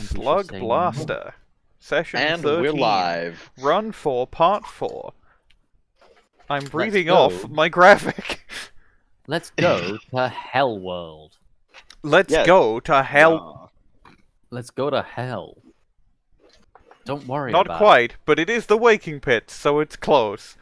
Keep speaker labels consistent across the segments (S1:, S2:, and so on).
S1: Slugblaster. Session
S2: And
S1: 13.
S2: we're live.
S1: Run 4, Part 4. I'm reading
S3: go.
S1: off my graphic.
S3: Let's go to Hell World.
S1: Let's
S2: Yeah.
S1: go to hell.
S3: Let's go to hell. Don't worry
S1: Not
S3: about
S1: quite, but it is the Waking Pit, so it's close.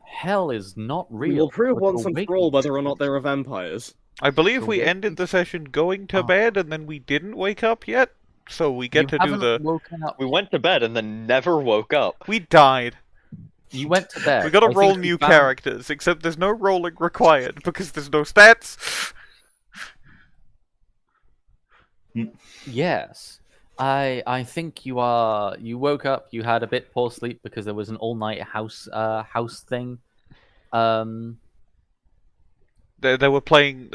S3: Hell is not real.
S4: We will prove
S3: but
S4: once
S3: the
S4: and for
S3: waking
S4: all whether or not they are vampires.
S1: I believe
S3: The
S1: we
S3: Waking
S1: ended the session going to
S3: Oh.
S1: bed, and then we didn't wake up yet, so we get to do
S3: haven't
S1: the...
S3: woken up.
S2: We went to bed and then never woke up.
S1: We died.
S3: You went to bed.
S1: We gotta
S3: I
S1: roll
S3: think you
S1: new
S3: found-
S1: characters, except there's no rolling required, because there's no stats.
S3: Yes. I think you woke up, you had a bit poor sleep because there was an all-night house thing.
S1: They were playing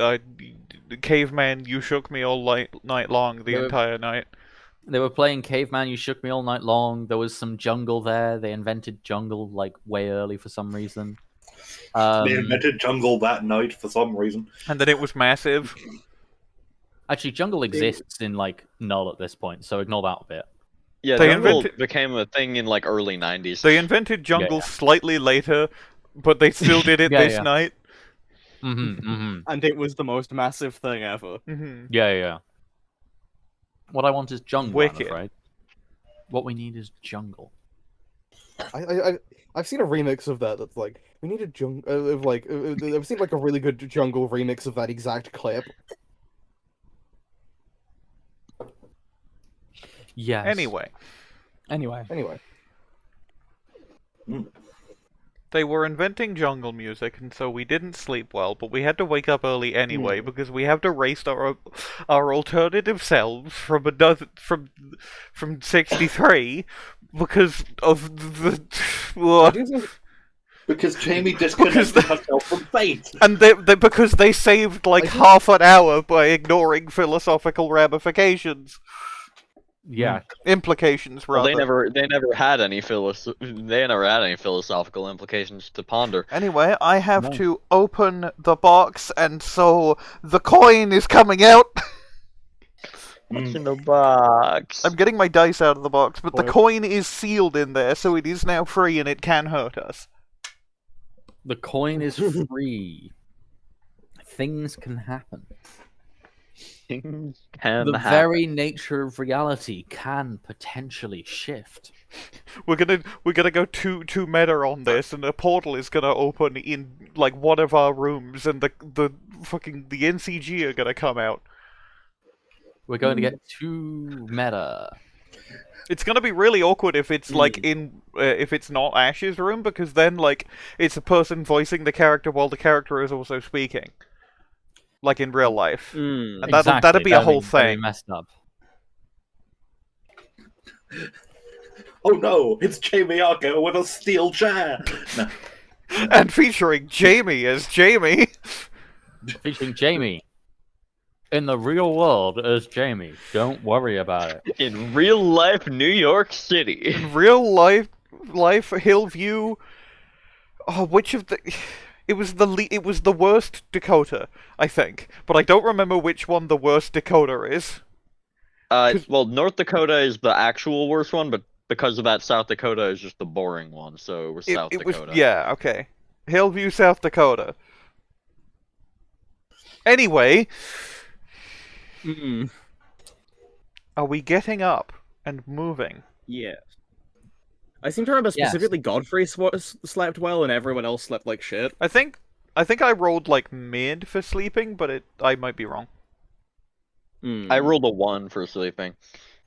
S1: Caveman, You Shook Me All night long, the
S3: They were-
S1: entire night.
S3: They were playing Caveman, You Shook Me All Night Long. There was some jungle there. They invented jungle like way early for some reason.
S5: They invented jungle that night for some reason.
S1: And then it was massive.
S3: Actually, jungle exists in like Null at this point, so ignore that a bit.
S2: Yeah,
S1: They
S2: jungle
S1: invented-
S2: became a thing in like early 90s.
S1: They invented jungle
S3: Yeah.
S1: slightly later, but they still did it
S3: Yeah,
S1: this
S3: yeah.
S1: night.
S4: And it was the most massive thing ever.
S3: Yeah. What I want is jungle,
S1: Wicked.
S3: I'm afraid. What we need is jungle.
S6: I've seen a remix of that. That's like we need a jungle. I've seen like a really good jungle remix of that exact clip.
S3: Yes.
S1: Anyway,
S3: Anyway.
S1: they were inventing jungle music, and so we didn't sleep well, but we had to wake up early anyway, because we have to race our alternative selves from from 63, because of the...
S5: Because Jamie disconnected herself from fate.
S1: And because they saved like half an hour by ignoring philosophical ramifications.
S3: Yeah.
S1: Implications,
S2: Well,
S1: rather.
S2: they never had any philosophical implications to ponder.
S1: Anyway, I have to open the box, and so the coin is coming out.
S2: What's in the box?
S1: I'm getting my dice out of the box, but the coin is sealed in there, so it is now free and it can hurt us.
S3: The coin is free. Things can happen.
S2: Things can
S3: The
S2: happen.
S3: very nature of reality can potentially shift.
S1: We're gonna go too meta on this, and a portal is gonna open in like one of our rooms, and the NCG are gonna come out.
S3: We're going to get too meta.
S1: It's gonna be really awkward if it's like if it's not Ash's room, because then like it's a person voicing the character while the character is also speaking, like in real life, and that'd be a whole thing.
S3: Messed up.
S5: Oh no, it's Jamie Arco with a steel chair! No.
S1: And featuring Jamie as Jamie.
S3: Featuring Jamie. In the real world as Jamie. Don't worry about it.
S2: In real life New York City.
S1: In real life Hillview. Oh, which of the? It was the worst Dakota, I think, but I don't remember which one the worst Dakota is.
S2: Well, North Dakota is the actual worst one, but because of that, South Dakota is just the boring one, so we're South Dakota.
S1: Yeah, okay. Hillview, South Dakota. Anyway, are we getting up and moving?
S4: Yeah. I seem to remember specifically Godfrey slept well and everyone else slept like shit.
S1: I think I rolled like mid for sleeping, but I might be wrong.
S2: I rolled a 1 for sleeping.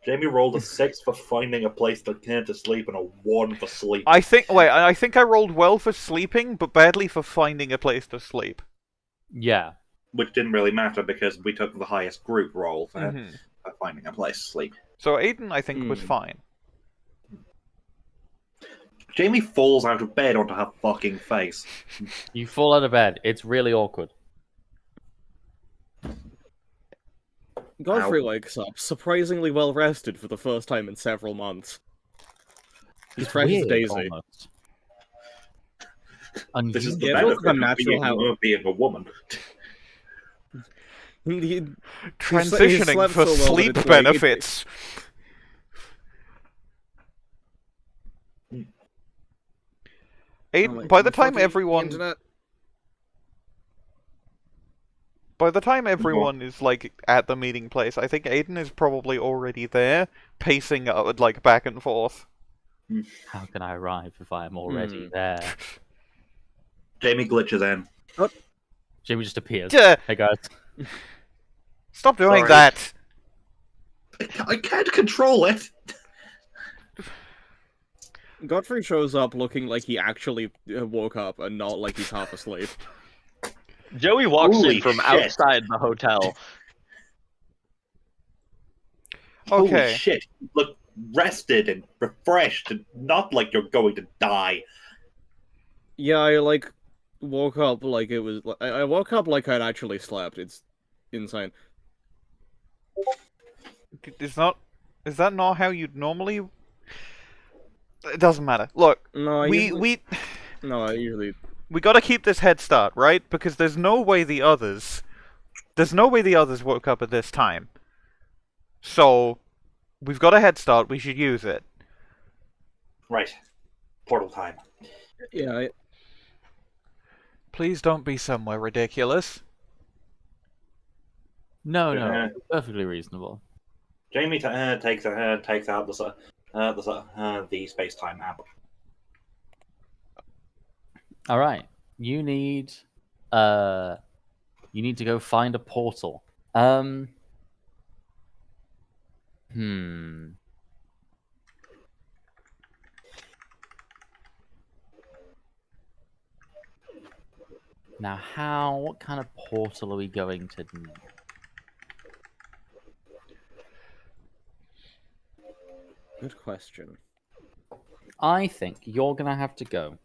S5: Jamie rolled a 6 for finding a place to sleep and a 1 for sleep.
S1: I think I rolled well for sleeping, but badly for finding a place to sleep.
S3: Yeah.
S5: Which didn't really matter because we took the highest group roll for finding a place to sleep.
S1: So Aiden, I think, was fine.
S5: Jamie falls out of bed onto her fucking face.
S3: You fall out of bed. It's really awkward.
S4: Godfrey wakes up, surprisingly well rested for the first time in several months. He's fresh as a daisy.
S3: And
S5: This is
S4: Yeah,
S5: the
S4: it feels
S5: benefit
S4: like a
S5: of being,
S4: natural
S5: being a woman.
S4: He
S1: Transitioning
S4: slept
S1: for
S4: so well that
S1: sleep
S4: it's like-
S1: benefits. Aiden, by the time
S4: fucking
S1: everyone,
S4: internet.
S1: by the time everyone is like at the meeting place, I think Aiden is probably already there, pacing like back and forth.
S3: How can I arrive if I am already there?
S5: Jamie glitches in.
S3: Jamie just appears.
S1: Yeah.
S3: Hey guys.
S1: Stop doing
S5: Sorry.
S1: that.
S5: I can't control it.
S4: Godfrey shows up looking like he actually woke up and not like he's half asleep.
S2: Joey walks
S5: Holy
S2: in from
S5: shit.
S2: outside the hotel.
S5: Holy
S1: Okay.
S5: shit! You look rested and refreshed, and not like you're going to die.
S4: Yeah, I like woke up like it was. I woke up like I'd actually slept. It's insane.
S1: Is that not how you'd normally? It doesn't matter. Look,
S4: No, I usually, I usually.
S1: we got to keep this head start, right? Because there's no way the others woke up at this time. So we've got a head start. We should use it.
S5: Right. Portal time.
S4: Yeah,
S1: Please don't be somewhere ridiculous.
S3: No,
S5: Yeah.
S3: perfectly reasonable.
S5: Jamie takes out the space-time app.
S3: All right, you need to go find a portal. Now, what kind of portal are we going to need?
S4: good question.
S3: I think you're gonna have to go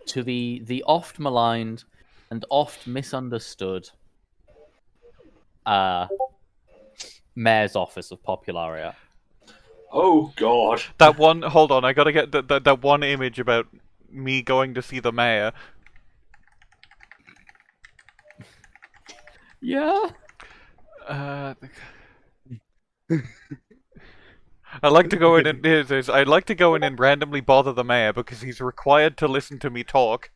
S3: to the oft maligned and oft misunderstood mayor's office of Popularia.
S5: Oh god.
S1: That one. Hold on, I gotta get that one image about me going to see the mayor.
S3: Yeah.
S1: I'd like to go in and I'd like to go in and randomly bother the mayor because he's required to listen to me talk.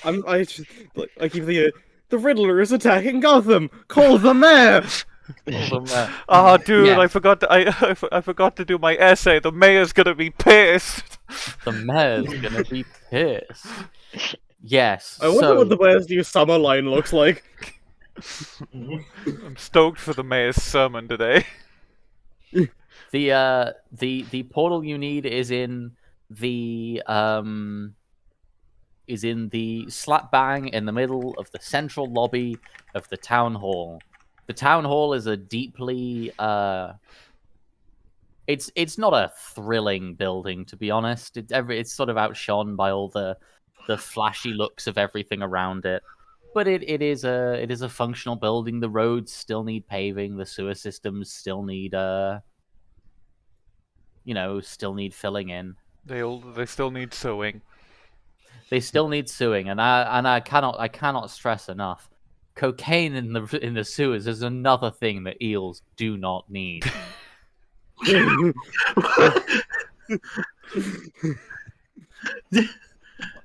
S4: I keep the Riddler is attacking Gotham. Call the mayor.
S1: Oh, dude,
S3: Yeah.
S1: I forgot to, I forgot to do my essay. The mayor's gonna be pissed.
S3: The mayor's gonna be pissed. Yes.
S4: I wonder
S3: so
S4: what the mayor's new summer line looks like.
S1: I'm stoked for the mayor's sermon today.
S3: the portal you need is in the slap bang in the middle of the central lobby of the town hall. The town hall is a deeply it's not a thrilling building, to be honest. It's sort of outshone by all the flashy looks of everything around it. But it is a functional building. The roads still need paving. The sewer systems still need still need filling in.
S1: They still need sewing.
S3: They still need sewing, and I cannot stress enough. Cocaine in the sewers is another thing that eels do not need.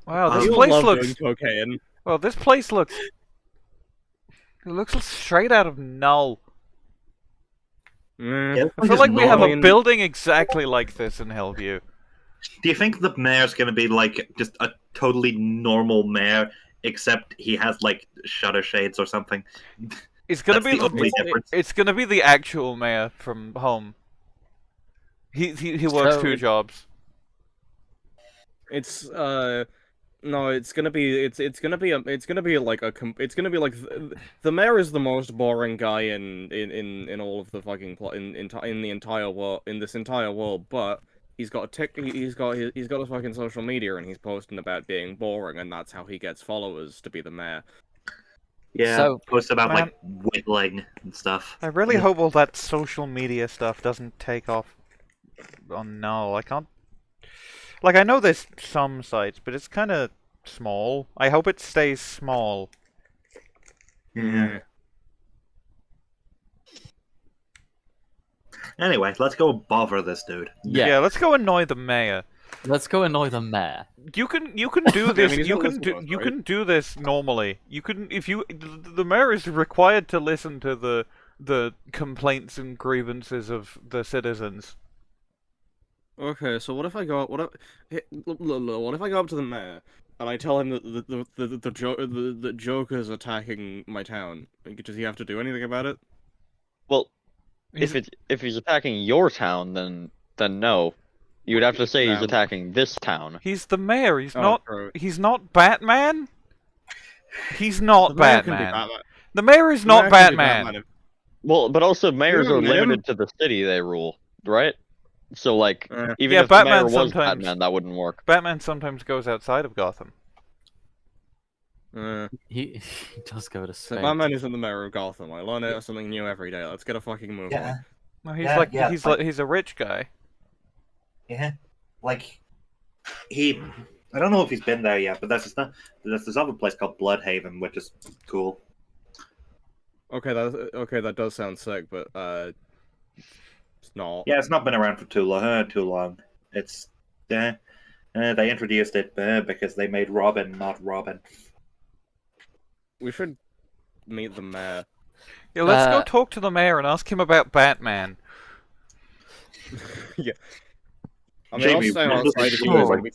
S1: Wow,
S4: I
S1: this place
S4: love
S1: looks.
S4: doing cocaine.
S1: Well, this place looks. It looks straight out of Null.
S5: Yeah,
S1: I feel like we have a
S4: normal.
S1: building exactly like this in Hillview.
S5: Do you think the mayor's gonna be like just a totally normal mayor, except he has like shutter shades or something?
S1: It's gonna
S5: That's
S1: be
S5: the only difference.
S1: it's gonna be the actual mayor from home. He works
S3: So
S1: two jobs.
S4: It's no, it's gonna be the mayor is the most boring guy in all of the fucking plot in the entire world, in this entire world, but he's got he's got a fucking social media and he's posting about being boring, and that's how he gets followers to be the mayor.
S5: Yeah,
S3: So-
S5: post about
S1: Man.
S5: like whittling and stuff.
S1: I really hope all that social media stuff doesn't take off. Oh no, I can't. Like, I know there's some sites, but it's kind of small. I hope it stays small.
S5: Yeah. Anyway, let's go bother this dude.
S3: Yeah.
S1: Let's go annoy the mayor.
S3: Let's go annoy the mayor.
S1: You can do this.
S4: he's
S1: you
S4: not
S1: can
S4: listening
S1: do
S4: to us,
S1: you
S4: right?
S1: can do this normally. You can if you the mayor is required to listen to the complaints and grievances of the citizens.
S4: Okay, so what if I go up? What if I go up to the mayor and I tell him that the Joker's attacking my town? Does he have to do anything about it?
S2: Well,
S1: He's-
S2: if he's attacking your town, then no. You would have to say he's
S4: No.
S2: attacking this town.
S1: He's the mayor. He's
S4: Oh,
S1: not.
S4: true.
S1: He's not Batman. He's not
S4: The mayor can be
S1: Batman.
S4: Batman.
S1: The mayor is
S4: The
S1: not
S4: mayor can be
S1: Batman.
S4: if-
S2: Well, but also mayors
S4: You
S2: are
S4: haven't met him?
S2: limited to the city they rule, right? So like, even
S1: Yeah,
S2: if the mayor
S1: Batman
S2: was
S1: sometimes-
S2: Batman, that wouldn't work.
S1: Batman sometimes goes outside of Gotham.
S3: He does go to
S4: So
S3: space.
S4: Batman isn't the mayor of Gotham. I learn something new every day. Let's get a fucking move
S7: Yeah,
S4: on.
S1: No, he's
S7: Yeah,
S1: like
S7: yeah,
S1: he's
S7: like-
S1: like he's a rich guy.
S7: yeah. Like,
S5: I don't know if he's been there yet, but there's this other place called Bloodhaven, which is cool.
S4: Okay, that does sound sick, but it's not.
S5: Yeah, it's not been around for too long. It's they introduced it because they made Robin not Robin.
S4: We should meet the mayor.
S1: Yeah, let's go
S3: Uh,
S1: talk to the mayor and ask him about Batman.
S4: Yeah. I mean,
S5: Jamie,
S4: I'll stand
S5: what was
S4: outside
S5: the
S4: if you guys are
S5: story?
S4: gonna be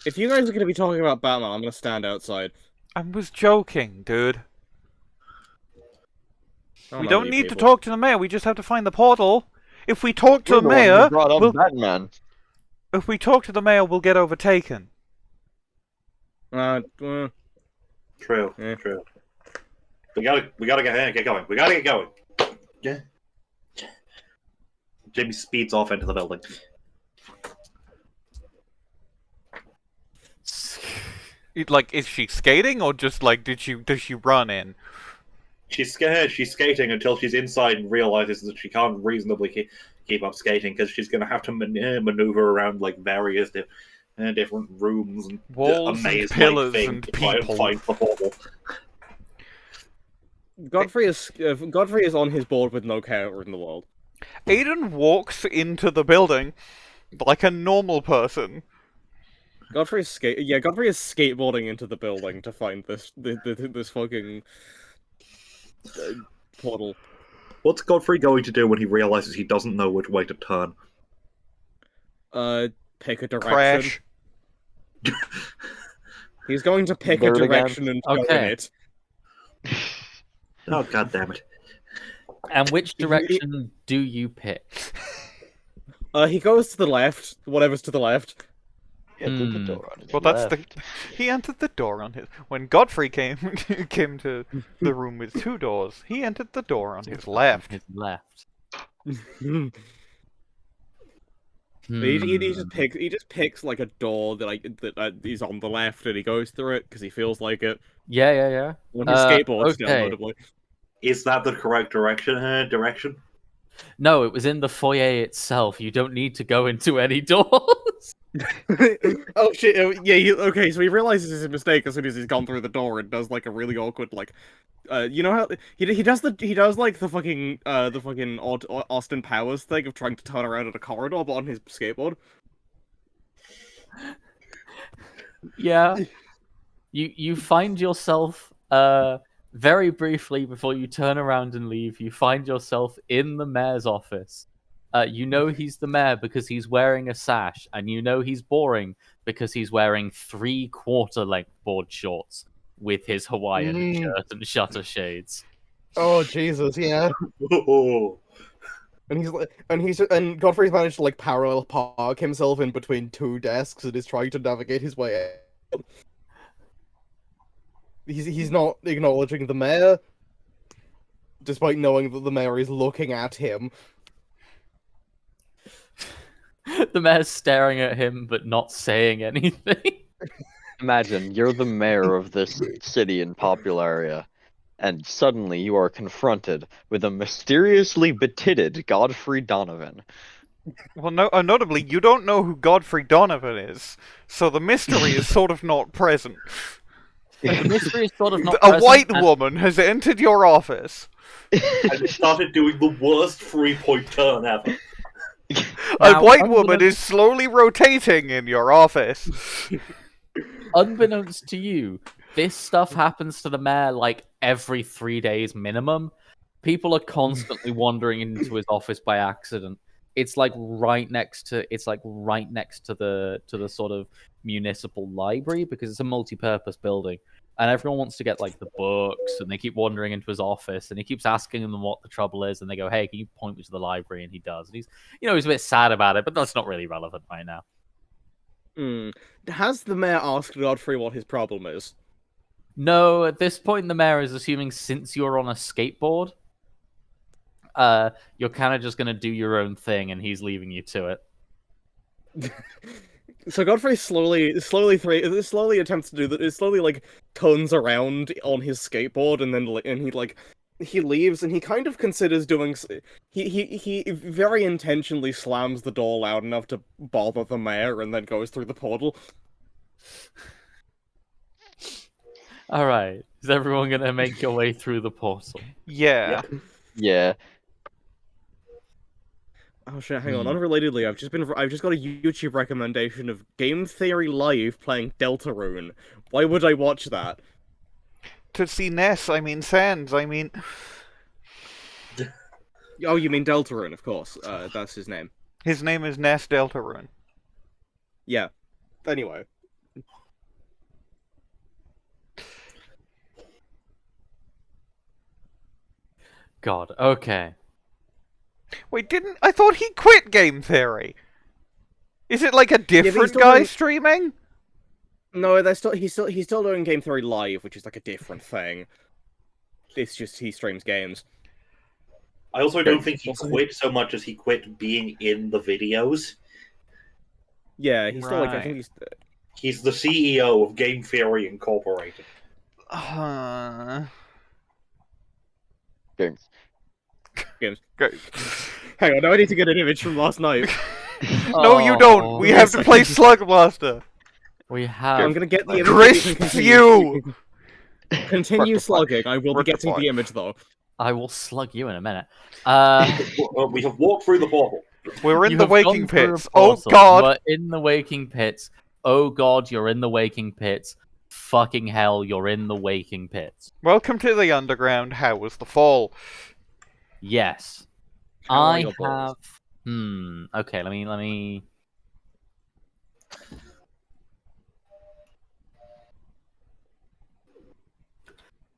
S4: If you guys are gonna be talking about Batman, I'm gonna stand outside.
S1: I was joking, dude.
S4: I
S1: We
S4: know
S1: don't
S4: you
S1: need to
S4: people.
S1: talk to the mayor. We just have to find the portal. If we talk to
S2: You're
S1: the
S2: the one who
S1: mayor,
S2: brought up
S1: we'll,
S2: Batman.
S1: if we talk to the mayor, we'll get overtaken.
S5: True,
S4: Yeah.
S5: true. We gotta get going. We gotta get going. Yeah. Jamie speeds off into the building.
S1: Like, is she skating or just like does she run in?
S5: She's scared. She's skating until she's inside and realizes that she can't reasonably keep up skating because she's gonna have to maneuver around like various different rooms and
S1: Walls and
S5: amaze
S1: pillars
S5: things
S1: and
S5: to try and
S1: people.
S5: find the portal.
S4: Godfrey is on his board with no counter in the world.
S1: Aiden walks into the building like a normal person.
S4: Godfrey is skateboarding into the building to find this fucking portal.
S5: What's Godfrey going to do when he realizes he doesn't know which way to turn?
S4: Pick a direction.
S1: Crash.
S4: He's going to pick
S2: Do
S4: a
S2: it again.
S4: direction and go in
S3: Okay.
S4: it.
S5: Oh, god damn it.
S3: And which direction do you pick?
S4: He goes to the left, whatever's to the left.
S2: Entered the
S3: Hmm.
S2: door on his
S1: Well, that's
S2: left.
S1: he entered the door on his. When Godfrey came to the room with two doors, he entered the door on his left.
S3: His left.
S4: He just
S3: Hmm.
S4: picks like a door that is on the left, and he goes through it because he feels like it.
S3: Yeah.
S4: On his skateboard,
S3: okay.
S4: downloadably.
S5: Is that the correct direction?
S3: No, it was in the foyer itself. You don't need to go into any doors.
S4: Oh shit! Yeah. Okay, so he realizes his mistake as soon as he's gone through the door and does like a really awkward like, you know how he does like the fucking odd Austin Powers thing of trying to turn around at a corridor but on his skateboard.
S3: Yeah. You find yourself very briefly before you turn around and leave, you find yourself in the mayor's office. You know he's the mayor because he's wearing a sash, and you know he's boring because he's wearing 3/4 length board shorts with his Hawaiian shirt and shutter shades.
S6: Oh Jesus, yeah.
S5: Oh.
S6: And Godfrey's managed to like parallel park himself in between two desks and is trying to navigate his way out. He's not acknowledging the mayor, despite knowing that the mayor is looking at him.
S3: The mayor's staring at him but not saying anything.
S2: Imagine you're the mayor of this city in Popularia, and suddenly you are confronted with a mysteriously betitted Godfrey Donovan.
S1: Well, notably, you don't know who Godfrey Donovan is, so the mystery is sort of not present.
S3: The mystery is sort of not
S1: A
S3: present,
S1: white
S3: and-
S1: woman has entered your office.
S5: And started doing the worst 3-point turn ever.
S1: A
S3: Now,
S1: white woman is slowly rotating in your office.
S3: Unbeknownst to you, this stuff happens to the mayor like every 3 days minimum. People are constantly wandering into his office by accident. It's like right next to the sort of municipal library because it's a multi-purpose building. And everyone wants to get like the books, and they keep wandering into his office, and he keeps asking them what the trouble is, and they go, "Hey, can you point me to the library?" And he does. And he's a bit sad about it, but that's not really relevant right now.
S4: Has the mayor asked Godfrey what his problem is?
S3: No, at this point, the mayor is assuming since you're on a skateboard, you're kind of just gonna do your own thing, and he's leaving you to it.
S4: So Godfrey slowly attempts to do that. It slowly like turns around on his skateboard, and then he leaves, and he kind of considers doing. He very intentionally slams the door loud enough to bother the mayor, and then goes through the portal.
S3: All right, is everyone gonna make your way through the portal?
S1: Yeah.
S2: Yeah.
S4: Oh shit! Hang on. Unrelatedly, I've just got a YouTube recommendation of Game Theory Live playing Deltarune. Why would I watch that?
S1: To see Ness, I mean Sans, I mean...
S4: Oh, you mean Deltarune, of course. That's his name.
S1: His name is Ness Deltarune.
S4: Yeah. Anyway.
S3: God, okay.
S1: Wait, I thought he quit Game Theory! Is it like a different
S4: still
S1: guy
S4: doing-
S1: streaming?
S4: No, he's still doing Game Theory Live, which is like a different thing. It's just he streams games.
S5: I also don't think he quit so much as he quit being in the videos.
S4: Yeah, he's still like I
S1: Right.
S4: think
S5: He's the CEO of Game Theory Incorporated.
S2: Games.
S1: Great.
S4: Hang on, now I need to get an image from last night.
S1: No, you don't! We have to play Slugblaster!
S3: We have.
S4: I'm gonna get the image.
S1: Crisp View!
S4: Continue
S2: What the fuck?
S4: slugging. I will be
S1: What the
S4: getting
S1: fuck?
S4: the image though.
S3: I will slug you in a minute.
S5: We have walked through the portal.
S1: We're in
S3: You
S1: the
S3: have
S1: waking
S3: gone through a
S1: pits. Oh
S3: portal.
S1: god!
S3: You are in the waking pits. Oh god, you're in the waking pits. Fucking hell, you're in the waking pits.
S1: Welcome to the underground. How was the fall?
S3: Yes.
S4: How are
S3: I
S4: your balls?
S3: have. Okay, let me.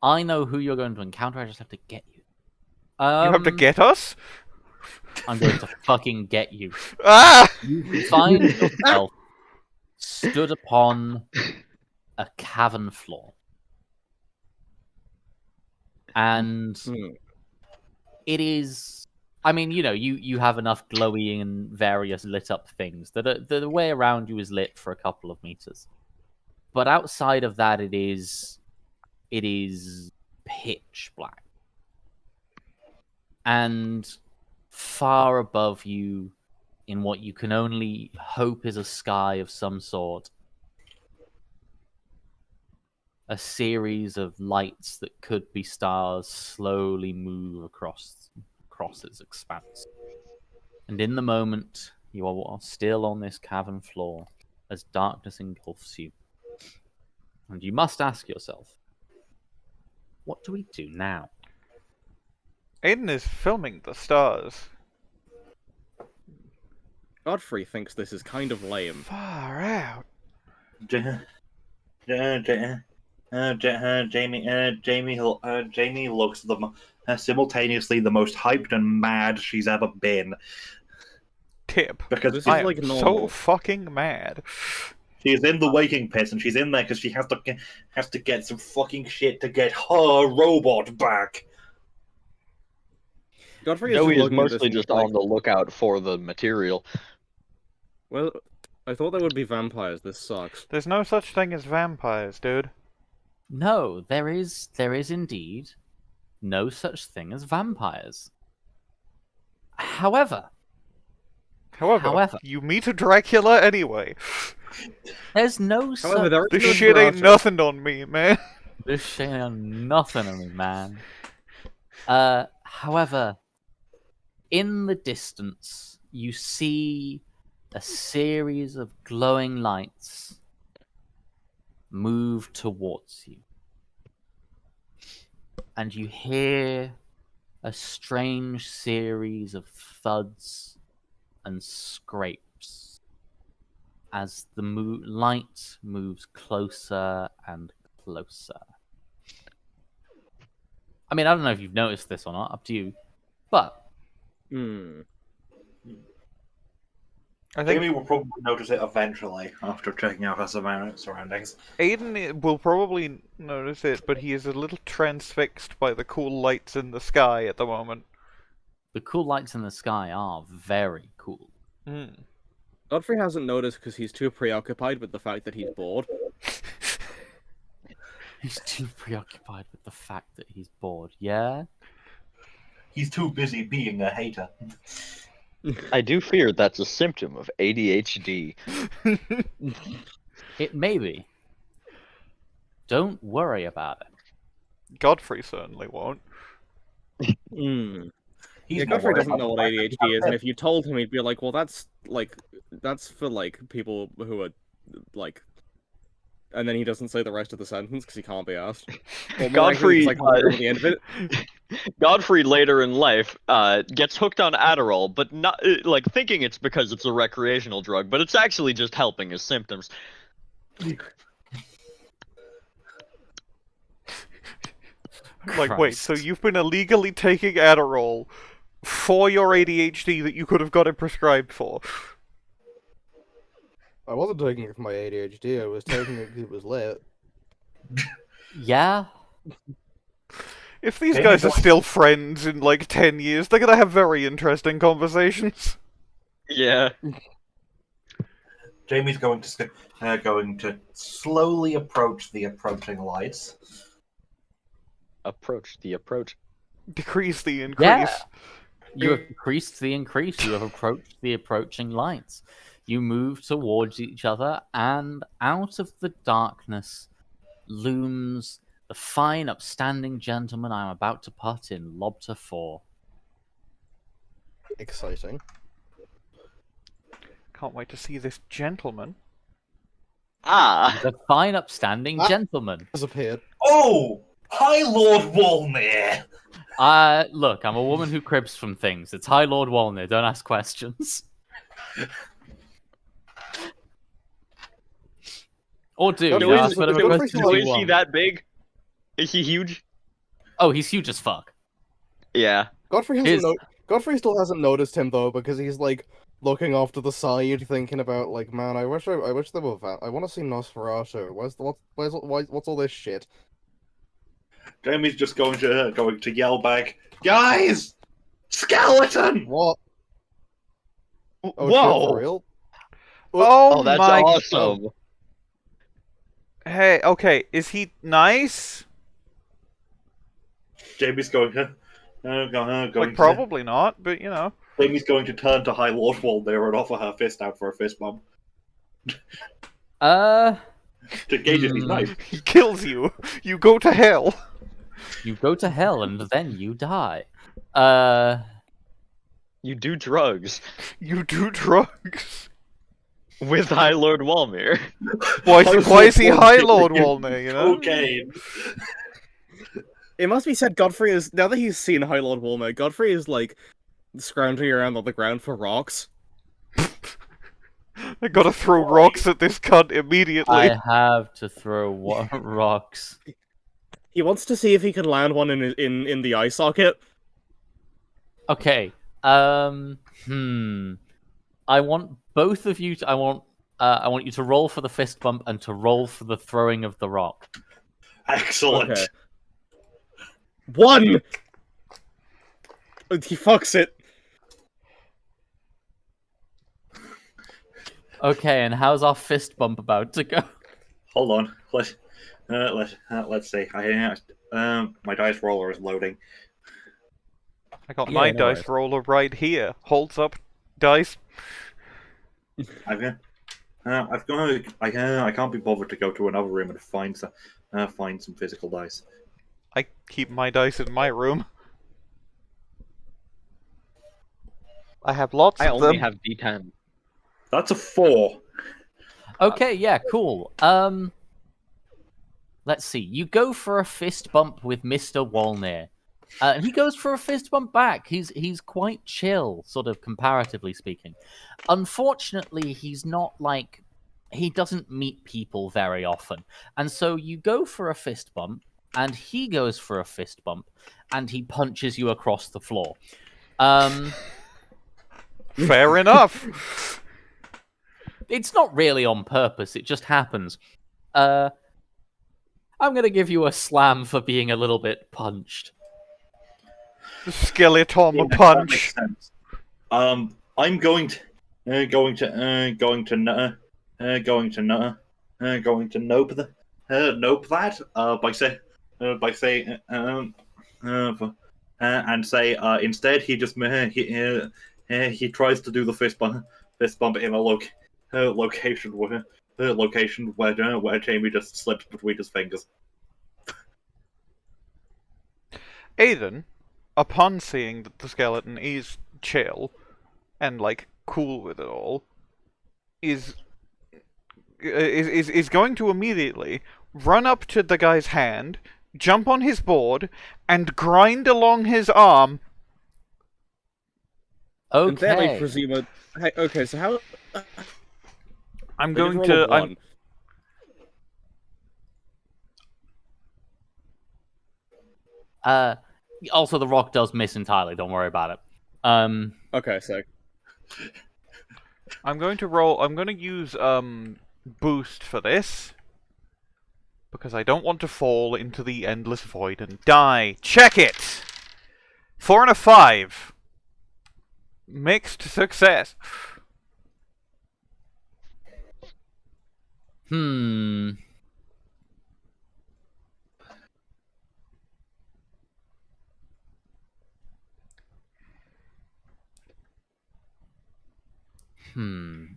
S3: I know who you're going to encounter. I just have to get you.
S1: You have to get us?
S3: I'm going to fucking get you.
S1: Ah!
S3: You find yourself stood upon a cavern floor. And it is... I mean, you have enough glowy and various lit up things that the way around you is lit for a couple of meters. But outside of that, it is pitch black. And far above you, in what you can only hope is a sky of some sort, a series of lights that could be stars slowly move across its expanse. And in the moment, you are still on this cavern floor as darkness engulfs you. And you must ask yourself, what do we do now?
S1: Aiden is filming the stars.
S4: Godfrey thinks this is kind of lame.
S1: Far out.
S5: Jamie looks simultaneously the most hyped and mad she's ever been.
S1: Tip.
S5: Because
S4: This is
S1: I am
S4: like
S1: so
S4: normal.
S1: fucking mad.
S5: she's in the waking pits, and she's in there because she has to get some fucking shit to get her robot back.
S4: Godfrey is
S2: Joey
S4: just
S2: is
S4: looking at this
S2: mostly
S4: and
S2: just
S4: like,
S2: on the lookout for the material.
S4: well, I thought there would be vampires. This sucks.
S1: There's no such thing as vampires, dude.
S3: No, there is indeed no such thing as vampires. However,
S1: However, you meet a Dracula anyway.
S3: there's no
S4: However,
S3: such...
S4: there
S1: This
S4: is no
S1: shit ain't
S4: Nosferatu.
S1: nothing on me, man.
S3: This shit ain't nothing on me, man. However, in the distance, you see a series of glowing lights move towards you. And you hear a strange series of thuds and scrapes as the light moves closer and closer. I mean, I don't know if you've noticed this or not, up to you, but
S1: I think
S5: Jamie will probably notice it eventually after checking out her surroundings.
S1: Aiden will probably notice it, but he is a little transfixed by the cool lights in the sky at the moment.
S3: the cool lights in the sky are very cool.
S4: Godfrey hasn't noticed because he's too preoccupied with the fact that he's bored.
S3: He's too preoccupied with the fact that he's bored, yeah?
S5: He's too busy being a hater.
S2: I do fear that's a symptom of ADHD.
S3: It may be. Don't worry about it.
S1: Godfrey certainly won't.
S5: He's
S4: Yeah,
S5: not
S4: Godfrey
S5: worried
S4: doesn't
S5: about
S4: know what
S5: the fact that
S4: ADHD is, and if you told him, he'd be like, "Well, that's for like people who are like," and then he doesn't say the rest of the sentence because he can't be asked. Well, more likely, he's, like, over the end of it.
S2: Godfrey later in life gets hooked on Adderall, but not like thinking it's because it's a recreational drug, but it's actually just helping his symptoms.
S1: Like, wait, so
S3: Christ.
S1: you've been illegally taking Adderall for your ADHD that you could have got it prescribed for?
S6: I wasn't taking it for my ADHD. I was taking it because it was lit.
S3: Yeah?
S1: If these
S5: Maybe
S1: guys are
S5: don't-
S1: still friends in like 10 years, they're gonna have very interesting conversations.
S2: Yeah.
S5: Jamie's going to slowly approach the approaching lights.
S2: Approach the approach.
S1: Decrease the increase.
S3: Yeah. You have decreased the increase. You have approached the approaching lights. You move towards each other, and out of the darkness looms the fine, upstanding gentleman I am about to put in Lobter 4.
S6: Exciting.
S1: Can't wait to see this gentleman.
S2: Ah!
S3: The fine, upstanding gentleman.
S6: Disappeared.
S5: Oh! Hi, Lord Walmere!
S3: Look, I'm a woman who cribs from things. It's High Lord Walner. Don't ask questions. Or do.
S6: Godfrey
S3: You
S6: is-
S3: ask whatever
S6: Godfrey
S3: questions
S6: still-
S3: you
S2: Is he
S3: want.
S2: that big? Is he huge?
S3: Oh, he's huge as fuck.
S2: Yeah.
S6: Godfrey
S3: His-
S6: Godfrey still hasn't noticed him though, because he's like looking off to the side, thinking about like, man, I wish they were. I want to see Nosferatu. What's all this shit?
S5: Jamie's just going to yell back, "Guys! Skeleton!"
S6: What? Oh, shit,
S2: Whoa!
S6: for real?
S1: Oh,
S2: That's
S1: my...
S2: awesome.
S1: Hey, okay, is he nice?
S5: Jamie's going
S1: Like, probably not, but you know.
S5: Jamie's going to turn to High Lord Walmere and offer her fist out for a fist bump.
S3: Uh,
S5: To gauge if he's nice.
S1: He kills you. You go to hell.
S3: you go to hell and then you die.
S2: You do drugs
S1: You do drugs.
S2: with High Lord Walmere.
S1: Why is he High Lord Walner, you know?
S5: Okay.
S4: It must be said, Godfrey is, now that he's seen High Lord Walmart, Godfrey is like scrounging around on the ground for rocks.
S1: I gotta throw rocks at this cunt immediately.
S3: I have to throw rocks.
S4: He wants to see if he can land one in the eye socket.
S3: Okay. I want both of you to. I want you to roll for the fist bump and to roll for the throwing of the rock.
S5: Excellent.
S4: Okay. 1! He fucks it.
S3: Okay, and how's our fist bump about to go?
S5: Hold on. Let's see. My dice roller is loading.
S1: I got
S3: Yeah,
S1: my
S3: no
S1: dice
S3: worries.
S1: roller right here. Holds up dice.
S5: I can't be bothered to go to another room and find some physical dice.
S1: I keep my dice in my room. I have lots
S2: I
S1: of
S2: only
S1: them.
S2: have D10.
S5: That's a 4.
S3: Okay, yeah, cool. Let's see. You go for a fist bump with Mr. Walner. And he goes for a fist bump back. He's quite chill, sort of comparatively speaking. Unfortunately, he's not like he doesn't meet people very often. And so you go for a fist bump, and he goes for a fist bump, and he punches you across the floor.
S1: Fair enough.
S3: It's not really on purpose, it just happens. I'm gonna give you a slam for being a little bit punched.
S1: Skeleton
S5: Yeah, that
S1: punch.
S5: makes sense. I'm going to nope that and say instead he just he tries to do the fist bump in a location where Jamie just slips between his fingers.
S1: Aiden, upon seeing that the skeleton is chill and like cool with it all, is going to immediately run up to the guy's hand, jump on his board, and grind along his arm.
S4: And then I
S3: Okay.
S4: presume a... Hey, okay, so how...
S1: I'm
S4: I did
S1: going
S4: roll
S1: to.
S4: a 1.
S3: Also, the rock does miss entirely. Don't worry about it.
S4: Okay, so...
S1: I'm going to roll. I'm going to use boost for this because I don't want to fall into the endless void and die. Check it. 4 and a 5. Mixed success.
S3: Hmm.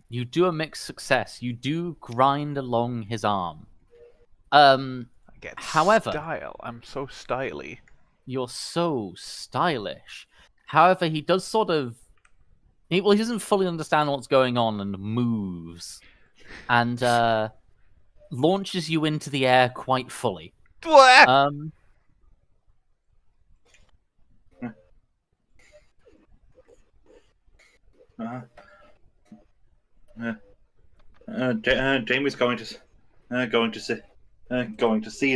S3: You do a mixed success. You do grind along his arm.
S1: I get
S3: However-
S1: style. I'm so styly.
S3: You're so stylish. However, he does sort of... he doesn't fully understand what's going on and moves. And launches you into the air quite fully.
S1: Blah!
S5: Jamie's going to see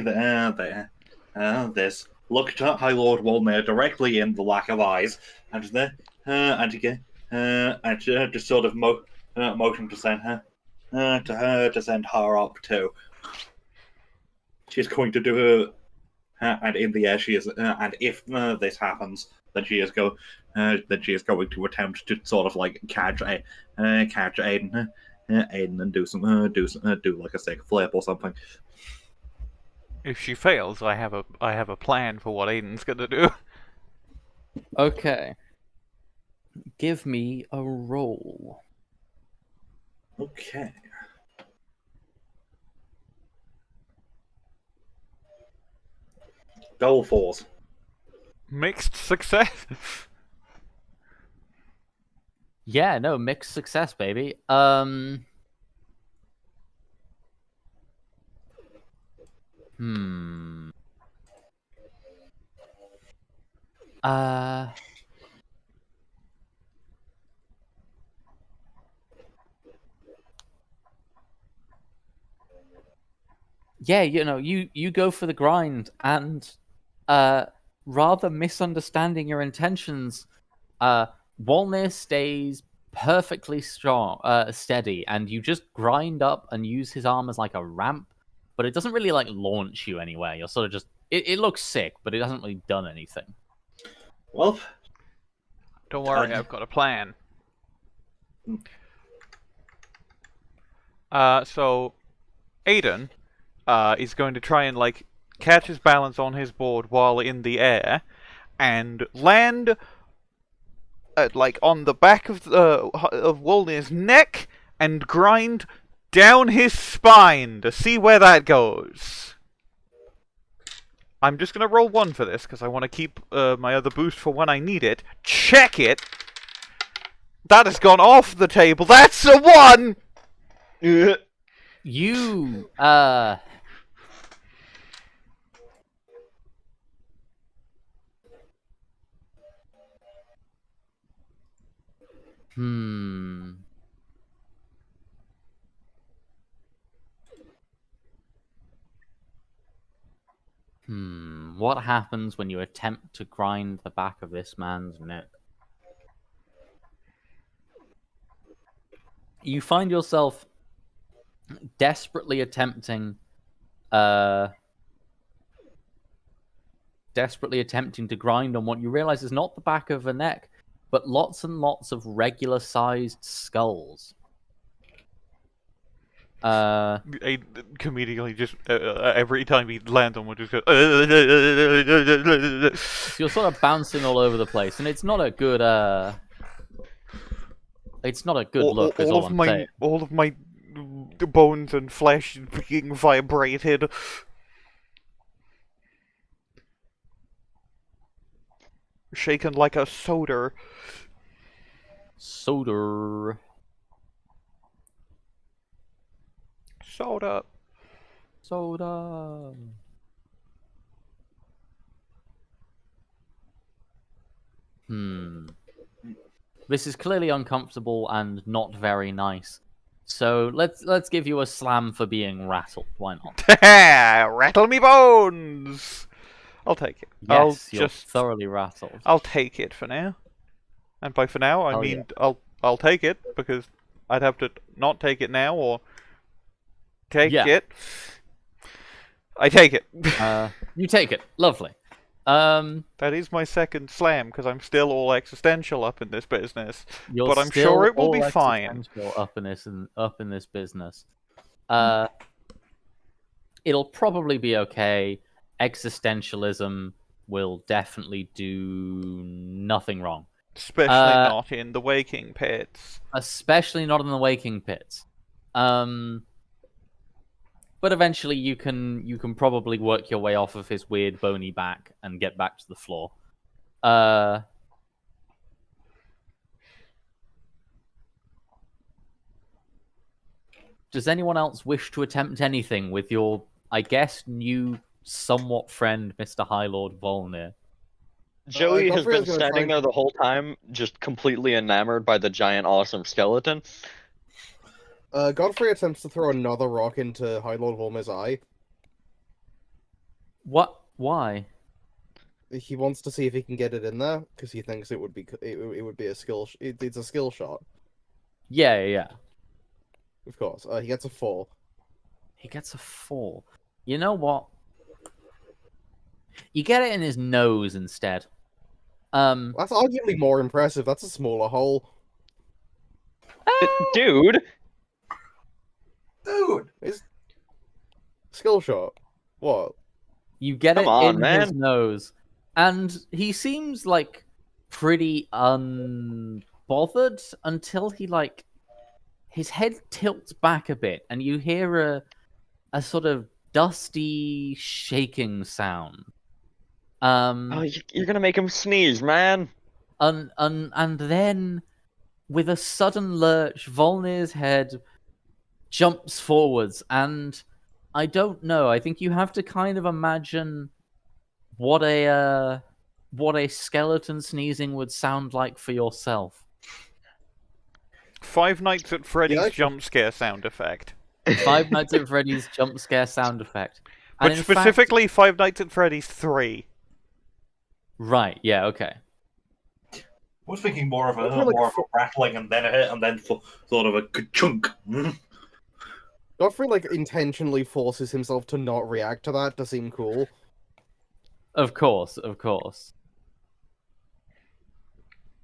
S5: this. Looked at High Lord Wolmer directly in the lack of eyes, and just sort of motion to send her to send her up too. She's going to do her, and in the air she is. And if this happens, then she is going to attempt to sort of like catch Aiden. Aiden and do like a sick flip or something.
S1: If she fails, I have a plan for what Aiden's gonna do.
S3: Okay. Give me a roll.
S5: Okay. Double 4s.
S1: Mixed success.
S3: Yeah, no, mixed success, baby. Yeah, you go for the grind, and rather misunderstanding your intentions, Walner stays perfectly steady, and you just grind up and use his arm as like a ramp, but it doesn't really like launch you anywhere. You're sort of just it looks sick, but it hasn't really done anything.
S5: Well,
S1: Don't worry, I've got a plan. So Aiden is going to try and like catch his balance on his board while in the air and land like on the back of Wolner's neck and grind down his spine to see where that goes. I'm just gonna roll 1 for this because I want to keep my other boost for when I need it. Check it. That has gone off the table. That's a 1!
S3: You, hmm. What happens when you attempt to grind the back of this man's neck? You find yourself desperately attempting to grind on what you realize is not the back of a neck, but lots and lots of regular-sized skulls.
S1: I comedically just every time he lands on one, just go.
S3: So you're sort of bouncing all over the place, and it's not a good it's not a good look. Is all I'm saying.
S1: All of my bones and flesh being vibrated. Shaken like a soda.
S3: Soda.
S1: Soda.
S3: Soda. This is clearly uncomfortable and not very nice. So let's give you a slam for being rattled. Why not?
S1: Rattle me bones. I'll take it.
S3: Yes, you're thoroughly rattled.
S1: I'll take it for now. And by for now, I mean I'll take it, because I'd have to not take it now or take it. I take it.
S3: You take it. Lovely.
S1: That is my second slam, because I'm still all existential up in this business.
S3: You're
S1: but I'm
S3: still
S1: sure it will
S3: all
S1: be fine.
S3: Up in this business. It'll probably be okay. Existentialism will definitely do nothing wrong.
S1: Especially not in the waking pits.
S3: Especially not in the waking pits. But eventually you can probably work your way off of his weird bony back and get back to the floor. Does anyone else wish to attempt anything with your, I guess, new somewhat friend, Mr. High Lord Volnir?
S2: Joey has been standing there the whole time, just completely enamored by the giant, awesome skeleton.
S6: Godfrey attempts to throw another rock into High Lord Volmir's eye.
S3: What? Why?
S6: He wants to see if he can get it in there, because he thinks it would be a skill. It's a skill shot.
S3: Yeah.
S6: Of course. He gets a 4.
S3: He gets a 4. You know what? You get it in his nose instead.
S6: That's arguably more impressive. That's a smaller hole.
S2: Dude!
S6: It's skill shot. What?
S3: You get it in his nose, and he seems like pretty unbothered until he his head tilts back a bit, and you hear a sort of dusty shaking sound.
S2: Oh, you're gonna make him sneeze, man.
S3: And then, with a sudden lurch, Volnir's head jumps forwards, and I don't know. I think you have to kind of imagine what a skeleton sneezing would sound like for yourself.
S1: Five Nights at Freddy's jump scare sound effect.
S3: Five Nights at Freddy's jump scare sound effect.
S1: But specifically, Five Nights at Freddy's 3.
S3: Right, yeah, okay.
S5: I was thinking more of a rattling and then a hit, and then sort of a chunk.
S6: Godfrey intentionally forces himself to not react to that to seem cool.
S3: Of course.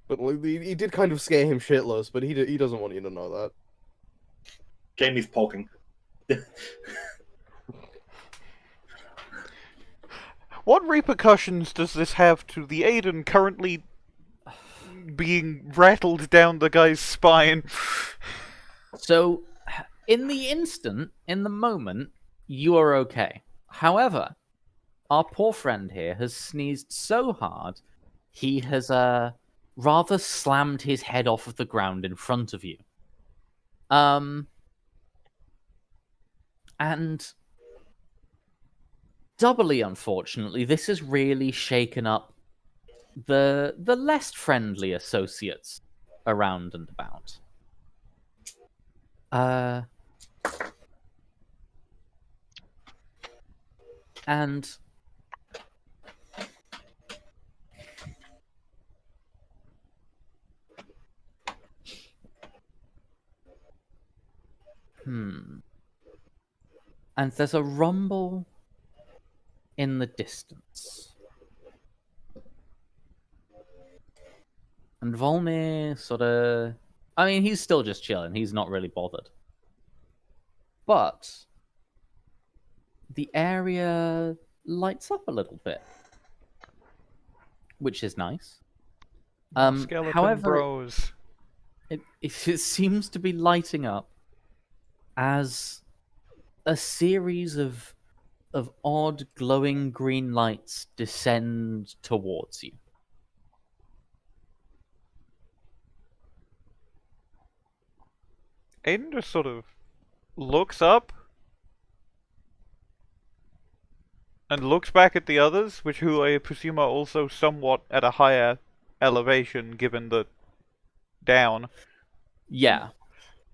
S6: But he did kind of scare him shitless, but he doesn't want you to know that.
S5: Jamie's poking.
S1: What repercussions does this have to the Aiden currently being rattled down the guy's spine?
S3: So, in the moment, you are okay. However, our poor friend here has sneezed so hard, he has rather slammed his head off of the ground in front of you. And doubly unfortunately, this has really shaken up the less friendly associates around and about. And and there's a rumble in the distance. And Volmir sort of... I mean, he's still just chilling. He's not really bothered. But the area lights up a little bit, which is nice.
S1: Skeleton
S3: However,
S1: bros.
S3: it seems to be lighting up as a series of odd glowing green lights descend towards you.
S1: Aiden just sort of looks up and looks back at the others, who I presume are also somewhat at a higher elevation given the down.
S3: Yeah.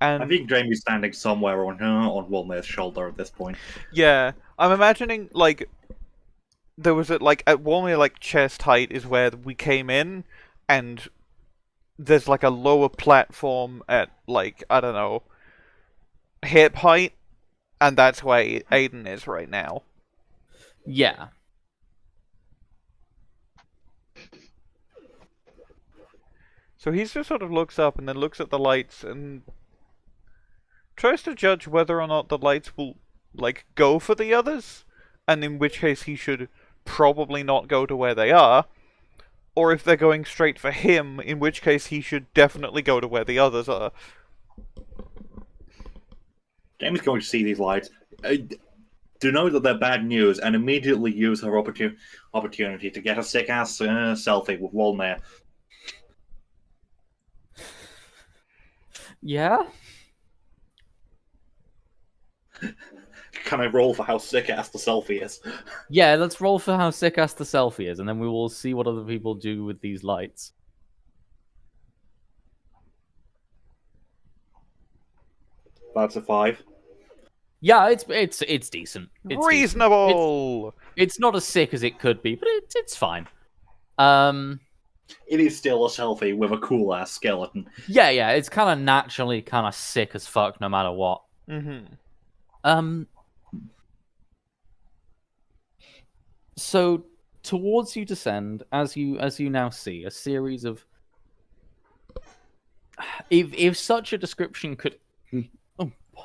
S5: I
S1: And
S5: think Jamie's standing somewhere on Wilmer's shoulder at this point.
S1: yeah, I'm imagining like there was at Walmir like chest height is where we came in, and there's like a lower platform at like, I don't know, hip height, and that's where Aiden is right now.
S3: Yeah.
S1: So he just sort of looks up and then looks at the lights and tries to judge whether or not the lights will like go for the others, and in which case he should probably not go to where they are, or if they're going straight for him, in which case he should definitely go to where the others are.
S5: Jamie's going to see these lights, to know that they're bad news, and immediately use her opportunity to get a sick-ass selfie with Walmer.
S3: Yeah?
S5: Can I roll for how sick-ass the selfie is?
S3: Yeah, let's roll for how sick-ass the selfie is, and then we will see what other people do with these lights.
S5: That's a 5.
S3: Yeah, it's decent. It's
S1: Reasonable!
S3: Decent. It's not as sick as it could be, but it's fine.
S5: It is still a selfie with a cool-ass skeleton.
S3: Yeah, it's kind of naturally kind of sick as fuck no matter what.
S1: Mm-hmm.
S3: So towards you descend, as you now see, a series of... If such a description could...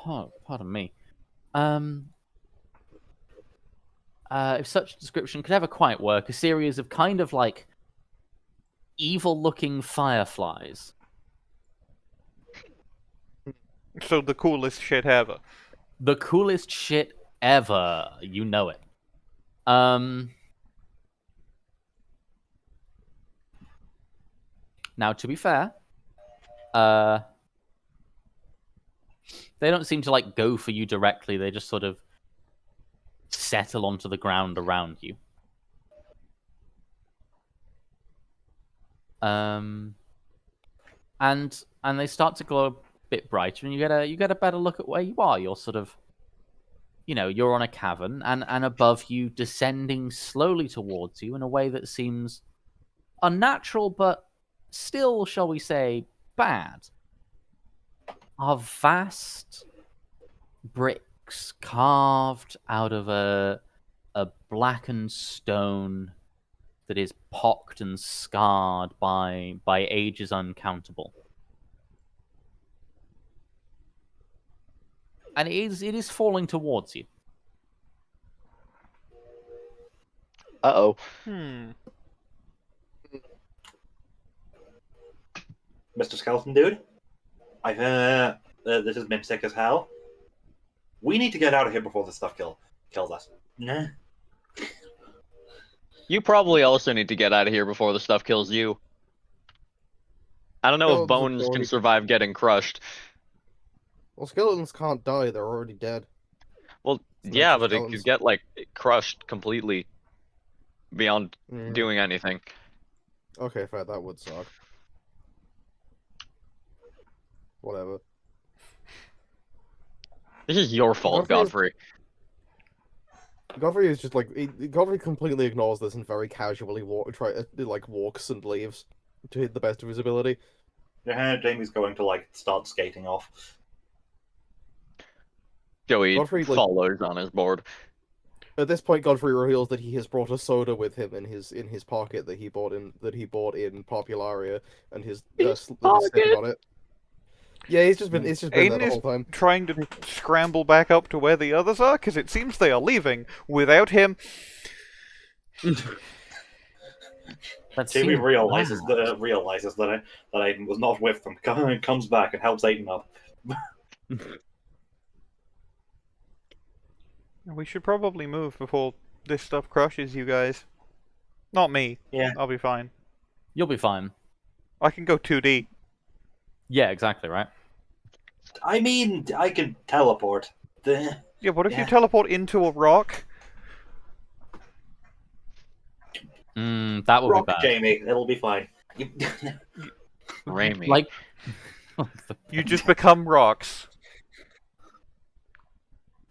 S3: Oh, pardon me. If such a description could ever quite work, a series of kind of like evil-looking fireflies.
S1: So the coolest shit ever.
S3: The coolest shit ever. You know it. Now, to be fair, they don't seem to like go for you directly. They just sort of settle onto the ground around you. And they start to glow a bit brighter, and you get a better look at where you are. You're sort of, you're on a cavern, and above you, descending slowly towards you in a way that seems unnatural, but still, shall we say, bad, are vast bricks carved out of a blackened stone that is pocked and scarred by ages uncountable. And it is falling towards you.
S2: Uh-oh.
S5: Mr. Skeleton Dude, I've heard this has been sick as hell. We need to get out of here before this stuff kills us. Nah.
S2: You probably also need to get out of here before the stuff kills you. I don't know if
S6: Skeletons are
S2: bones can
S6: already-
S2: survive getting crushed.
S6: Well, skeletons can't die. They're already dead.
S2: Well,
S6: It's
S2: yeah,
S6: natural
S2: but it
S6: skeletons.
S2: could get like crushed completely beyond
S6: Mm,
S2: doing anything.
S6: okay, fair. That would suck. Whatever.
S2: This is your fault,
S6: Godfrey is-
S2: Godfrey.
S6: Godfrey is just like Godfrey completely ignores this and very casually walks and leaves to the best of his ability.
S5: Jamie's going to like start skating off.
S2: Joey
S6: Godfrey, like-
S2: follows on his board.
S6: At this point, Godfrey reveals that he has brought a soda with him in his pocket that he bought in Popularia, and his snipping on it. Yeah, it's just been there
S1: Aiden
S6: the
S1: is
S6: whole time.
S1: trying to scramble back up to where the others are, because it seems they are leaving without him.
S3: That
S5: Jamie
S3: seems
S5: realizes
S3: bad.
S5: that Aiden was not with them. Comes back and helps Aiden up.
S1: We should probably move before this stuff crushes you guys. Not me.
S5: Yeah.
S1: I'll be fine.
S3: You'll be fine.
S1: I can go 2D.
S3: Yeah, exactly, right?
S5: I mean, I can teleport.
S1: Yeah, what if you
S5: Yeah.
S1: teleport into a rock?
S3: That would
S5: Rock
S3: be bad.
S5: Jamie, it'll be fine.
S2: Raimi.
S3: Like,
S1: You just become rocks.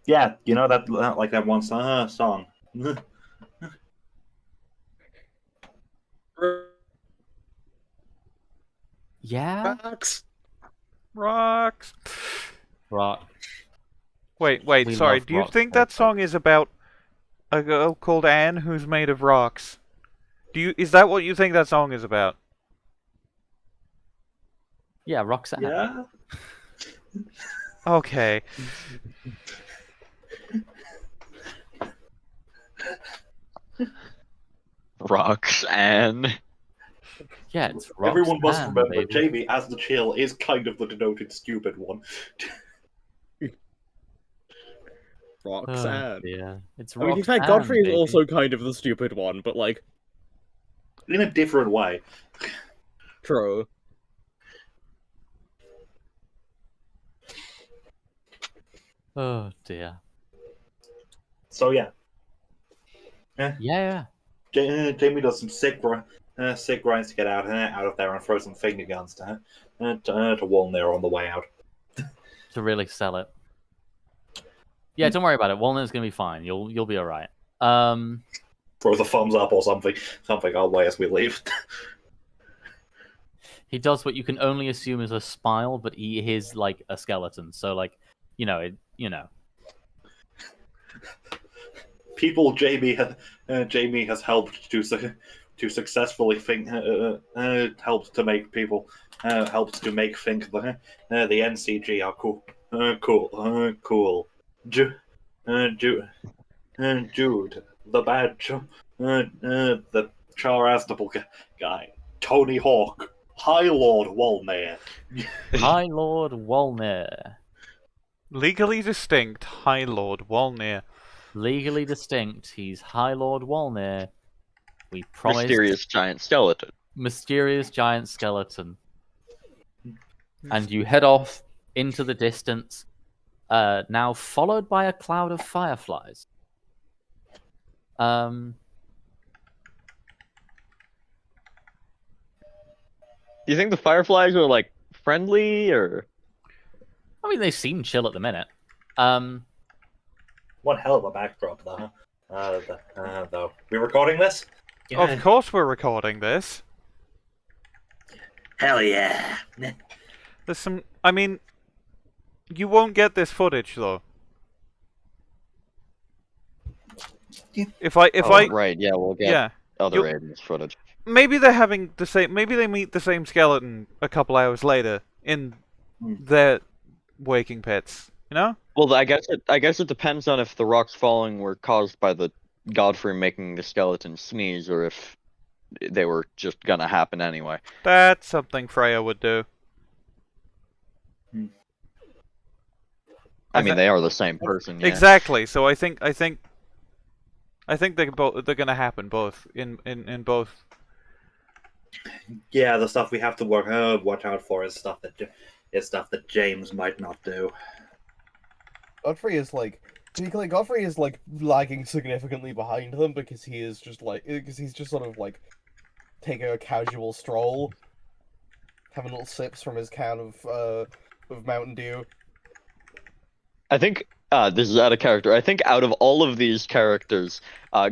S5: Yeah, you know that like that one song.
S3: yeah,
S6: Max.
S1: Rocks.
S3: right.
S1: Wait,
S3: We
S1: sorry.
S3: love
S1: Do you
S3: rocks,
S1: think that
S3: folks.
S1: song is about a girl called Anne who's made of rocks? Is that what you think that song is about?
S3: Yeah, Roxanne.
S5: Yeah.
S1: Okay.
S2: Roxanne.
S3: Yeah, it's Roxanne.
S5: Everyone must remember
S3: baby.
S5: Jamie as the chill is kind of the denoted stupid one.
S6: Roxanne.
S3: Yeah, it's
S6: I mean,
S3: Roxanne.
S6: in fact, Godfrey is
S3: baby.
S6: also kind of the stupid one, but like,
S5: In a different way.
S6: true.
S3: Oh dear.
S5: So yeah.
S3: Yeah.
S5: Jamie does some sick grinds to get out of there and throw some finger guns to Walner on the way out.
S3: To really sell it. Yeah, don't worry about it. Walnut's gonna be fine. You'll be all right.
S5: Throw the thumbs up or something our way as we leave.
S3: He does what you can only assume is a spile, but he is like a skeleton. So like, you know.
S5: People Jamie has helped to successfully think helped to make people helped to make think the NCG are cool Jude the bad the Charastable guy Tony Hawk High Lord Walner
S3: High Lord Walner.
S1: Legally distinct High Lord Walner.
S3: Legally distinct. He's High Lord Walner. We promised
S2: Mysterious giant skeleton.
S3: mysterious giant skeleton. And you head off into the distance, now followed by a cloud of fireflies.
S2: Do you think the fireflies are like friendly or?
S3: I mean, they seem chill at the minute.
S5: One hell of a backdrop though. Though we recording this?
S1: Of course we're recording this.
S5: Hell yeah.
S1: There's some... I mean... You won't get this footage, though. If I...
S2: Right, yeah, we'll get
S1: Yeah.
S2: other
S1: You'll-
S2: Aiden's footage.
S1: Maybe they're having the same... Maybe they meet the same skeleton a couple hours later in their waking pits. You know?
S2: Well, I guess it depends on if the rocks falling were caused by the Godfrey making the skeleton sneeze, or if they were just gonna happen anyway.
S1: That's something Freya would do.
S2: I mean, they are the same person. Yeah.
S1: Exactly. So I think they're gonna happen both in both
S5: Yeah, the stuff we have to watch out for is stuff that James might not do.
S6: Godfrey is like, to be clear, Godfrey is like lagging significantly behind them because he is just like, because he's just sort of like taking a casual stroll, having little sips from his can of Mountain Dew.
S2: I think this is out of character. I think out of all of these characters,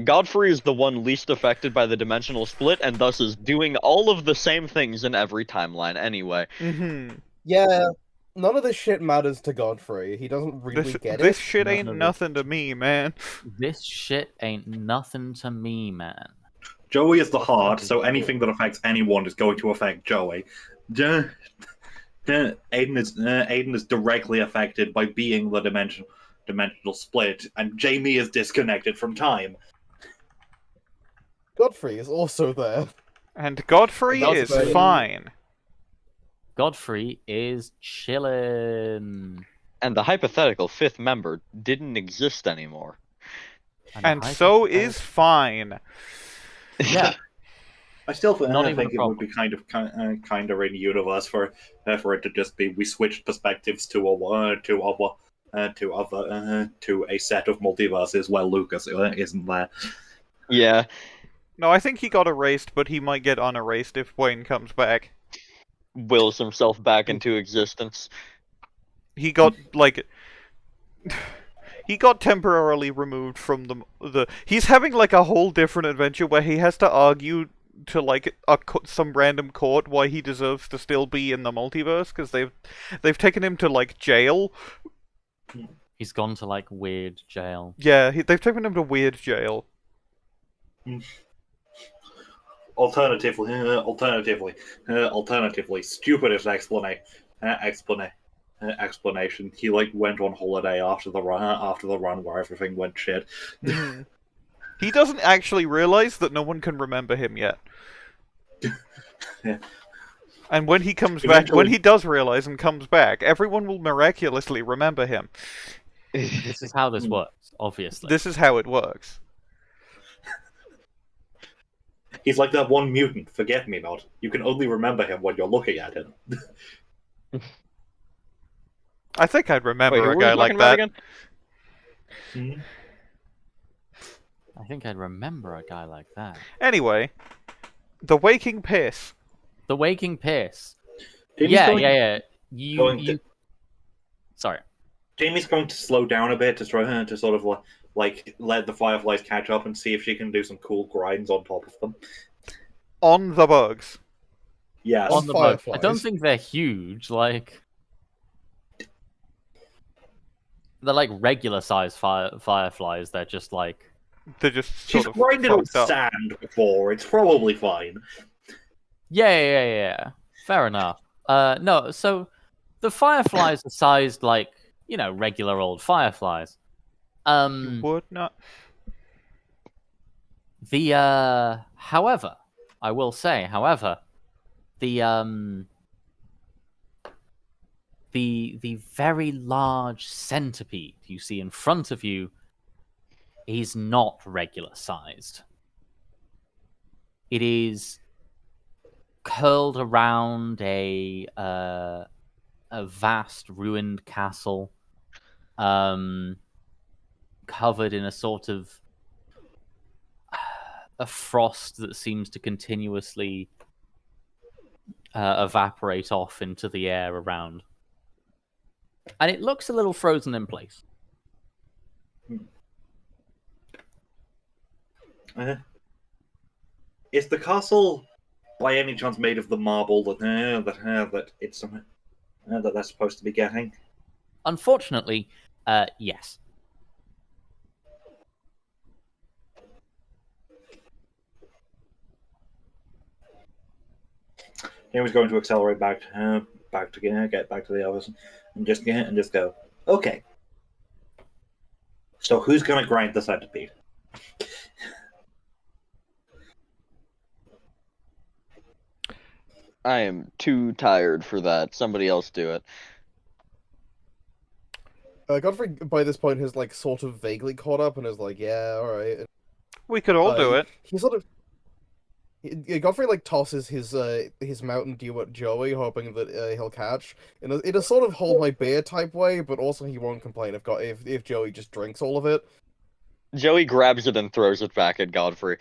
S2: Godfrey is the one least affected by the dimensional split, and thus is doing all of the same things in every timeline anyway.
S1: Mm-hmm.
S6: Yeah, none of this shit matters to Godfrey. He doesn't really get
S1: This
S6: it.
S1: shit
S3: None
S1: ain't
S3: of it.
S1: nothing to me, man.
S3: This shit ain't nothing to me, man.
S5: Joey is the
S6: What
S5: heart,
S6: fucking
S5: so
S6: cool.
S5: anything that affects anyone is going to affect Joey. Aiden is directly affected by being the dimensional split, and Jamie is disconnected from time.
S6: Godfrey is also there.
S1: And Godfrey is
S3: Godfrey-
S1: fine.
S3: Godfrey is chillin'.
S2: And the hypothetical fifth member didn't exist anymore.
S1: And so is fine.
S3: Yeah.
S5: I still
S3: Not even
S5: think
S3: a
S5: it would be kind of in universe for it to just be we switched perspectives to a set of multiverses where Lucas isn't there.
S2: Yeah,
S1: No, I think he got erased, but he might get unerased if Wayne comes back.
S2: wills himself back into existence.
S1: He got, like... He got temporarily removed from the... He's having, like, a whole different adventure where he has to argue to, like, some random court why he deserves to still be in the multiverse, because they've taken him to, like, jail.
S3: He's gone to like weird jail.
S1: Yeah, they've taken him to weird jail.
S5: Alternatively, stupidest explanation. He like went on holiday after the run where everything went shit.
S1: Mhm. He doesn't actually realize that no one can remember him yet.
S5: Yeah.
S1: And when he comes back,
S5: Eventually-
S1: when he does realize and comes back, everyone will miraculously remember him.
S3: This is how this works, obviously.
S1: This is how it works.
S5: He's like that one mutant, Forget Me Not. You can only remember him when you're looking at him.
S1: I think I'd
S2: Wait,
S1: remember
S2: who
S1: a
S2: were
S1: guy
S2: we
S1: like
S2: talking about
S1: that.
S2: again?
S3: I think I'd remember a guy like that.
S1: Anyway, the Waking Piss.
S3: The Waking Piss.
S5: Jamie's
S3: Yeah. Sorry.
S5: Jamie's going to slow down a bit to try to sort of like let the fireflies catch up and see if she can do some cool grinds on top of them.
S1: On the bugs.
S5: Yes.
S3: On the bug. I
S6: fireflies.
S3: don't think they're huge. Like they're like regular size fireflies. They're just like
S1: They're just
S5: She's
S1: sort of
S5: grinded on
S1: fucked up.
S5: sand before. It's probably fine.
S3: yeah. Fair enough. No. So the fireflies are sized like regular old fireflies.
S1: You would not.
S3: However, I will say, the very large centipede you see in front of you is not regular sized. It is curled around a vast ruined castle, covered in a sort of a frost that seems to continuously evaporate off into the air around. And it looks a little frozen in place.
S5: Is the castle by any chance made of the marble that it's that they're supposed to be getting?
S3: Unfortunately, yes.
S5: He was going to accelerate back to get back to the others and just go. Okay. So who's going to grind the centipede?
S2: I am too tired for that. Somebody else do it.
S6: Godfrey, by this point, has like sort of vaguely caught up and is like, "Yeah, all right."
S1: We could all do it.
S6: He sort of, Godfrey like tosses his Mountain Dew at Joey, hoping that he'll catch in a sort of hold my beer type way, but also he won't complain if Joey just drinks all of it.
S2: Joey grabs it and throws it back at Godfrey.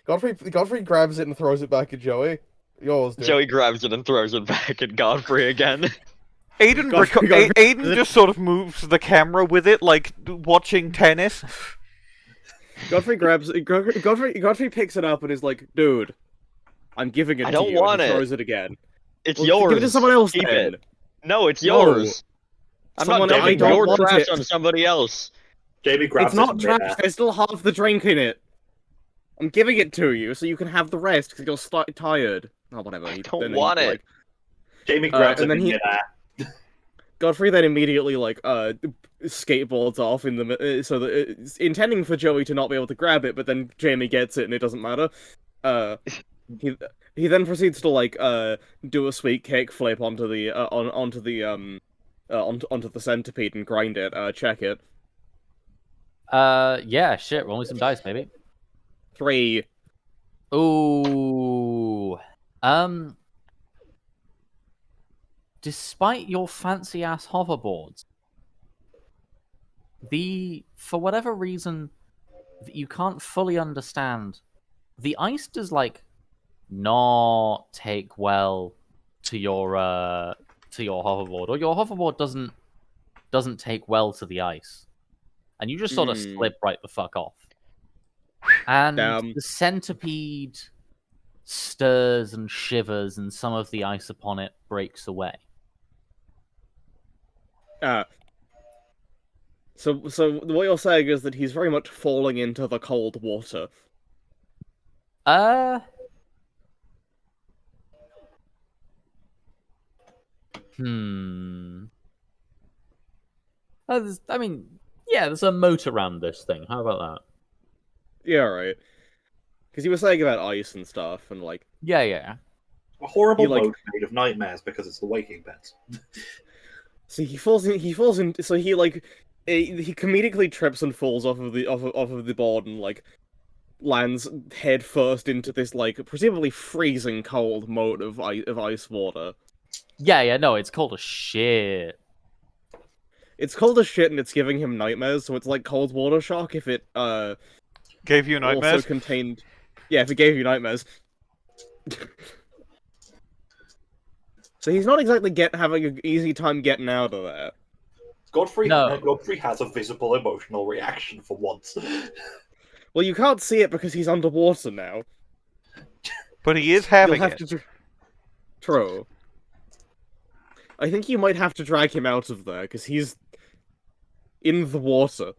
S6: Godfrey grabs it and throws it back at Joey. Yours, dude.
S2: Joey grabs it and throws it back at Godfrey again.
S1: Aiden just sort of moves the camera with it, like watching tennis.
S6: Godfrey picks it up and is like, "Dude, I'm giving it
S2: I
S6: to
S2: don't
S6: you." And
S2: want
S6: he
S2: it.
S6: throws it again.
S2: It's
S6: Well,
S2: yours.
S6: give it to someone else
S2: Keep
S6: then.
S2: it. No, it's
S6: No.
S2: yours. I'm
S6: Someone-
S2: not
S6: I
S2: dumping
S6: don't
S2: your
S6: want
S2: trash
S6: it.
S2: on somebody else.
S5: Jamie grabs
S6: It's not
S5: it
S6: trash. There's still half the drink in it. I'm giving it to you so you can have the rest because you're tired. Oh, whatever.
S2: I don't want it.
S5: Jamie grabs
S6: and
S5: it
S6: then
S5: in
S6: he-
S5: midair.
S6: Godfrey then immediately skateboards off in the so that intending for Joey to not be able to grab it, but then Jamie gets it and it doesn't matter. He then proceeds to do a sweet kick flip onto the onto the centipede and grind it. Check it.
S3: Yeah, shit. Roll me some dice, maybe.
S6: 3.
S3: Ooh. Despite your fancy ass hoverboards, for whatever reason that you can't fully understand, the ice does not take well to your hoverboard, or your hoverboard doesn't take well to the ice, and you just sort of slip right the fuck off. And
S6: Damn.
S3: the centipede stirs and shivers, and some of the ice upon it breaks away.
S6: So what you're saying is that he's very much falling into the cold water.
S3: I mean, yeah, there's a moat around this thing. How about that?
S6: Yeah, right. Because you were saying about ice and stuff, and
S3: Yeah.
S5: A horrible
S6: He,
S5: mode made of nightmares because it's the waking bits.
S6: so he falls in. So he comedically trips and falls off of the board and lands head first into this presumably freezing cold moat of ice water.
S3: Yeah, no, it's cold as shit.
S6: It's cold as shit and it's giving him nightmares. So it's like cold water shock if it
S1: Gave you nightmares?
S6: also contained. Yeah, if it gave you nightmares. So he's not exactly having an easy time getting out of there.
S5: Godfrey
S3: No.
S5: has a visible emotional reaction for once.
S6: Well, you can't see it because he's underwater now.
S1: But he is
S6: You'll
S1: having
S6: have
S1: it.
S6: to. True. I think you might have to drag him out of there because he's in the water.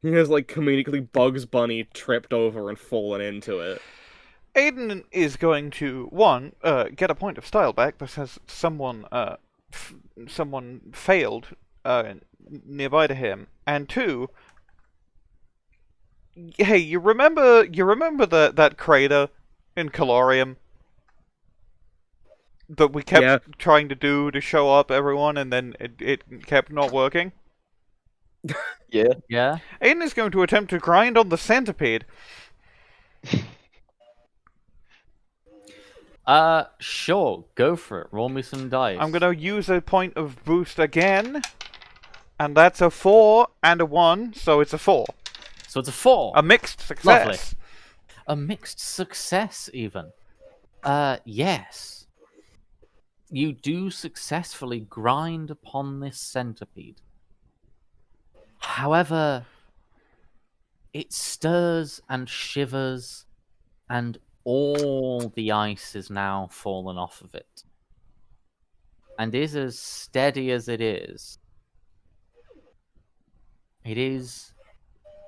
S6: He has comedically Bugs Bunny tripped over and fallen into it.
S1: Aiden is going to get a point of style back because someone failed nearby to him, and 2, hey, you remember that crater in Calorium that we kept trying to do to show up everyone, and then it kept not working?
S3: Yeah.
S1: Aiden is going to attempt to grind on the centipede.
S3: Sure, go for it. Roll me some dice.
S1: I'm gonna use a point of boost again, and that's a 4 and a 1, so it's a 4.
S3: So it's a 4.
S1: A mixed success.
S3: Lovely. A mixed success, even. Yes. You do successfully grind upon this centipede. However, it stirs and shivers, and all the ice is now fallen off of it. And is as steady as it is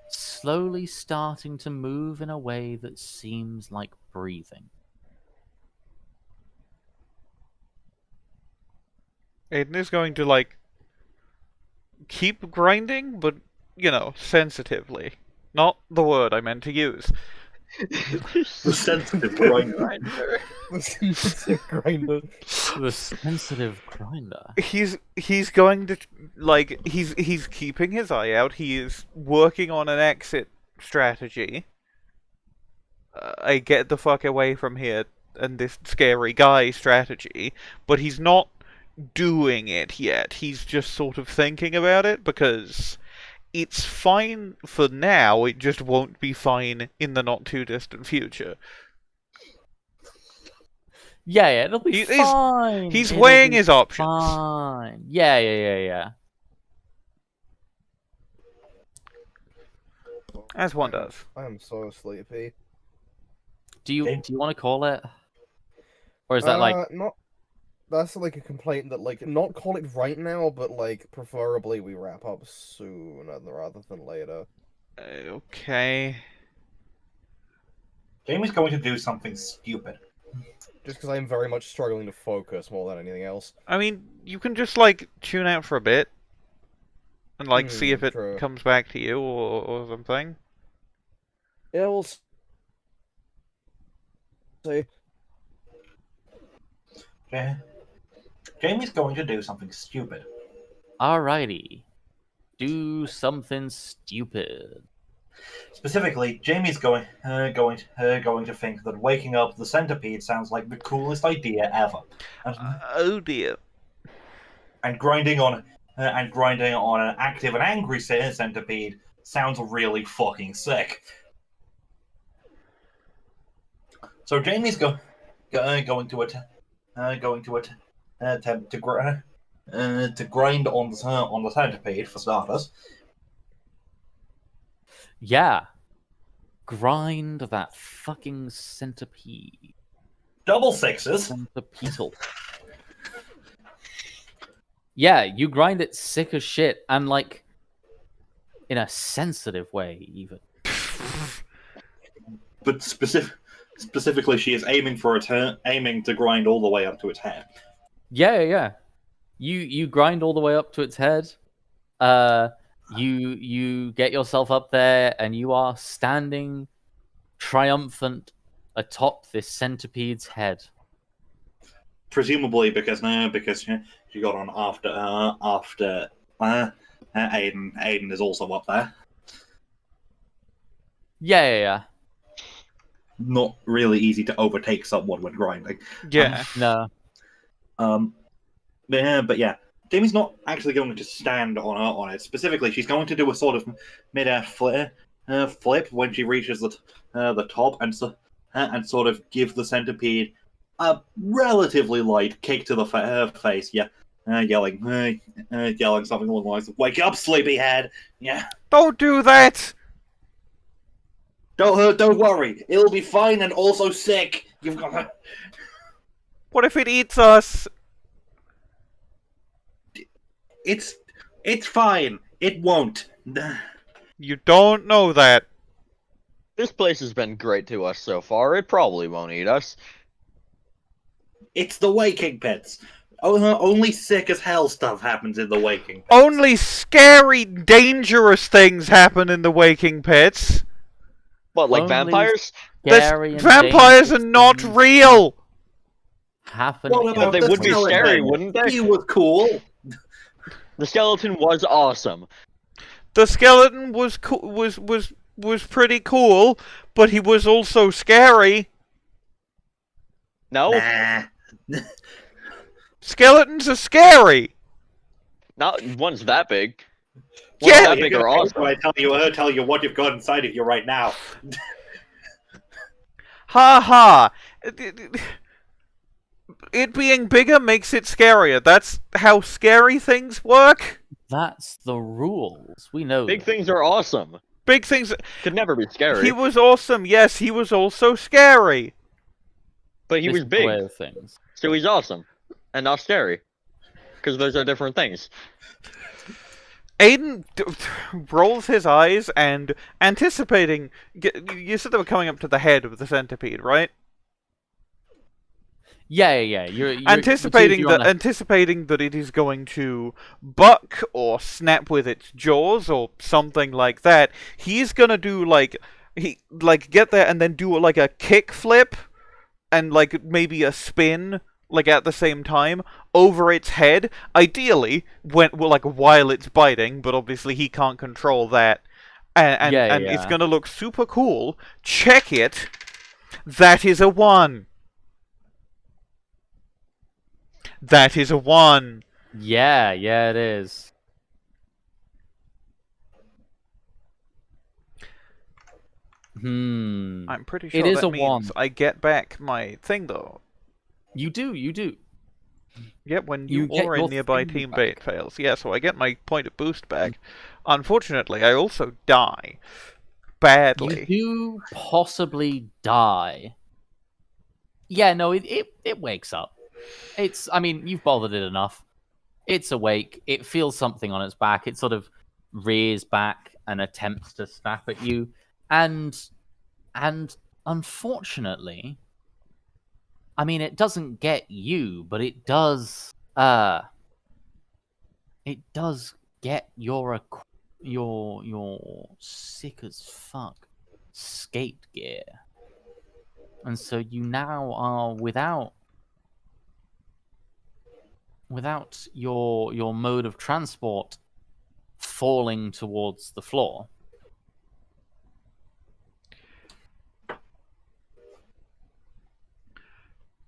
S3: slowly starting to move in a way that seems like breathing.
S1: Aiden is going to, keep grinding, but, sensitively. Not the word I meant to use.
S5: The sensitive grinder.
S6: The sensitive grinder.
S3: The sensitive grinder.
S1: He's going to, he's keeping his eye out. He is working on an exit strategy, a get the fuck away from here and this scary guy strategy, but he's not doing it yet. He's just sort of thinking about it because it's fine for now, it just won't be fine in the not too distant future.
S3: Yeah, it'll be
S1: He's
S3: fine. It'll
S1: weighing
S3: be
S1: his options.
S3: Fine. Yeah.
S1: As one does.
S6: I am so sleepy.
S3: Do you
S5: Okay.
S3: want to call it? Or is that like
S6: not? That's like a complaint that like not call it right now, but like preferably we wrap up sooner rather than later.
S1: Okay.
S5: Jamie's going to do something stupid.
S6: Just because I'm very much struggling to focus more than anything else.
S1: I mean, you can just like tune out for a bit and like see if it
S6: True.
S1: comes back to you or something.
S6: Yeah, we'll see.
S5: Okay. Jamie's going to do something stupid.
S3: alrighty. Do something stupid.
S5: Specifically, Jamie's going to think that waking up the centipede sounds like the coolest idea ever,
S1: Oh dear.
S5: and grinding on an active and angry centipede sounds really fucking sick. So Jamie's going to attempt to grind on the centipede for starters.
S3: Yeah. Grind that fucking centipede.
S5: Double sixes.
S3: Centipedal. Yeah, you grind it sick as shit, and like in a sensitive way, even.
S5: But specifically, she is aiming to grind all the way up to its head.
S3: Yeah. You grind all the way up to its head. You get yourself up there, and you are standing triumphant atop this centipede's head.
S5: Presumably because she got on after Aiden. Aiden is also up there.
S3: Yeah.
S5: Not really easy to overtake someone when grinding.
S1: Yeah.
S3: No.
S5: But yeah, Jamie's not actually going to stand on it. Specifically, she's going to do a sort of mid-air flip when she reaches the top, and sort of give the centipede a relatively light kick to the face. Yeah, yelling something along the lines of "Wake up, sleepyhead!" Yeah,
S1: Don't do that!
S5: don't worry, it'll be fine and also sick. You've got.
S1: What if it eats us?
S5: It's fine. It won't.
S1: You don't know that.
S2: This place has been great to us so far. It probably won't eat us.
S5: It's the waking pits. Only sick as hell stuff happens in the waking pits.
S1: Only scary, dangerous things happen in the waking pits.
S2: What, like
S3: Only
S2: vampires?
S3: Scary and
S1: Vampires are
S3: dangerous
S1: not
S3: things
S1: real!
S3: happen.
S5: What
S3: in
S5: about
S2: They
S5: the
S2: would be
S5: skeleton?
S2: scary, wouldn't they?
S5: He was cool.
S2: The skeleton was awesome.
S1: The skeleton was pretty cool, but he was also scary.
S2: No,
S5: Nah.
S1: Skeletons are scary.
S2: not one's that big.
S1: Yeah.
S2: One's that big or awesome.
S5: I tell you what you've got inside of you right now.
S1: Ha ha. It being bigger makes it scarier. That's how scary things work.
S3: That's the rules. We know.
S2: Big
S3: that.
S2: things are awesome.
S1: Big things.
S2: Could never be scary.
S1: He was awesome. Yes, he was also scary.
S2: But he
S3: This
S2: was
S3: is the way
S2: big,
S3: of things.
S2: so he's awesome. And not scary. Because those are different things.
S1: Aiden rolls his eyes and anticipating. You said they were coming up to the head of the centipede, right?
S3: Yeah. You're
S1: Anticipating
S3: you're on a-
S1: anticipating that it is going to buck or snap with its jaws or something like that. He's gonna do get there and then do like a kick flip and like maybe a spin like at the same time over its head. Ideally, while it's biting, but obviously he can't control that. and it's gonna look super cool. Check it. That is a 1. That is a 1.
S3: Yeah, it is.
S1: I'm pretty sure
S3: It is
S1: that
S3: a
S1: means
S3: 1.
S1: I get back my thing though.
S3: You do.
S1: Yep, when
S3: You
S1: you
S3: get
S1: or a
S3: your
S1: nearby
S3: thing
S1: teammate fails. Yeah, so I get my point of boost back. Unfortunately, I also die. Badly.
S3: You do possibly die. Yeah, no, it wakes up. I mean, you've bothered it enough. It's awake. It feels something on its back. It sort of rears back and attempts to snap at you. And unfortunately, I mean, it doesn't get you, but it does get your sick as fuck skate gear. And so you now are without your mode of transport falling towards the floor.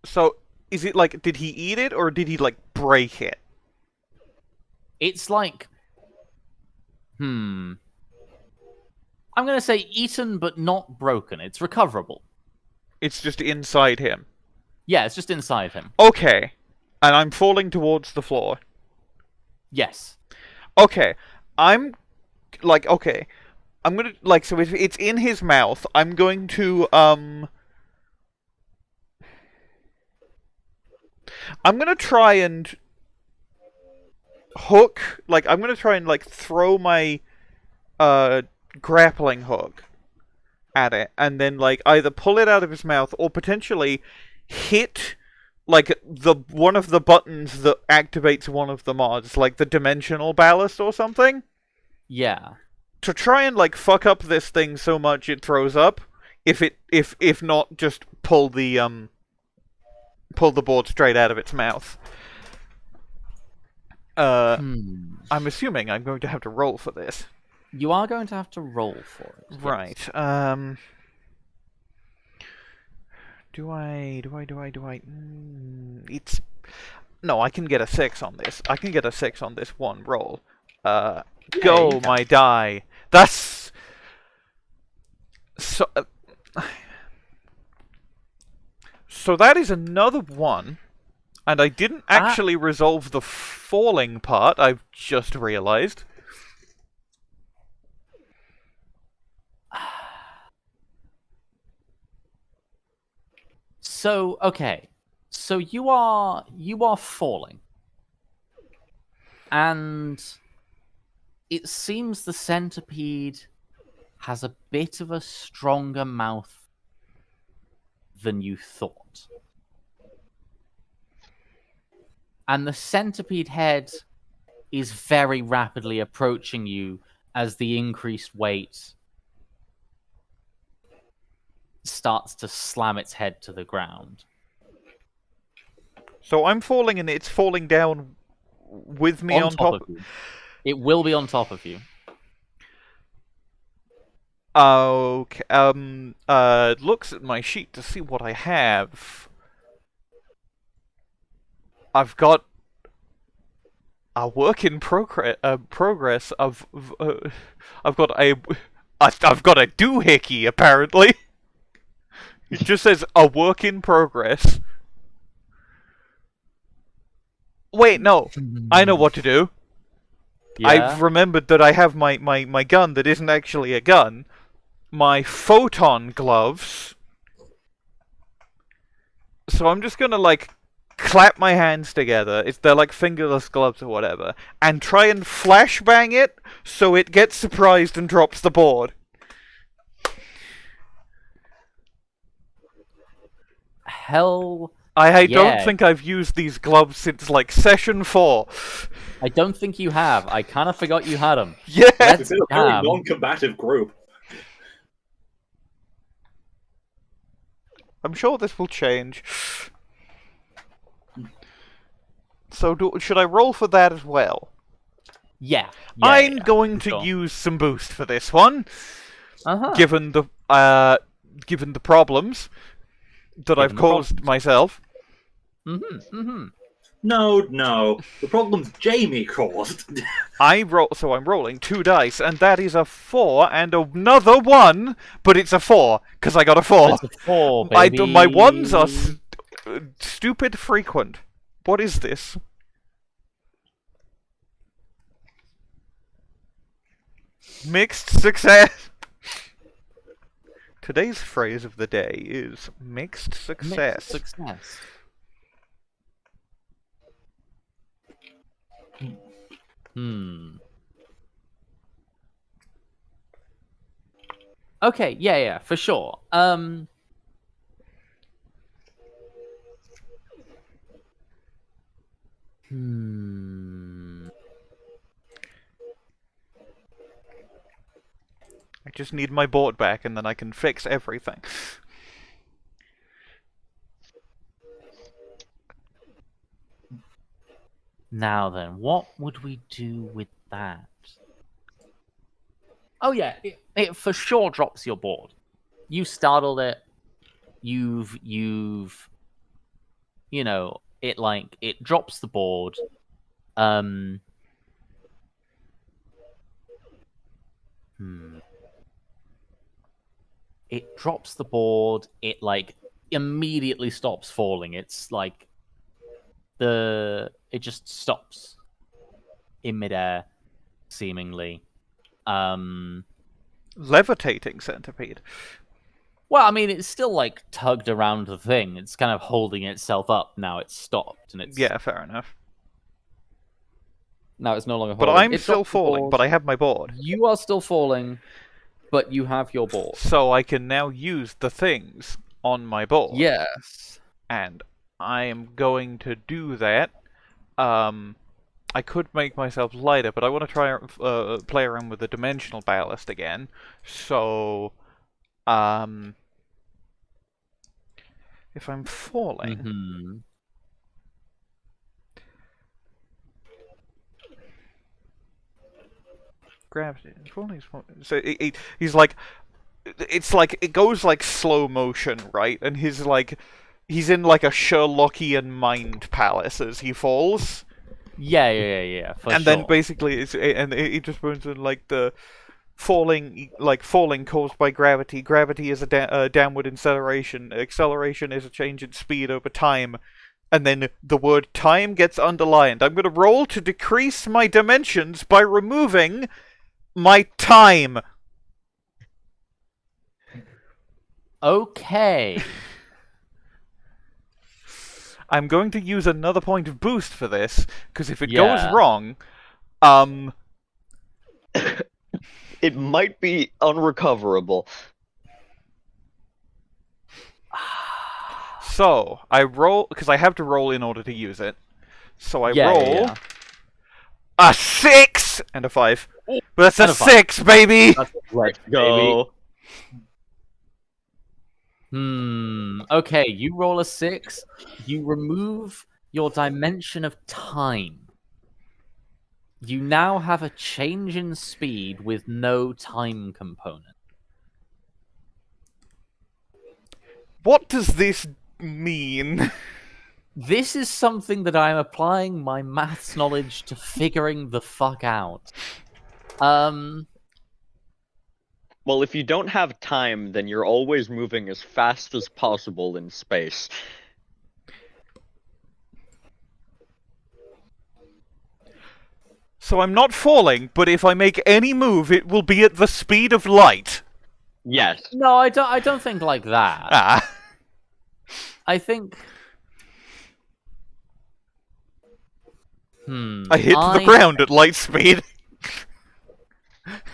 S1: So, is it like, did he eat it or did he like break it?
S3: It's like, I'm gonna say eaten but not broken. It's recoverable.
S1: It's just inside him.
S3: Yeah, it's just inside him.
S1: Okay. And I'm falling towards the floor.
S3: Yes.
S1: Okay. I'm like, okay. I'm gonna, like, so if it's in his mouth, I'm going to, I'm gonna try and hook, like, I'm gonna try and, like, throw my, grappling hook at it, and then, like, either pull it out of his mouth, or potentially hit, like, one of the buttons that activates one of the mods, like the dimensional ballast or something.
S3: Yeah.
S1: To try and, like, fuck up this thing so much it throws up, if not, just pull the board straight out of its mouth. I'm assuming I'm going to have to roll for this.
S3: You are going to have to roll for it. Yes.
S1: Right, do I... It's... No, I can get a 6 on this. I can get a 6 on this one roll. Go, my die. That's... So... So that is another 1. And I didn't actually resolve the falling part, I've just realized.
S3: So, okay. So you are falling. And it seems the centipede has a bit of a stronger mouth than you thought. And the centipede head is very rapidly approaching you as the increased weight starts to slam its head to the ground.
S1: So I'm falling and it's falling down with me on top
S3: of you. It will be on top of you.
S1: Okay, looks at my sheet to see what I have. I've got a work in progress of, I've got a doohickey, apparently. It just says a work in progress. Wait, no. I know what to do.
S3: Yeah?
S1: I've remembered that I have my gun that isn't actually a gun. My photon gloves. So I'm just gonna, like, clap my hands together. They're like fingerless gloves or whatever. And try and flashbang it so it gets surprised and drops the board.
S3: Hell,
S1: I don't
S3: yeah.
S1: think I've used these gloves since, like, session 4.
S3: I don't think you have. I kind of forgot you had them.
S1: Yeah!
S5: It's a very non-combative group.
S1: I'm sure this will change. So, should I roll for that as well?
S3: Yeah.
S1: I'm
S3: yeah,
S1: going
S3: for
S1: to
S3: sure.
S1: use some boost for this one,
S3: Uh-huh.
S1: given the problems that I've
S3: Given the
S1: caused
S3: problems.
S1: myself.
S3: Mm-hmm.
S5: No. The problem's Jamie caused.
S1: I'm rolling 2 dice, and that is a 4 and another 1, but it's a 4 because I got a 4.
S3: It's a 4,
S1: My
S3: baby.
S1: ones are stupid frequent. What is this? Mixed success. Today's phrase of the day is mixed success.
S3: Mixed success. Okay, yeah, for sure.
S1: I just need my board back, and then I can fix everything.
S3: Now then, what would we do with that? Oh yeah, it for sure drops your board. You startled it. You've you know, it drops the board. It drops the board. It immediately stops falling. It's like it just stops in midair, seemingly.
S1: Levitating centipede.
S3: Well, I mean, it's still tugged around the thing. It's kind of holding itself up. Now it's stopped, and it's
S1: Yeah, fair enough.
S3: now it's no longer
S1: But
S3: holding.
S1: I'm
S3: It
S1: still
S3: drops the
S1: falling,
S3: board.
S1: but I have my board.
S3: You are still falling, but you have your board.
S1: So I can now use the things on my board.
S3: Yes.
S1: And I am going to do that. I could make myself lighter, but I want to try play around with the dimensional ballast again. So, if I'm falling, gravity, falling. So he's like, it's like it goes like slow motion, right? And he's in like a Sherlockian mind palace as he falls.
S3: Yeah. For
S1: And
S3: sure.
S1: then basically, it just runs in like the falling caused by gravity. Gravity is a downward acceleration. Acceleration is a change in speed over time. And then the word time gets underlined. I'm gonna roll to decrease my dimensions by removing my time.
S3: Okay.
S1: I'm going to use another point of boost for this, because if it
S3: Yeah.
S1: goes wrong,
S2: It might be unrecoverable.
S1: So, I roll, because I have to roll in order to use it. So I
S3: Yeah,
S1: roll
S3: yeah.
S1: a 6 and a 5.
S3: Ooh,
S1: But that's
S3: and
S1: a
S3: a 5.
S1: 6, baby!
S3: That's
S2: Let's go.
S3: Okay, you roll a 6. You remove your dimension of time. You now have a change in speed with no time component.
S1: What does this mean?
S3: This is something that I'm applying my maths knowledge to figuring the fuck out.
S2: Well, if you don't have time, then you're always moving as fast as possible in space.
S1: So I'm not falling, but if I make any move, it will be at the speed of light.
S2: Yes.
S3: No, I don't think like that.
S1: Ah.
S3: I think
S1: I hit the ground at light speed.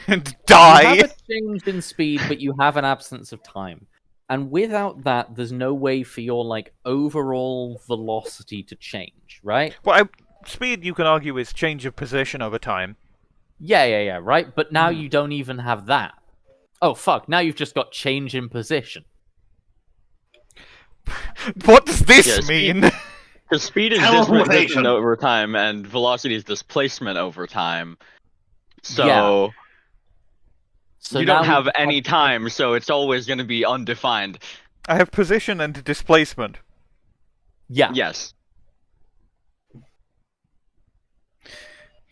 S1: And die.
S3: You have a change in speed, but you have an absence of time. And without that, there's no way for your overall velocity to change, right?
S1: Well, speed, you can argue, is change of position over time.
S3: Yeah, right? But now you don't even have that. Oh, fuck, now you've just got change in position.
S1: What does this
S2: Yeah,
S1: mean?
S2: Because speed is distance
S5: Teleportation!
S2: over time, and velocity is displacement over time. So
S3: Yeah. So
S2: you
S3: now
S2: don't
S3: we
S2: have
S3: just
S2: any time, so it's always going to be undefined.
S1: I have position and displacement.
S3: Yeah.
S2: Yes.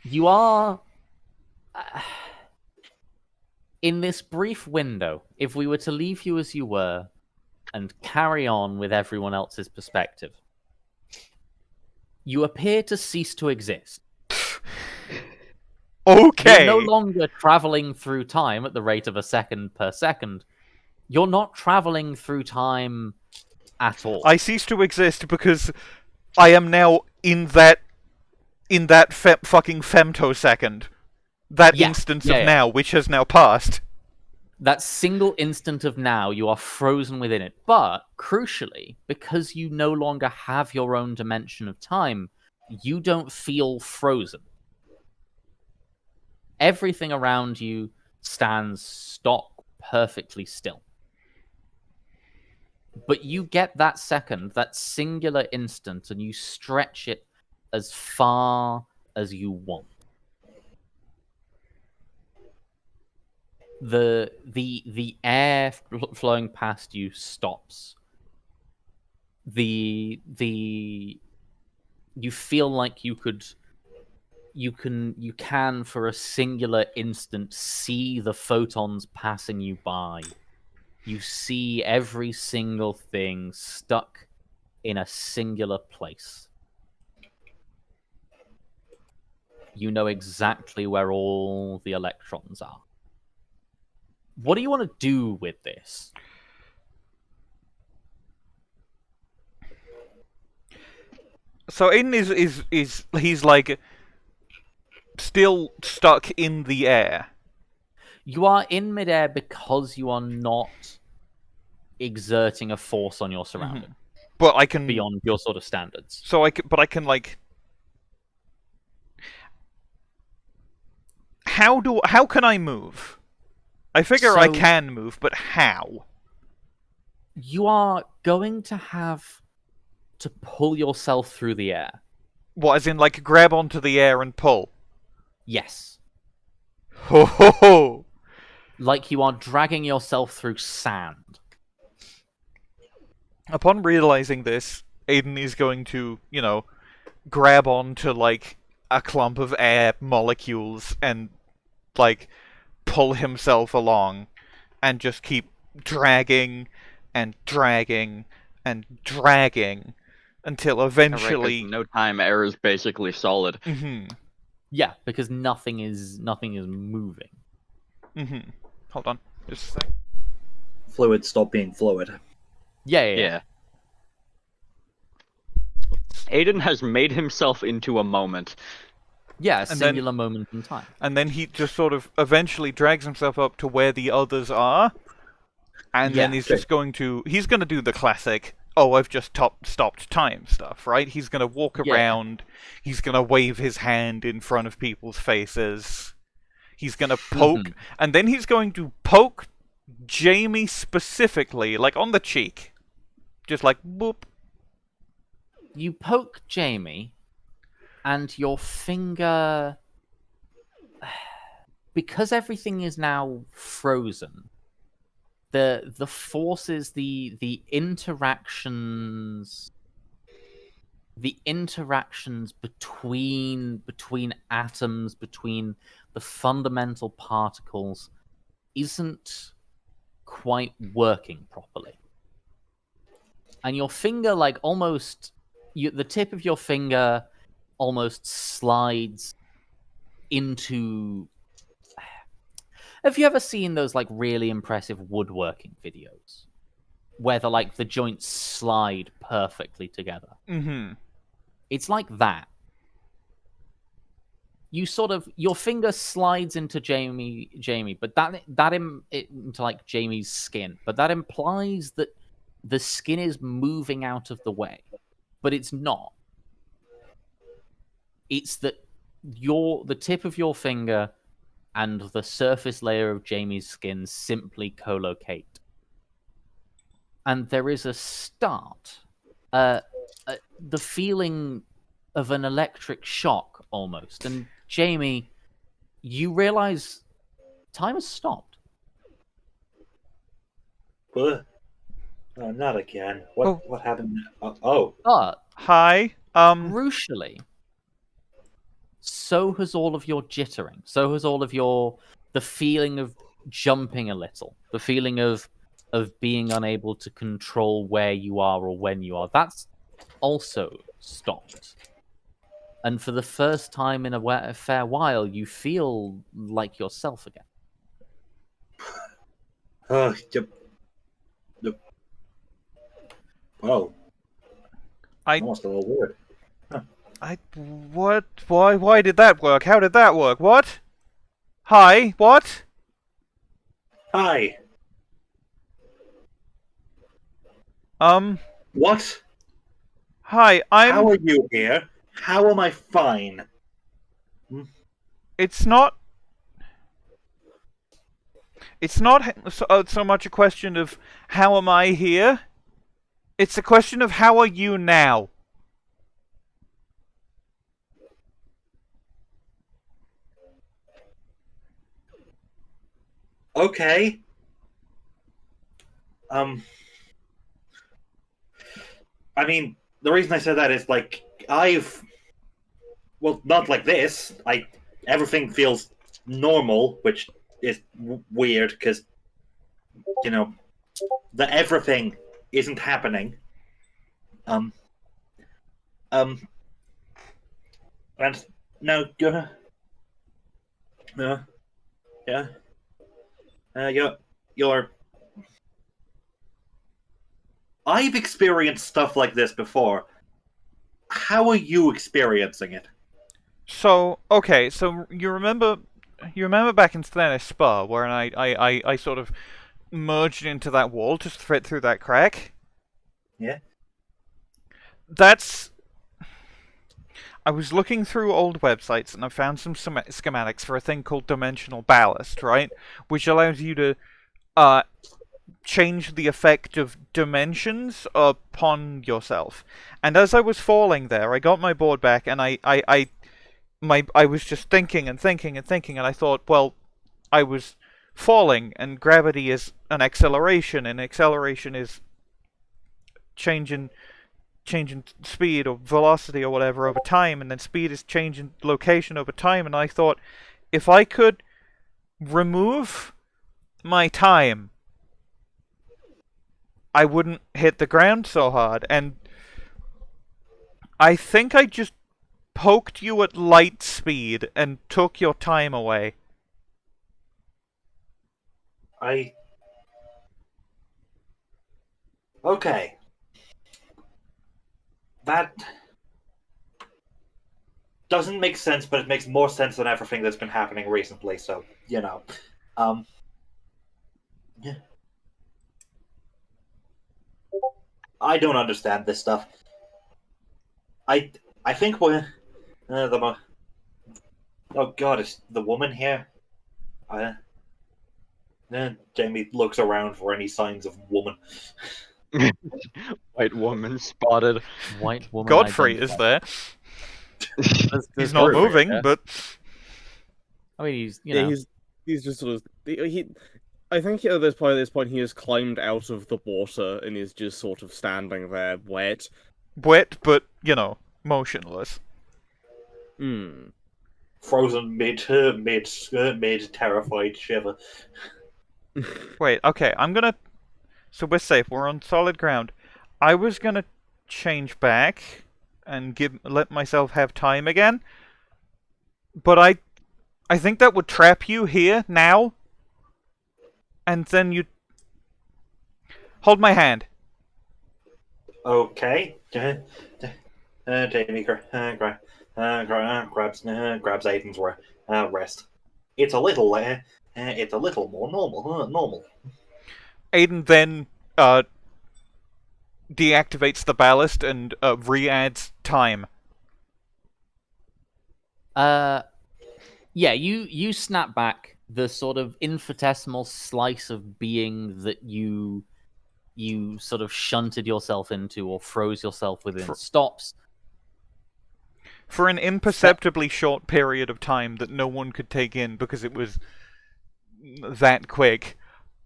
S3: You are in this brief window. If we were to leave you as you were and carry on with everyone else's perspective, you appear to cease to exist.
S1: Okay.
S3: You're no longer traveling through time at the rate of a second per second. You're not traveling through time at all.
S1: I cease to exist because I am now in that fucking femtosecond. That
S3: Yeah.
S1: instance
S3: Yeah,
S1: of
S3: yeah.
S1: now, which has now passed.
S3: That single instant of now, you are frozen within it. But, crucially, because you no longer have your own dimension of time, you don't feel frozen. Everything around you stands stock perfectly still. But you get that second, that singular instant, and you stretch it as far as you want. The air flowing past you stops. You feel like you can for a singular instant see the photons passing you by. You see every single thing stuck in a singular place. You know exactly where all the electrons are. What do you want to do with this?
S1: So Aiden is he's like still stuck in the air.
S3: You are in midair because you are not exerting a force on your surrounding
S1: But I can
S3: beyond your sort of standards.
S1: So I can like how can I move? I figure I
S3: So-
S1: can move, but how?
S3: You are going to have to pull yourself through the air.
S1: What, as in like grab onto the air and pull?
S3: Yes.
S1: Ho ho ho!
S3: Like you are dragging yourself through sand.
S1: Upon realizing this, Aiden is going to, grab onto like a clump of air molecules and like pull himself along and just keep dragging and dragging and dragging until eventually
S2: No time, air is basically solid.
S3: Yeah, because nothing is moving.
S1: Hold on. Just a sec.
S5: Fluid stop being fluid.
S3: Yeah.
S2: Aiden has made himself into a moment.
S3: Yeah, a
S1: And then-
S3: singular moment in time.
S1: And then he just sort of eventually drags himself up to where the others are. And then
S3: Yeah.
S1: he's just going to do the classic, oh, I've just stopped time stuff, right? He's going to walk
S3: Yeah.
S1: around, he's going to wave his hand in front of people's faces, he's going to poke, and then he's going to poke Jamie specifically, like on the cheek. Just like, boop.
S3: You poke Jamie, and your finger... Because everything is now frozen, the forces, the interactions between atoms, between the fundamental particles, isn't quite working properly. And your finger, like, the tip of your finger almost slides into... Have you ever seen those like really impressive woodworking videos where the joints slide perfectly together? It's like that. Your finger slides into Jamie, but into like Jamie's skin, but that implies that the skin is moving out of the way, but it's not. It's that the tip of your finger and the surface layer of Jamie's skin simply co-locate. And there is a start. the feeling of an electric shock almost. And Jamie, you realize time has stopped.
S5: What? Oh, not again.
S1: Oh.
S5: What happened? Oh.
S3: But
S1: Hi.
S3: crucially, so has all of your jittering. So has all of the feeling of jumping a little, the feeling of being unable to control where you are or when you are. That's also stopped. And for the first time in a fair while, you feel like yourself again.
S5: Yep. Yep. Well,
S1: I
S5: almost a little weird.
S1: what? Why did that work? How did that work? What? Hi. What?
S5: Hi. What?
S1: Hi.
S5: How are you here? How am I fine?
S1: It's not. It's not so much a question of how am I here. It's a question of how are you now.
S5: Okay. I mean, the reason I said that is like well, not like this. Everything feels normal, which is weird because the everything isn't happening. Um, um, and no, yeah, you're. I've experienced stuff like this before. How are you experiencing it?
S1: So okay, so you remember back in Stennis Spa where I sort of merged into that wall to fit through that crack?
S5: Yeah.
S1: That's I was looking through old websites and I found some schematics for a thing called dimensional ballast, right? Which allows you to change the effect of dimensions upon yourself. And as I was falling there, I got my board back and I was just thinking and thinking and thinking, and I thought, well, I was falling, and gravity is an acceleration, and acceleration is changing speed or velocity or whatever over time, and then speed is changing location over time. And I thought, if I could remove my time, I wouldn't hit the ground so hard. And I think I just poked you at light speed and took your time away.
S5: Okay. That doesn't make sense, but it makes more sense than everything that's been happening recently, so, yeah. I don't understand this stuff. I think we're oh god, is the woman here? Jamie looks around for any signs of woman.
S2: White woman spotted.
S3: White woman.
S1: Godfrey is there. He's not moving, but
S3: I mean, he's
S4: he's just sort of he. I think at this point he has climbed out of the water and is just sort of standing there, wet,
S1: but motionless.
S5: Frozen mid terrified shiver.
S1: Wait, okay, so we're safe, we're on solid ground. I was gonna change back and let myself have time again, but I think that would trap you here now, and then you hold my hand.
S5: Okay. Jamie grabs Aiden's wrist. It's a little more normal.
S1: Aiden then deactivates the ballast and re-adds time.
S3: Yeah, you snap back the sort of infinitesimal slice of being that you you sort of shunted yourself into or froze yourself within stops.
S1: For an imperceptibly short period of time that no one could take in because it was that quick.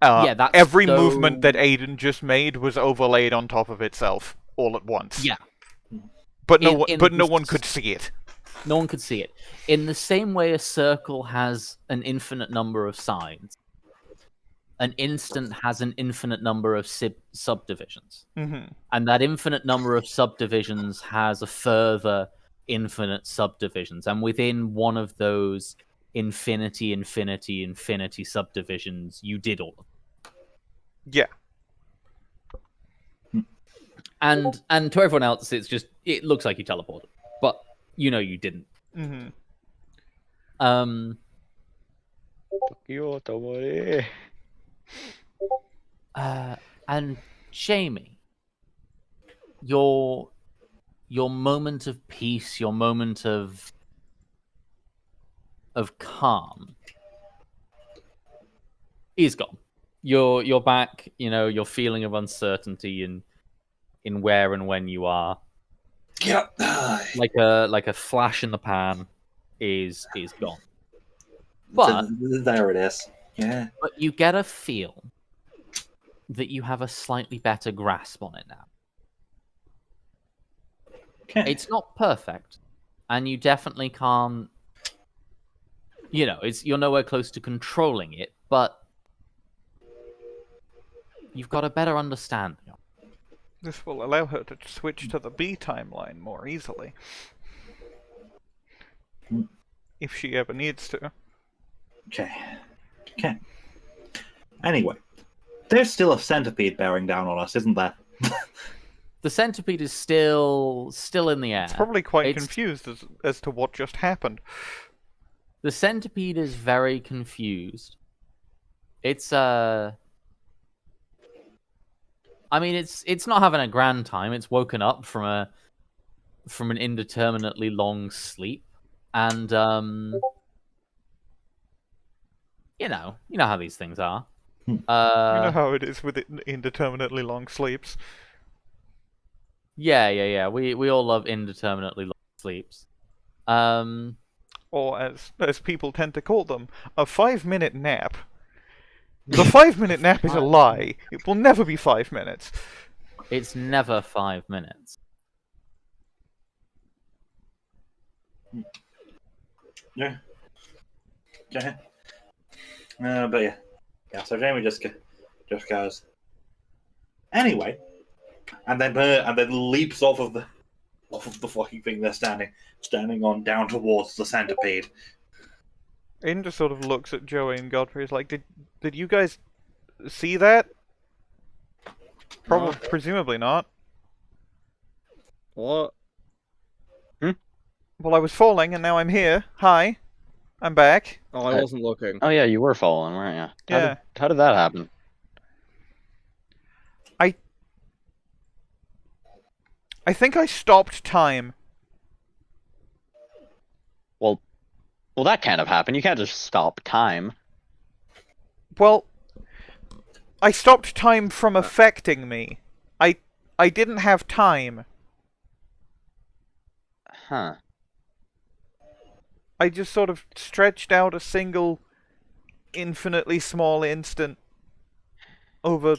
S3: Yeah, that's
S1: every
S3: so-
S1: movement that Aiden just made was overlaid on top of itself all at once.
S3: Yeah.
S1: But no
S3: In-
S1: one could see it.
S3: No one could see it. In the same way a circle has an infinite number of sides, an instant has an infinite number of subdivisions.
S1: Mm-hmm.
S3: And that infinite number of subdivisions has a further infinite subdivisions. And within one of those infinity subdivisions, you did all of them.
S1: Yeah.
S3: And to everyone else, it looks like you teleported. But you know you didn't.
S1: Mm-hmm.
S3: And Jamie, your moment of peace, your moment of calm is gone. You're back, your feeling of uncertainty in where and when you are.
S5: Yeah.
S3: Like a flash in the pan is gone. But
S5: There it is. Yeah.
S3: But you get a feel that you have a slightly better grasp on it now.
S5: Okay.
S3: It's not perfect, and you definitely can't. You're nowhere close to controlling it, but you've got a better understanding.
S1: This will allow her to switch to the B timeline more easily. If she ever needs to.
S5: Okay. Okay. Anyway, there's still a centipede bearing down on us, isn't there?
S3: The centipede is still in the air.
S1: It's probably quite confused as to what just happened.
S3: The centipede is very confused. It's it's not having a grand time. It's woken up from an indeterminately long sleep, and you know how these things are.
S1: You know how it is with indeterminately long sleeps.
S3: Yeah. We all love indeterminately long sleeps.
S1: Or as people tend to call them, a 5-minute nap. The 5-minute nap is a lie. It will never be 5 minutes.
S3: It's never 5 minutes.
S5: Yeah. Okay. But yeah. Yeah, so Jamie just goes. Anyway. And then leaps off of the fucking thing they're standing on down towards the centipede.
S1: Aiden just sort of looks at Joey and Godfrey. Is like, did you guys see that? Probably, presumably not.
S4: What?
S1: Well, I was falling, and now I'm here. Hi, I'm back.
S4: Oh, I wasn't looking.
S2: Oh yeah, you were falling, weren't you?
S1: Yeah.
S2: How did that happen?
S1: I think I stopped time.
S2: Well, that can't have happened. You can't just stop time.
S1: Well, I stopped time from affecting me. I didn't have time.
S2: Huh.
S1: I just sort of stretched out a single infinitely small instant over,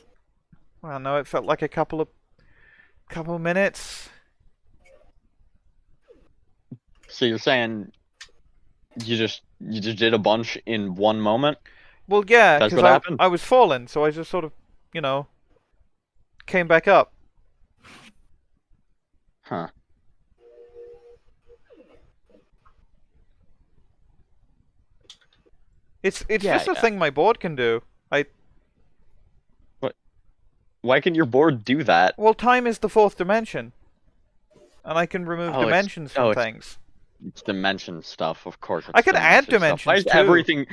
S1: well, no, it felt like a couple of minutes.
S2: So you're saying you just did a bunch in one moment?
S1: Well, yeah,
S2: That's what
S1: because
S2: happened?
S1: I was falling, so I just sort of, came back up.
S2: Huh.
S1: It's
S2: Yeah,
S1: just a
S2: yeah.
S1: thing my board can do.
S2: Why can your board do that?
S1: Well, time is the fourth dimension. And I can remove
S2: Oh,
S1: dimensions from things.
S2: It's dimension stuff, of course.
S1: I could add dimensions, too.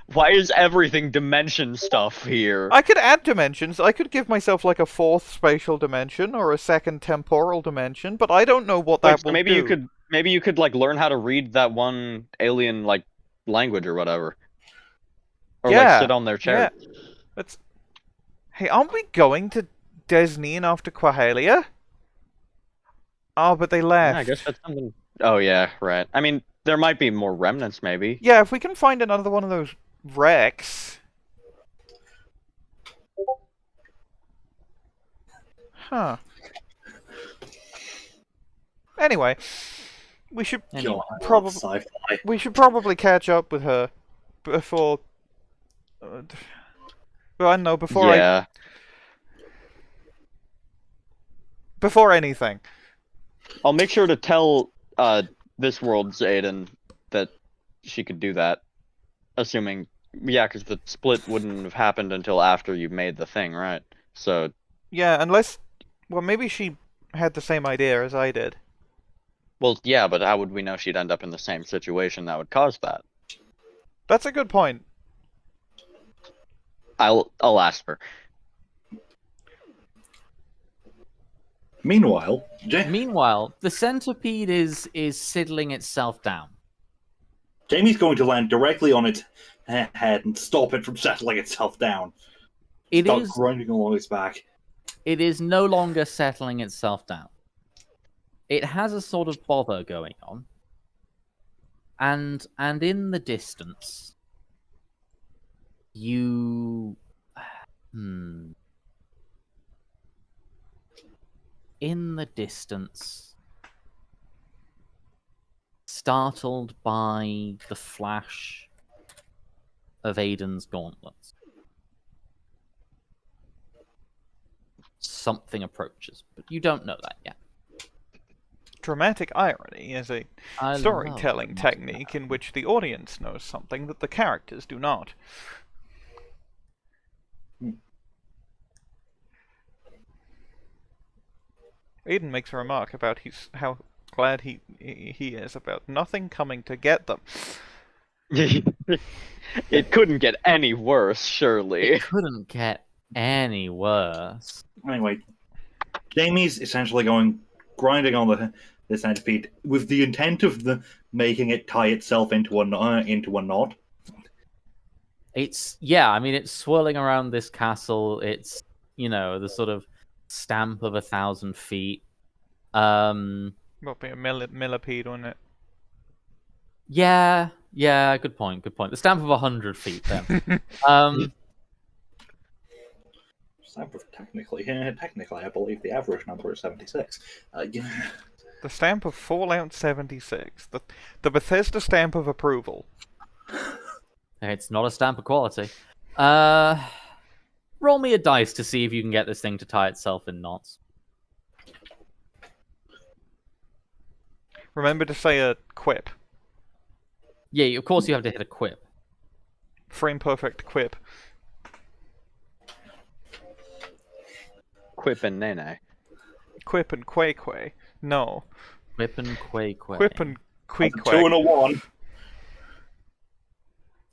S2: Why is everything dimension stuff here?
S1: I could add dimensions. I could give myself like a fourth spatial dimension or a second temporal dimension, but I don't know what that will
S2: maybe
S1: do.
S2: you could like learn how to read that one alien like language or whatever. Or like sit on their chair.
S1: Yeah. Hey, aren't we going to Desneen after Quahalia? Oh, but they
S2: Yeah,
S1: left.
S2: I guess that's something. Oh yeah, right. I mean, there might be more remnants, maybe.
S1: Yeah, if we can find another one of those wrecks. Huh. Anyway, we should
S3: Anyway,
S1: probably
S5: Sci-fi.
S1: catch up with her before. Well, I don't know,
S2: Yeah.
S1: before anything.
S2: I'll make sure to tell this world's Aiden that she could do that. Assuming, yeah, because the split wouldn't have happened until after you made the thing, right? So,
S1: Yeah, unless, well, maybe she had the same idea as I did.
S2: well, yeah, but how would we know she'd end up in the same situation that would cause that?
S1: That's a good point.
S2: I'll ask her.
S5: Meanwhile,
S3: meanwhile, the centipede is sidling itself down.
S5: Jamie's going to land directly on its head and stop it from settling itself down.
S3: It
S5: Start
S3: is
S5: grinding along its back.
S3: it is no longer settling itself down. It has a sort of bother going on. And in the distance, you in the distance, startled by the flash of Aiden's gauntlets, something approaches, but you don't know that yet.
S1: Dramatic irony is a
S3: I love
S1: storytelling
S3: dramatic
S1: technique
S3: irony.
S1: in which the audience knows something that the characters do not. Aiden makes a remark about how glad he is about nothing coming to get them.
S2: It couldn't get any worse, surely.
S3: It couldn't get any worse.
S5: Anyway, Jamie's essentially grinding on the centipede with the intent of making it tie itself into a knot.
S3: It's I mean, it's swirling around this castle. It's the sort of stamp of 1,000 feet.
S1: Will be a millipede, wouldn't it?
S3: Yeah, good point. The stamp of 100 feet then.
S5: Technically, I believe the average number is 76.
S1: The stamp of Fallout 76. The Bethesda stamp of approval.
S3: It's not a stamp of quality. Roll me a dice to see if you can get this thing to tie itself in knots.
S1: Remember to say a quip.
S3: Yeah, of course you have to hit a quip.
S1: Frame perfect quip.
S2: Quip and Nene.
S1: Quip and quay quay. No.
S3: Quip and quay quay.
S1: Quip and quay
S5: That's a
S1: quay.
S5: 2 and a 1.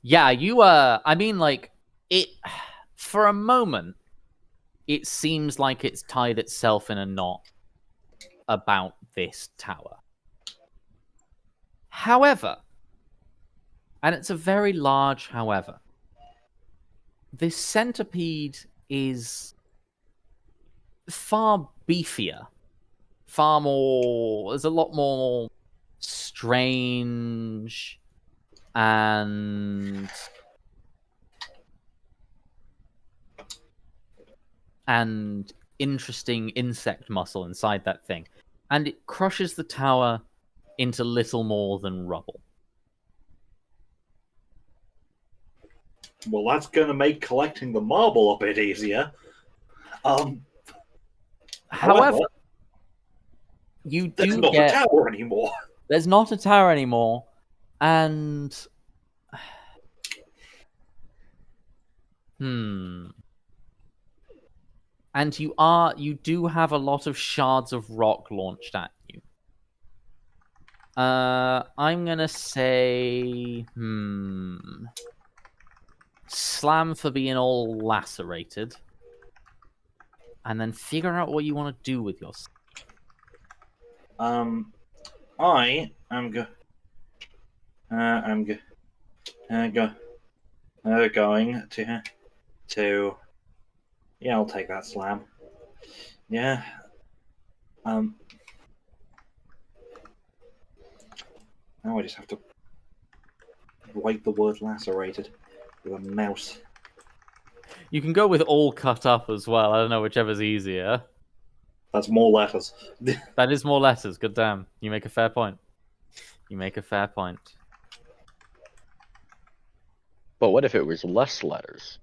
S3: Yeah, I mean, like, it, for a moment, it seems like it's tied itself in a knot about this tower. However, and it's a very large however, this centipede is far beefier, far more, there's a lot more strange and interesting insect muscle inside that thing. And it crushes the tower into little more than rubble.
S5: Well, that's going to make collecting the marble a bit easier.
S3: However, you
S5: there's
S3: do
S5: not
S3: get...
S5: a tower anymore.
S3: There's not a tower anymore, and... And you do have a lot of shards of rock launched at you. I'm gonna say, slam for being all lacerated, and then figure out what you want to do with yourself.
S5: I am going to. Yeah, I'll take that slam. Yeah. Now I just have to write the word lacerated with a mouse.
S3: You can go with all cut up as well. I don't know, whichever's easier.
S5: That's more letters.
S3: That is more letters. Good damn. You make a fair point. You make a fair point.
S2: But what if it was less letters?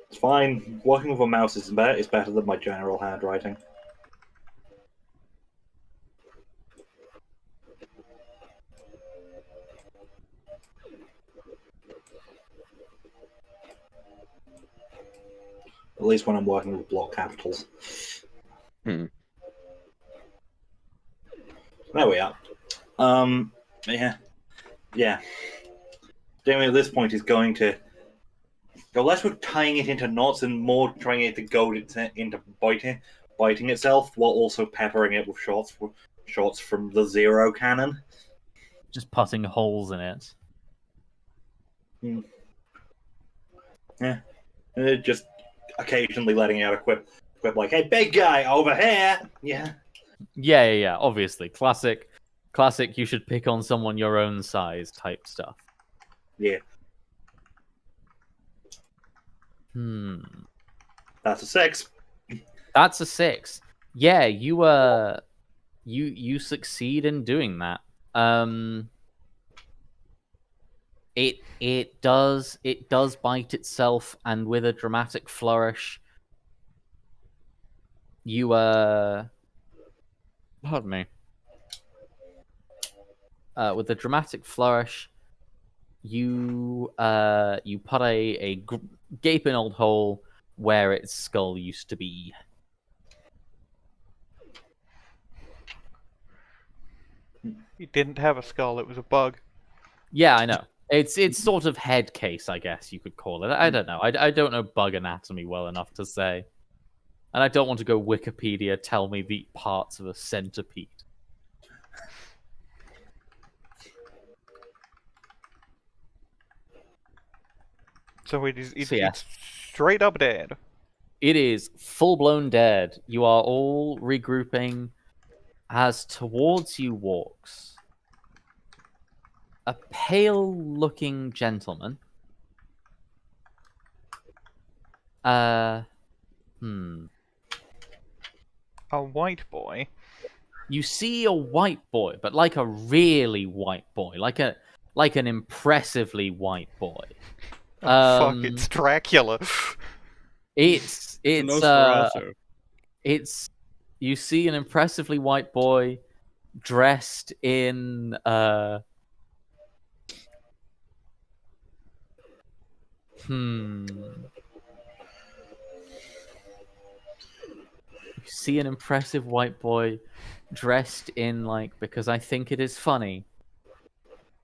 S5: It's fine. Working with a mouse is better than my general handwriting. At least when I'm working with block capitals.
S2: Hmm.
S5: There we are. Yeah. Yeah. Jamie at this point is going to go less with tying it into knots and more trying it to go into biting itself, while also peppering it with shots from the zero cannon.
S3: Just putting holes in it.
S5: Yeah. Just occasionally letting out a quip like, "Hey, big guy, over here!" Yeah.
S3: Yeah. Obviously, classic. You should pick on someone your own size type stuff.
S5: Yeah. That's a 6.
S3: That's a 6. Yeah, you succeed in doing that. It does bite itself, and with a dramatic flourish, you pardon me. With a dramatic flourish, you put a gaping old hole where its skull used to be.
S1: He didn't have a skull, it was a bug.
S3: Yeah, I know. It's sort of head case, I guess you could call it. I don't know. I don't know bug anatomy well enough to say. And I don't want to go Wikipedia tell me the parts of a centipede.
S1: So it's
S3: So yes.
S1: straight up dead.
S3: It is full-blown dead. You are all regrouping as towards you walks a pale-looking gentleman.
S1: A white boy.
S3: You see a white boy, but like a really white boy, like an impressively white boy.
S1: Oh, fuck, it's Dracula.
S3: It's
S4: Nosferatu.
S3: you see an impressively white boy dressed in You see an impressive white boy dressed in, like, because I think it is funny,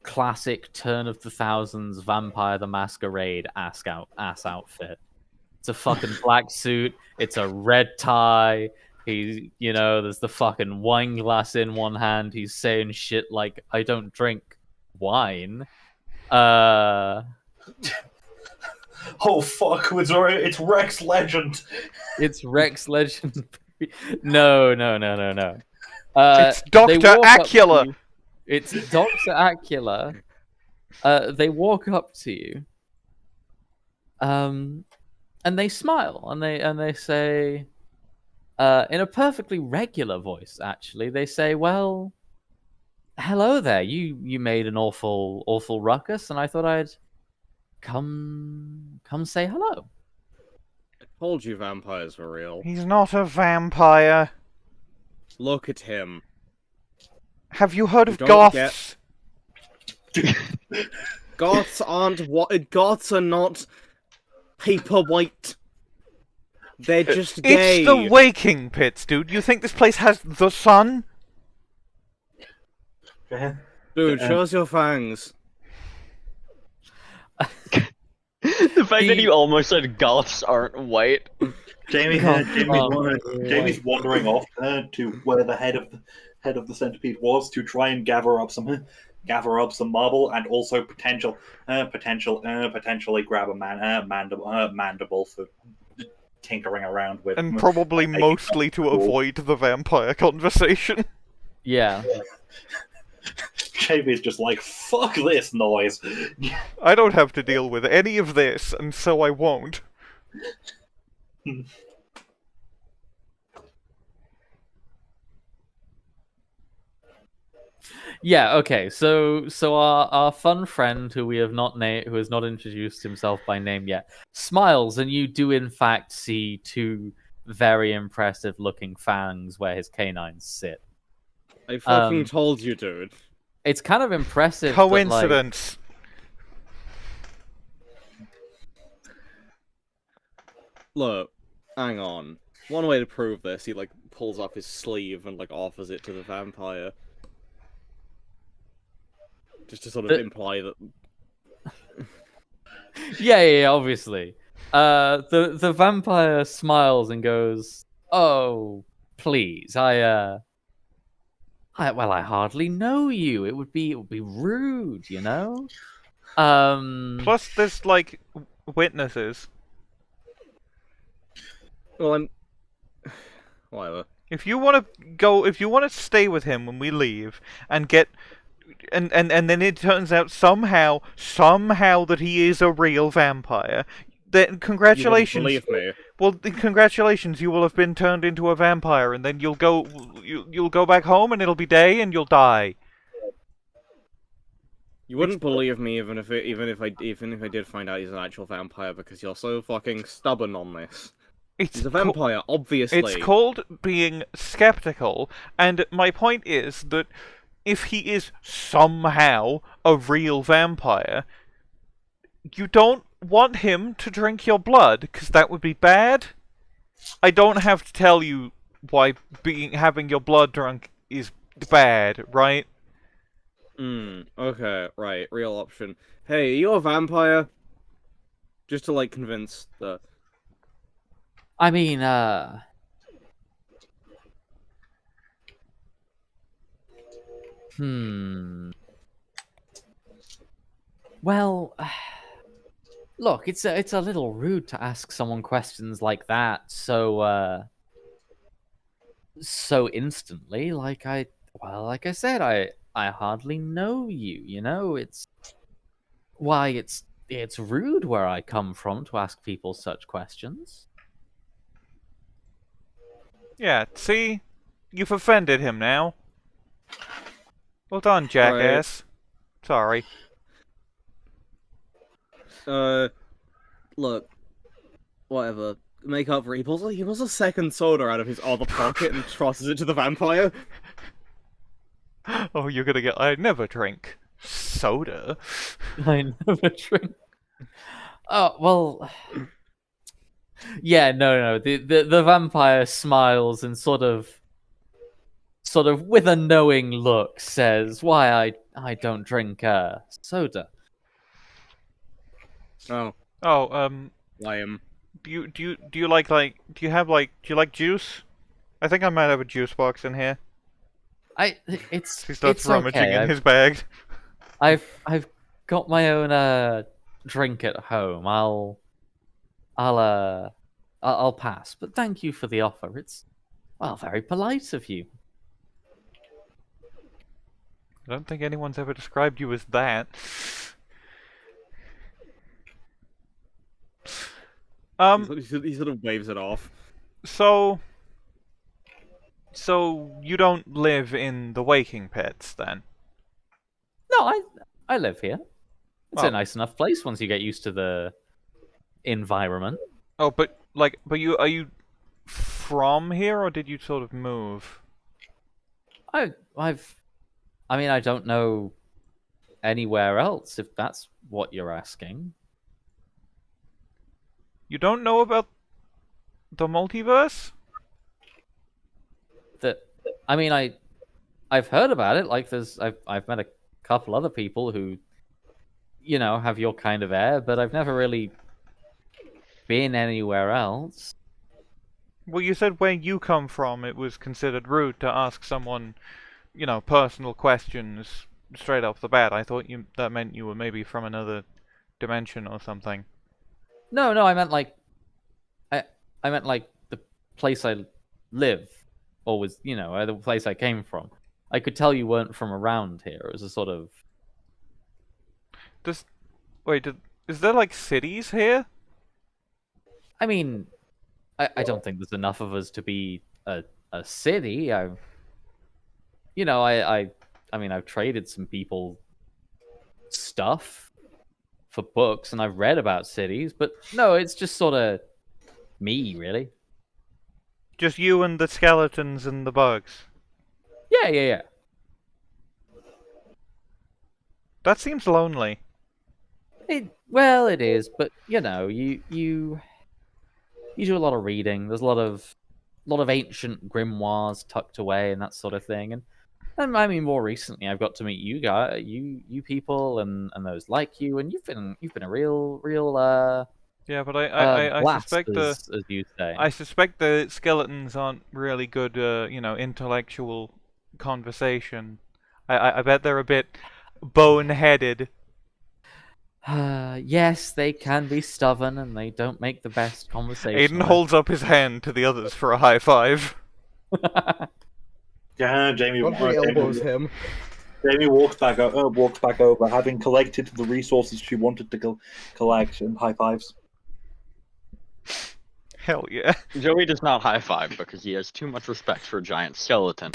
S3: classic turn of the thousands Vampire the Masquerade ass outfit. It's a fucking black suit. It's a red tie. There's the fucking wine glass in one hand. He's saying shit like, "I don't drink wine."
S5: Oh fuck! It's Rex Legend.
S3: It's Rex Legend. No.
S1: It's Dr. Acula.
S3: It's Dr. Acula. They walk up to you, and they smile, and they say, in a perfectly regular voice, actually, they say, "Well, hello there. You made an awful ruckus, and I thought I'd come say hello."
S4: I told you vampires were real.
S1: He's not a vampire.
S4: Look at him.
S1: Have you heard of
S4: don't
S1: goths?
S4: Goths aren't what? Goths are not paper white. They're just gay.
S1: It's the waking pits, dude. You think this place has the sun?
S4: Dude, show us your fangs.
S2: The fact that you almost said goths aren't white.
S5: Jamie's wandering off to where the head of the centipede was to try and gather up some marble and also potentially grab a mandible for tinkering around with.
S1: And probably
S5: making
S1: mostly to
S5: cool.
S1: avoid the vampire conversation.
S3: Yeah.
S5: Jamie's just like, fuck this noise.
S1: I don't have to deal with any of this, and so I won't.
S3: Yeah, okay. So our fun friend who we have not who has not introduced himself by name yet smiles, and you do in fact see two very impressive looking fangs where his canines sit.
S4: I fucking told you, dude.
S3: It's kind of impressive that, like,
S1: Coincidence.
S4: Look, hang on. One way to prove this, he like pulls off his sleeve and like offers it to the vampire. Just to sort of imply that.
S3: yeah, obviously. The vampire smiles and goes, "Oh, please, I hardly know you. It would be rude, you know."
S1: Plus, there's, like, witnesses.
S4: Well, whatever.
S1: If you want to stay with him when we leave, and get, and then it turns out somehow that he is a real vampire, then congratulations.
S4: You wouldn't believe me.
S1: Well, congratulations, you will have been turned into a vampire, and then you'll go back home, and it'll be day, and you'll die.
S4: You wouldn't believe me even if I did find out he's an actual vampire because you're so fucking stubborn on this. He's a vampire, obviously.
S1: It's called being skeptical, and my point is that if he is somehow a real vampire, you don't want him to drink your blood, because that would be bad. I don't have to tell you why having your blood drunk is bad, right?
S4: Okay, right, real option. Hey, are you a vampire? Just to, like, convince the...
S3: I mean, well, look, it's a little rude to ask someone questions like that so instantly. Like I said, I hardly know you. You know, it's rude where I come from to ask people such questions.
S1: Yeah, see? You've offended him now. Well done, jackass. Sorry.
S4: Look, whatever. Make up for it. He pulls a second soda out of his other pocket and tosses it to the vampire.
S1: Oh, you're gonna get... I never drink soda.
S3: I never drink. Oh, well... Yeah, no. The vampire smiles and sort of with a knowing look says, "Why I don't drink soda."
S4: Oh.
S1: Oh,
S4: Liam.
S1: do you like juice? I think I might have a juice box in here. He starts rummaging
S3: okay.
S1: in his bag.
S3: I've got my own drink at home. I'll pass. But thank you for the offer. It's, well, very polite of you.
S1: I don't think anyone's ever described you as that.
S4: He sort of waves it off.
S1: So you don't live in the Waking Pits, then?
S3: No, I live here. It's
S1: Oh.
S3: a nice enough place once you get used to the environment.
S1: Oh, but are you from here, or did you sort of move?
S3: I mean, I don't know anywhere else, if that's what you're asking.
S1: You don't know about the multiverse?
S3: I mean, I've heard about it. Like, I've met a couple other people who, you know, have your kind of air, but I've never really been anywhere else.
S1: Well, you said where you come from, it was considered rude to ask someone, personal questions straight off the bat. I thought that meant you were maybe from another dimension or something.
S3: No, I meant like, I meant like the place I live, or was, the place I came from. I could tell you weren't from around here. It was a sort of.
S1: Does wait? Is there like cities here?
S3: I mean, I don't think there's enough of us to be a city. I mean, I've traded some people stuff for books, and I've read about cities, but no, it's just sort of me, really.
S1: Just you and the skeletons and the bugs.
S3: Yeah.
S1: That seems lonely.
S3: Well, it is, but you do a lot of reading. There's a lot of ancient grimoires tucked away and that sort of thing. And I mean, more recently, I've got to meet you guys, you people, and those like you, and you've been a real
S1: Yeah, but I
S3: blast,
S1: suspect
S3: as you say.
S1: I suspect the skeletons aren't really good, intellectual conversation. I bet they're a bit boneheaded.
S3: Yes, they can be stubborn, and they don't make the best conversation.
S1: Aiden holds up his hand to the others for a high five.
S5: Yeah, Jamie.
S6: Godfrey elbows him.
S5: Jamie walks back over, having collected the resources she wanted to collect, and high fives.
S1: Hell yeah.
S2: Joey does not high five because he has too much respect for a giant skeleton.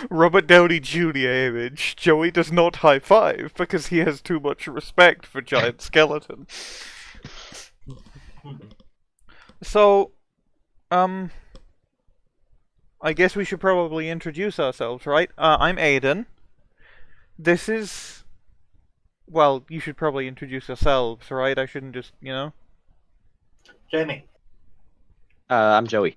S1: Robert Downey Jr. image. Joey does not high five because he has too much respect for giant skeleton. So, I guess we should probably introduce ourselves, right? I'm Aiden. This is... Well, you should probably introduce yourselves, right? I shouldn't just,
S5: Jamie.
S2: I'm Joey.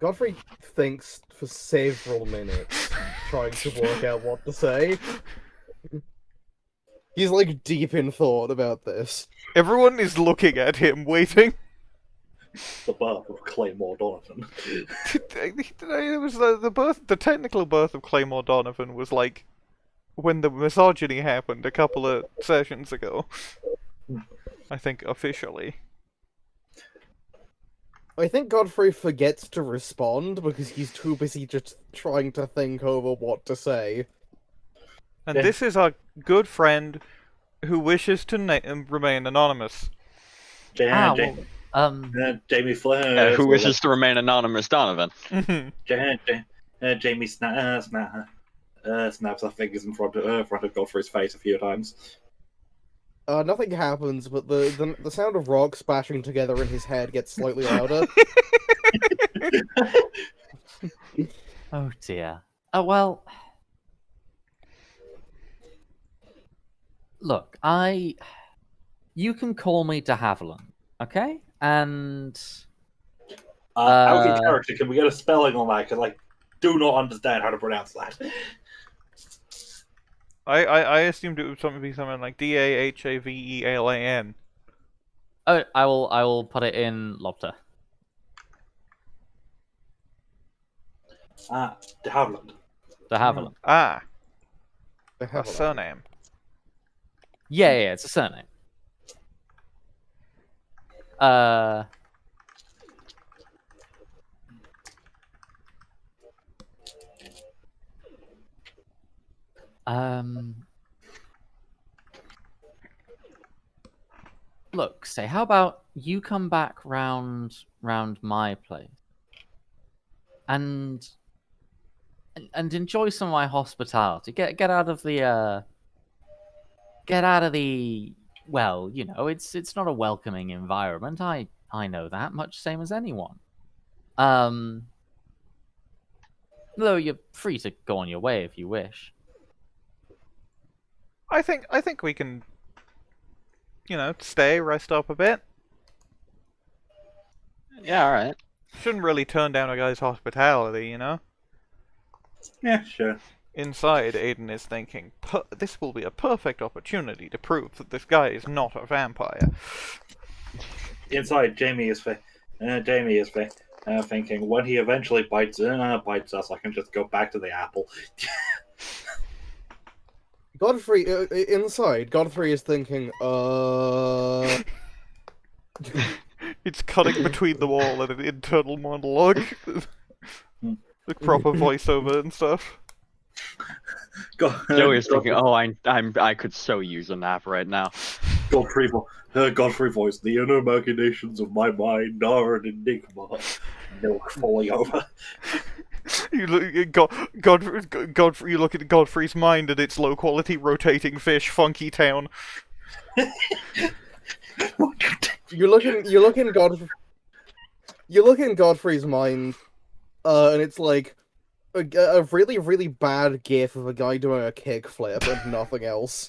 S6: Godfrey thinks for several minutes, trying to work out what to say. He's like deep in thought about this.
S1: Everyone is looking at him, waiting.
S5: The birth of Claymore Donovan.
S1: It was the technical birth of Claymore Donovan was like when the misogyny happened a couple of sessions ago. I think officially.
S6: I think Godfrey forgets to respond because he's too busy just trying to think over what to say.
S1: And this is our good friend who wishes to remain anonymous.
S5: Jamie Flair.
S2: Who wishes to remain anonymous, Donovan?
S5: Jamie snaps her fingers in front of Godfrey's face a few times.
S6: Nothing happens, but the sound of rocks bashing together in his head gets slightly louder.
S3: Oh dear. Oh well. Look, you can call me de Havilland, okay? And
S5: Out of character, can we get a spelling on that? Because I do not understand how to pronounce that.
S1: I assumed it would be something like Dahavelan.
S3: oh, I will put it in Lobter.
S5: De Havilland.
S3: De Havilland.
S1: Ah,
S6: The
S1: a
S6: hell
S1: surname.
S3: Yeah, it's a surname. Look, say, how about you come back round my place and enjoy some of my hospitality. Get out of the well, it's not a welcoming environment. I know that much same as anyone. Though you're free to go on your way if you wish.
S1: I think we can, stay, rest up a bit.
S2: Yeah, all right.
S1: Shouldn't really turn down a guy's hospitality,
S5: Yeah, sure.
S1: Inside, Aiden is thinking, this will be a perfect opportunity to prove that this guy is not a vampire.
S5: Inside, Jamie is thinking, when he eventually bites us, I can just go back to the apple.
S6: Godfrey, inside, Godfrey is thinking,
S1: It's cutting between them all in an internal monologue. The proper voiceover and stuff.
S2: Joey is thinking, "Oh, I could so use a nap right now."
S5: Godfrey voice. The inner machinations of my mind are an enigma. Milk falling over.
S1: You look at Godfrey's mind and its low-quality rotating fish, Funky Town.
S6: you look in Godfrey's mind, and it's like a really, really bad gif of a guy doing a kickflip and nothing else.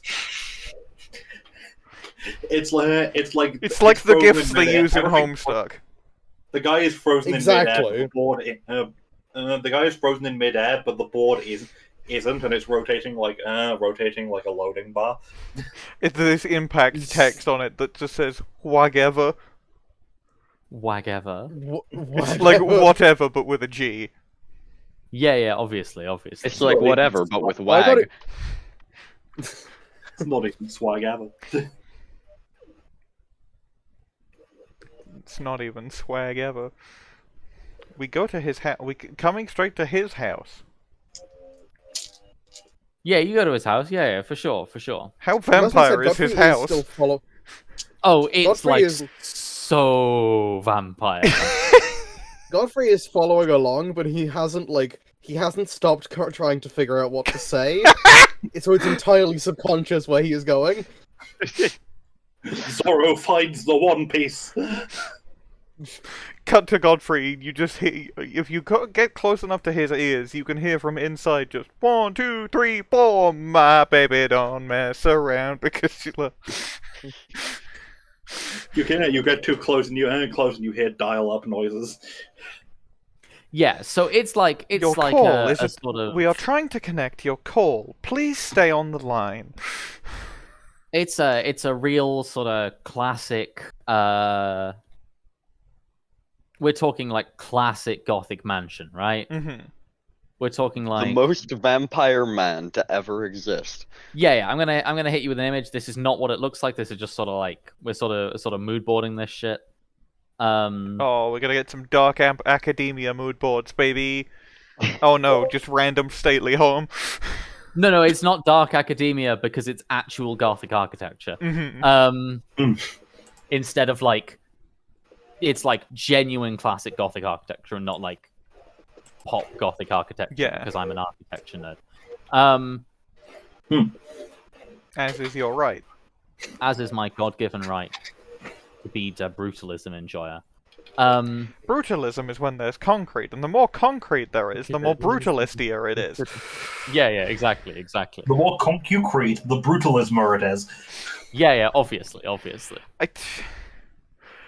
S5: It's like
S1: the gifs they use in Homestuck.
S5: The guy is frozen
S6: Exactly.
S5: in midair. The guy is frozen in midair, but the board isn't, and it's rotating like a loading bar.
S1: It's this impact text on it that just says "whatever."
S3: Whatever.
S1: It's like whatever, but with a G.
S3: Yeah, obviously.
S2: It's like whatever, but with
S6: I thought
S2: wag.
S5: It's not even swag ever.
S1: It's not even swag ever. We go to his house. Coming straight to his house.
S3: Yeah, you go to his house. Yeah, for sure.
S1: How
S6: As I said,
S1: vampire is his
S6: Godfrey
S1: house?
S6: still
S3: Oh, it's
S6: Godfrey
S3: like
S6: is-
S3: so vampire.
S6: Godfrey is following along, but he hasn't stopped trying to figure out what to say. So it's entirely subconscious where he is going.
S5: Zorro finds the One Piece.
S1: Cut to Godfrey. You just hear, if you get close enough to his ears, you can hear from inside just 1, 2, 3, 4. My baby, don't mess around because you love.
S5: You get too close and you hear dial-up noises.
S3: Yeah, so it's like
S1: Your call
S3: a
S1: is
S3: sort of.
S1: We are trying to connect your call. Please stay on the line.
S3: It's a real sort of classic. We're talking like classic Gothic mansion, right?
S1: Mm-hmm.
S3: We're talking like
S2: The most vampire man to ever exist.
S3: Yeah. I'm gonna hit you with an image. This is not what it looks like. This is just sort of like we're sort of mood boarding this shit.
S1: Oh, we're gonna get some dark academia mood boards, baby. Oh no, just random stately home.
S3: No, it's not dark academia because it's actual Gothic architecture.
S1: Mm-hmm.
S3: Instead of like, it's like genuine classic Gothic architecture and not like pop Gothic architecture.
S1: Yeah.
S3: Because I'm an architecture nerd.
S1: As is your right.
S3: As is my God-given right to be the brutalism enjoyer.
S1: Brutalism is when there's concrete, and the more concrete there is, the more brutalistier it is.
S3: Yeah, exactly.
S5: The more concrete, the brutalismer it is.
S3: Yeah, obviously.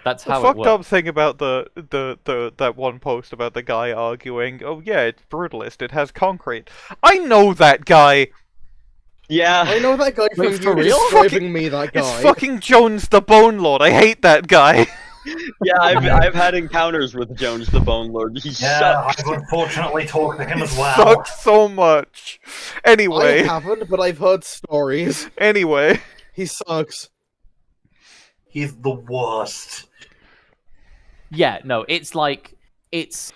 S3: That's how
S1: the
S3: it
S1: fucked
S3: works.
S1: up thing about that one post about the guy arguing, oh yeah, it's brutalist, it has concrete. I know that guy!
S2: Yeah.
S6: I know that guy from
S3: Wait, for
S6: you
S3: real?
S6: describing me, that guy.
S1: It's fucking Jones the Bone Lord, I hate that guy!
S2: Yeah, I've had encounters with Jones the Bone Lord. He sucks.
S5: I've unfortunately talked to him as well.
S1: Sucks so much. Anyway,
S6: I haven't, but I've heard stories.
S1: anyway.
S6: He sucks.
S5: He's the worst.
S3: Yeah, no, it's like it's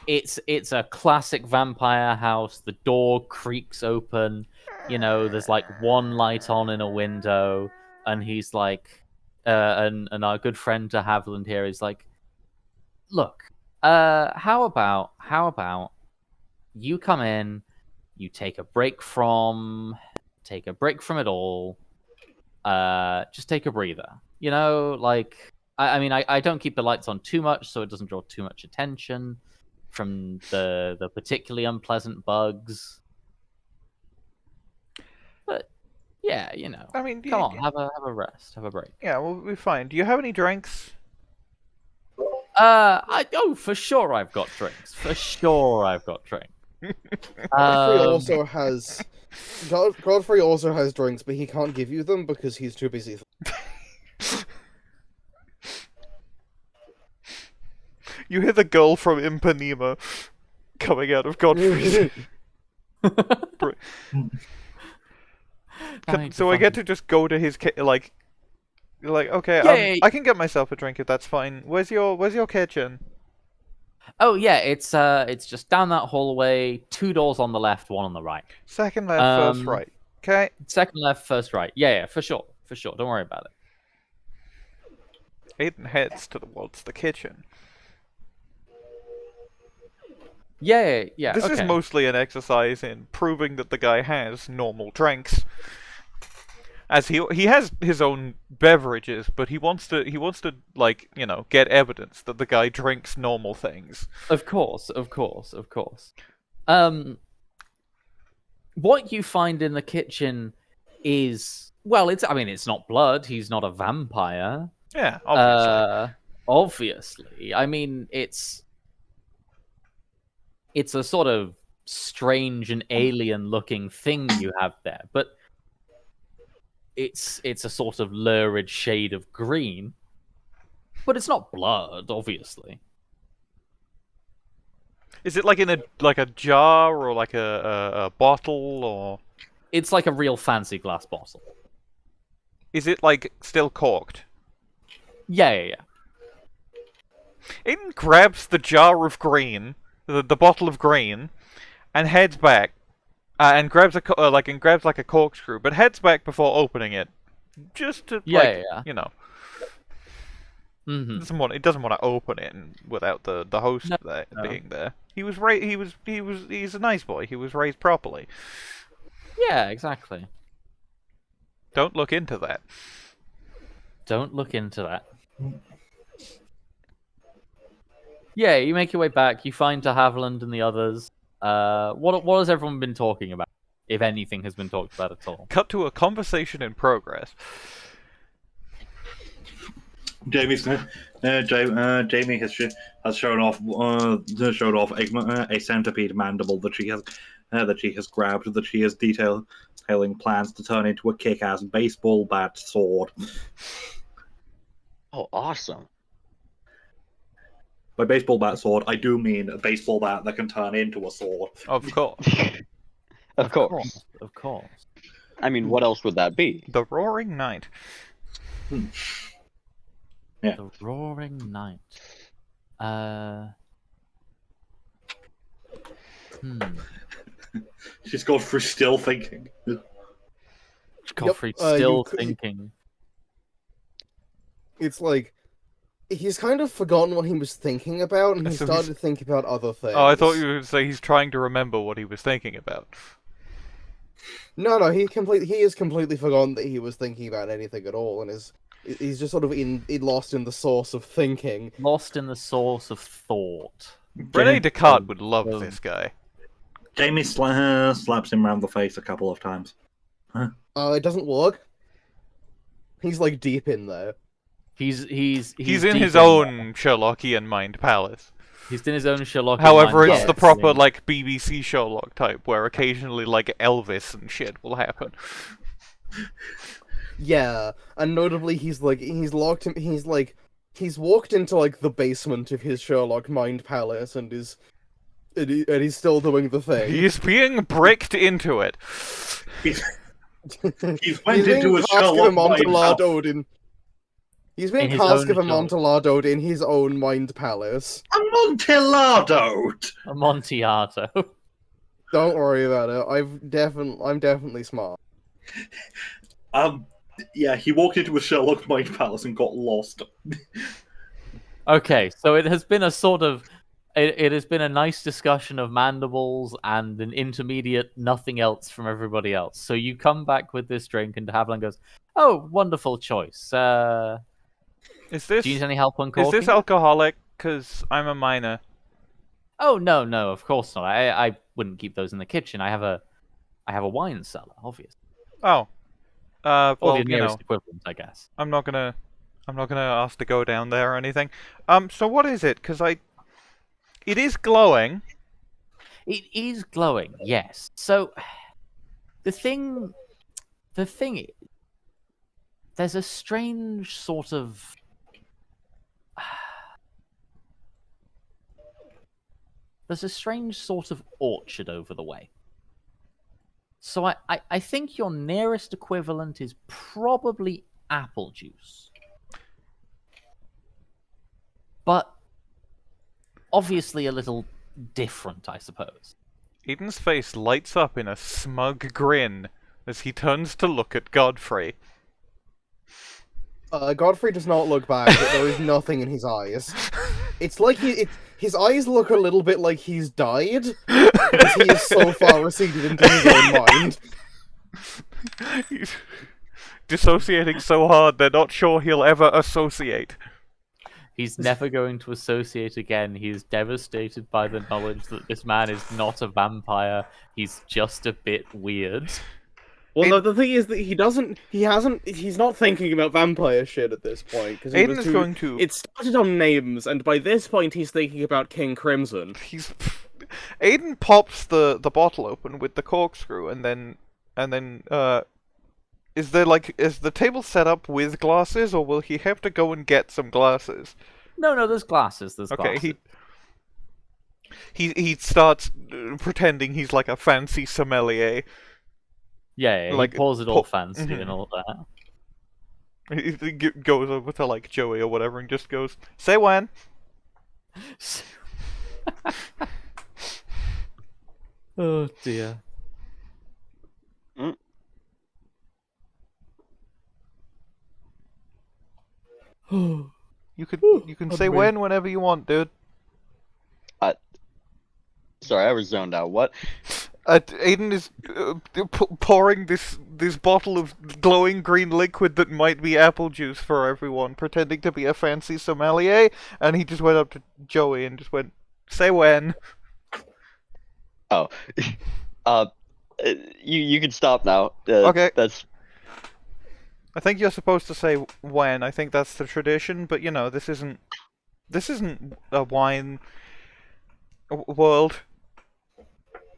S3: a classic vampire house. The door creaks open. You know, there's like one light on in a window, and he's like, and our good friend de Havilland here is like, look, how about you come in, you take a break from it all, just take a breather. You know, like I mean, I don't keep the lights on too much, so it doesn't draw too much attention from the particularly unpleasant bugs. But yeah, you know,
S1: I mean,
S3: come on, have a rest, have a break.
S1: Yeah, we'll be fine. Do you have any drinks?
S3: For sure I've got drinks. For sure I've got drinks.
S6: Godfrey
S3: Um,
S6: also has Godfrey also has drinks, but he can't give you them because he's too busy.
S1: You hear the girl from Ipanema coming out of Godfrey's.
S3: Trying
S1: So I get
S3: fucking-
S1: to just go to his like, okay,
S3: Yeah.
S1: I can get myself a drink if that's fine. Where's your kitchen?
S3: Oh yeah, it's just down that hallway, 2 doors on the left, 1 on the right.
S1: Second left, first
S3: Um,
S1: right. Okay.
S3: Second left, first right. Yeah, for sure, for sure. Don't worry about it.
S1: Aiden heads towards the kitchen.
S3: Yeah.
S1: This is
S3: Okay.
S1: mostly an exercise in proving that the guy has normal drinks. As he has his own beverages, but he wants to like, get evidence that the guy drinks normal things.
S3: Of course. What you find in the kitchen is, well, it's not blood. He's not a vampire.
S1: Yeah, obviously.
S3: Obviously. I mean, it's a sort of strange and alien-looking thing you have there, but it's a sort of lurid shade of green. But it's not blood, obviously.
S1: Is it like in a jar or like a bottle, or
S3: It's like a real fancy glass bottle.
S1: is it like still corked?
S3: Yeah.
S1: Aiden grabs the jar of green, the bottle of green, and heads back, and grabs like a corkscrew, but heads back before opening it, just to
S3: Yeah.
S1: He
S3: Mm-hmm.
S1: doesn't want to open it without the host
S3: No.
S1: being there. He's a nice boy. He was raised properly.
S3: Yeah, exactly.
S1: Don't look into that.
S3: Don't look into that. Yeah, you make your way back. You find De Havilland and the others. What has everyone been talking about? If anything has been talked about at all.
S1: Cut to a conversation in progress.
S5: Jamie has shown off a centipede mandible that she has grabbed, that she is detailing plans to turn into a kick-ass baseball bat sword.
S2: Oh, awesome.
S5: By baseball bat sword, I do mean a baseball bat that can turn into a sword.
S1: Of course.
S2: Of course.
S3: Of course.
S2: I mean, what else would that be?
S1: The Roaring Night.
S5: Yeah.
S3: The Roaring Night.
S5: She's gone through still thinking.
S3: Godfrey's
S6: you
S3: still
S6: could-
S3: thinking.
S6: It's like he's kind of forgotten what he was thinking about, and he
S1: So
S6: started to think about other things.
S1: Oh, I thought you were going to say he's trying to remember what he was thinking about.
S6: No, he is completely forgotten that he was thinking about anything at all, and he's just sort of lost in the source of thinking.
S3: Lost in the source of thought.
S1: Rene Descartes would love this guy.
S5: Jamie slaps him round the face a couple of times.
S6: It doesn't work. He's like deep in there.
S3: He's
S1: He's in
S3: deep
S1: his own Sherlockian mind palace.
S3: He's in his own Sherlock.
S1: However, it's the
S3: Yes.
S1: proper like BBC Sherlock type, where occasionally like Elvis and shit will happen.
S6: Yeah, and notably, he's walked into like the basement of his Sherlock mind palace, and he's still doing the thing.
S1: He's being bricked into it.
S5: He's went
S6: He's
S5: into
S6: being
S5: a
S6: cast of
S5: Sherlock mind
S6: Amontillado in. He's being
S3: In his
S6: cast
S3: own
S6: of Amontillado in his own mind palace.
S5: Amontillado!
S3: Amontillado.
S6: Don't worry about it. I'm definitely smart.
S5: Yeah, he walked into a Sherlock mind palace and got lost.
S3: Okay, so it has been a sort of. It has been a nice discussion of mandibles and an intermediate nothing else from everybody else. So you come back with this drink, and De Havilland goes, "Oh, wonderful choice.
S1: Is this
S3: Do you need any help
S1: is
S3: uncorking?"
S1: this alcoholic? Because I'm a minor.
S3: Oh no, of course not. I wouldn't keep those in the kitchen. I have a wine cellar, obviously.
S1: Oh,
S3: Or
S1: well,
S3: the nearest equivalent, I guess.
S1: I'm not gonna ask to go down there or anything. So what is it? Because it is glowing.
S3: It is glowing, yes. So the thing is, there's a strange sort of orchard over the way. So I think your nearest equivalent is probably apple juice. But obviously a little different, I suppose.
S1: Eden's face lights up in a smug grin as he turns to look at Godfrey.
S6: Godfrey does not look back, but there is nothing in his eyes. It's like his eyes look a little bit like he's died, because he is so far receded into his own mind.
S1: He's dissociating so hard they're not sure he'll ever associate.
S3: He's never going to associate again. He's devastated by the knowledge that this man is not a vampire. He's just a bit weird.
S4: Well, no, the thing is that he's not thinking about vampire shit at this point. Because
S1: Aiden is going to...
S4: It started on names, and by this point he's thinking about King Crimson.
S1: Aiden pops the bottle open with the corkscrew, and then, is the table set up with glasses, or will he have to go and get some glasses?
S3: No, there's glasses.
S1: Okay, he starts pretending he's like a fancy sommelier.
S3: Yeah,
S1: like,
S3: he pours it all fancy and all that.
S1: He goes over to like Joey or whatever and just goes, "Say when."
S3: Oh dear.
S1: You can say when whenever you want, dude.
S2: Sorry, I was zoned out. What?
S1: Aiden is pouring this bottle of glowing green liquid that might be apple juice for everyone, pretending to be a fancy sommelier, and he just went up to Joey and just went, "Say when."
S2: Oh, you can stop now.
S1: Okay.
S2: That's.
S1: I think you're supposed to say when. I think that's the tradition, but you know, this isn't a wine world.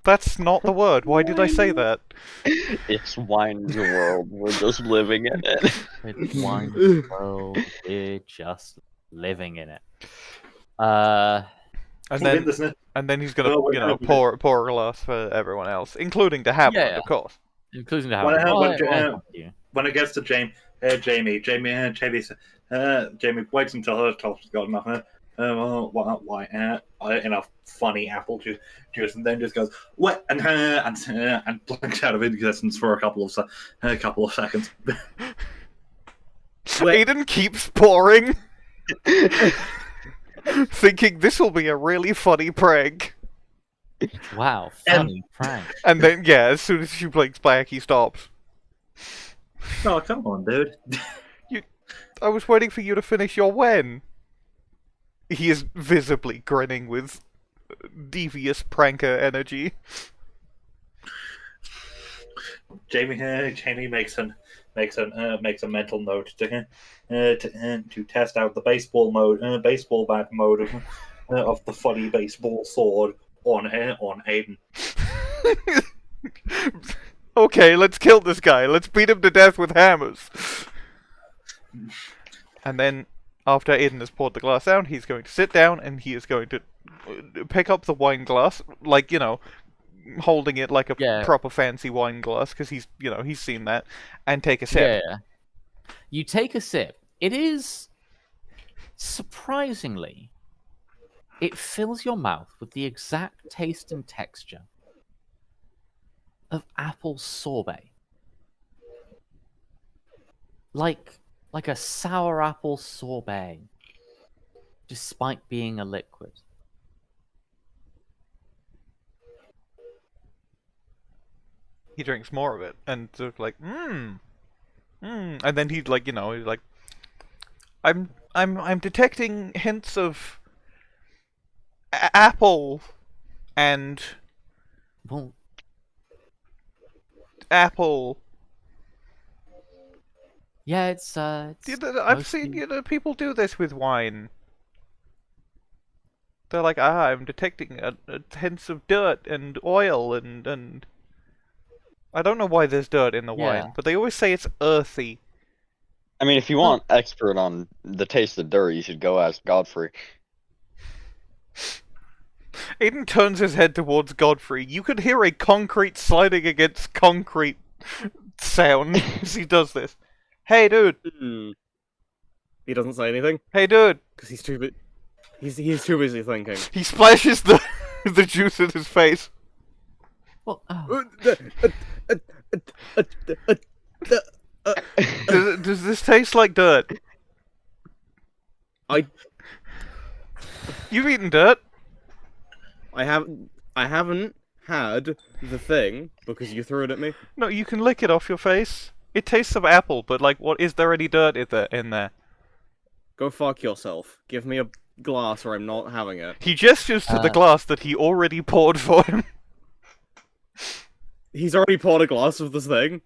S1: That's not the word. Why did I say that?
S2: It's wine's world. We're just living in it.
S3: It's wine's world. We're just living in it.
S1: And then he's gonna, pour a glass for everyone else, including the Hamlet, of course.
S3: Including the Hamlet.
S5: When it gets to Jamie waits until her top's got enough. In a funny apple juice, and then just goes what and blinks out of existence for a couple of seconds.
S1: Aiden keeps pouring, thinking this will be a really funny prank.
S3: Wow, funny prank.
S1: And then as soon as she blinks back, he stops.
S5: Oh, come on, dude.
S1: I was waiting for you to finish your when. He is visibly grinning with devious pranker energy.
S5: Jamie makes a mental note to test out the baseball bat mode of the funny baseball sword on Aiden.
S1: Okay, let's kill this guy. Let's beat him to death with hammers. And then, after Aiden has poured the glass down, he's going to sit down and he is going to pick up the wine glass, like, holding it like a proper fancy wine glass, because he's seen that, and take a sip.
S3: Yeah. You take a sip. It is, surprisingly, it fills your mouth with the exact taste and texture of apple sorbet. Like a sour apple sorbet, despite being a liquid.
S1: He drinks more of it, and sort of like, and then he's like, he's like, I'm detecting hints of apple and apple.
S3: Yeah, it's
S1: I've seen people do this with wine. They're like, I'm detecting a hints of dirt and oil and... I don't know why there's dirt in the
S3: Yeah.
S1: wine, but they always say it's earthy.
S2: I mean, if you want expert on the taste of dirt, you should go ask Godfrey.
S1: Aiden turns his head towards Godfrey. You could hear a concrete sliding against concrete sound as he does this. Hey, dude.
S4: He doesn't say anything
S1: Hey, dude.
S4: because he's too busy. He's too busy thinking.
S1: He splashes the the juice in his face.
S3: Well,
S1: Does this taste like dirt? You've eaten dirt.
S4: I haven't had the thing because you threw it at me.
S1: No, you can lick it off your face. It tastes of apple, but like, what is there any dirt in there?
S4: Go fuck yourself. Give me a glass or I'm not having it.
S1: He gestures to the glass that he already poured for him.
S4: He's already poured a glass of this thing.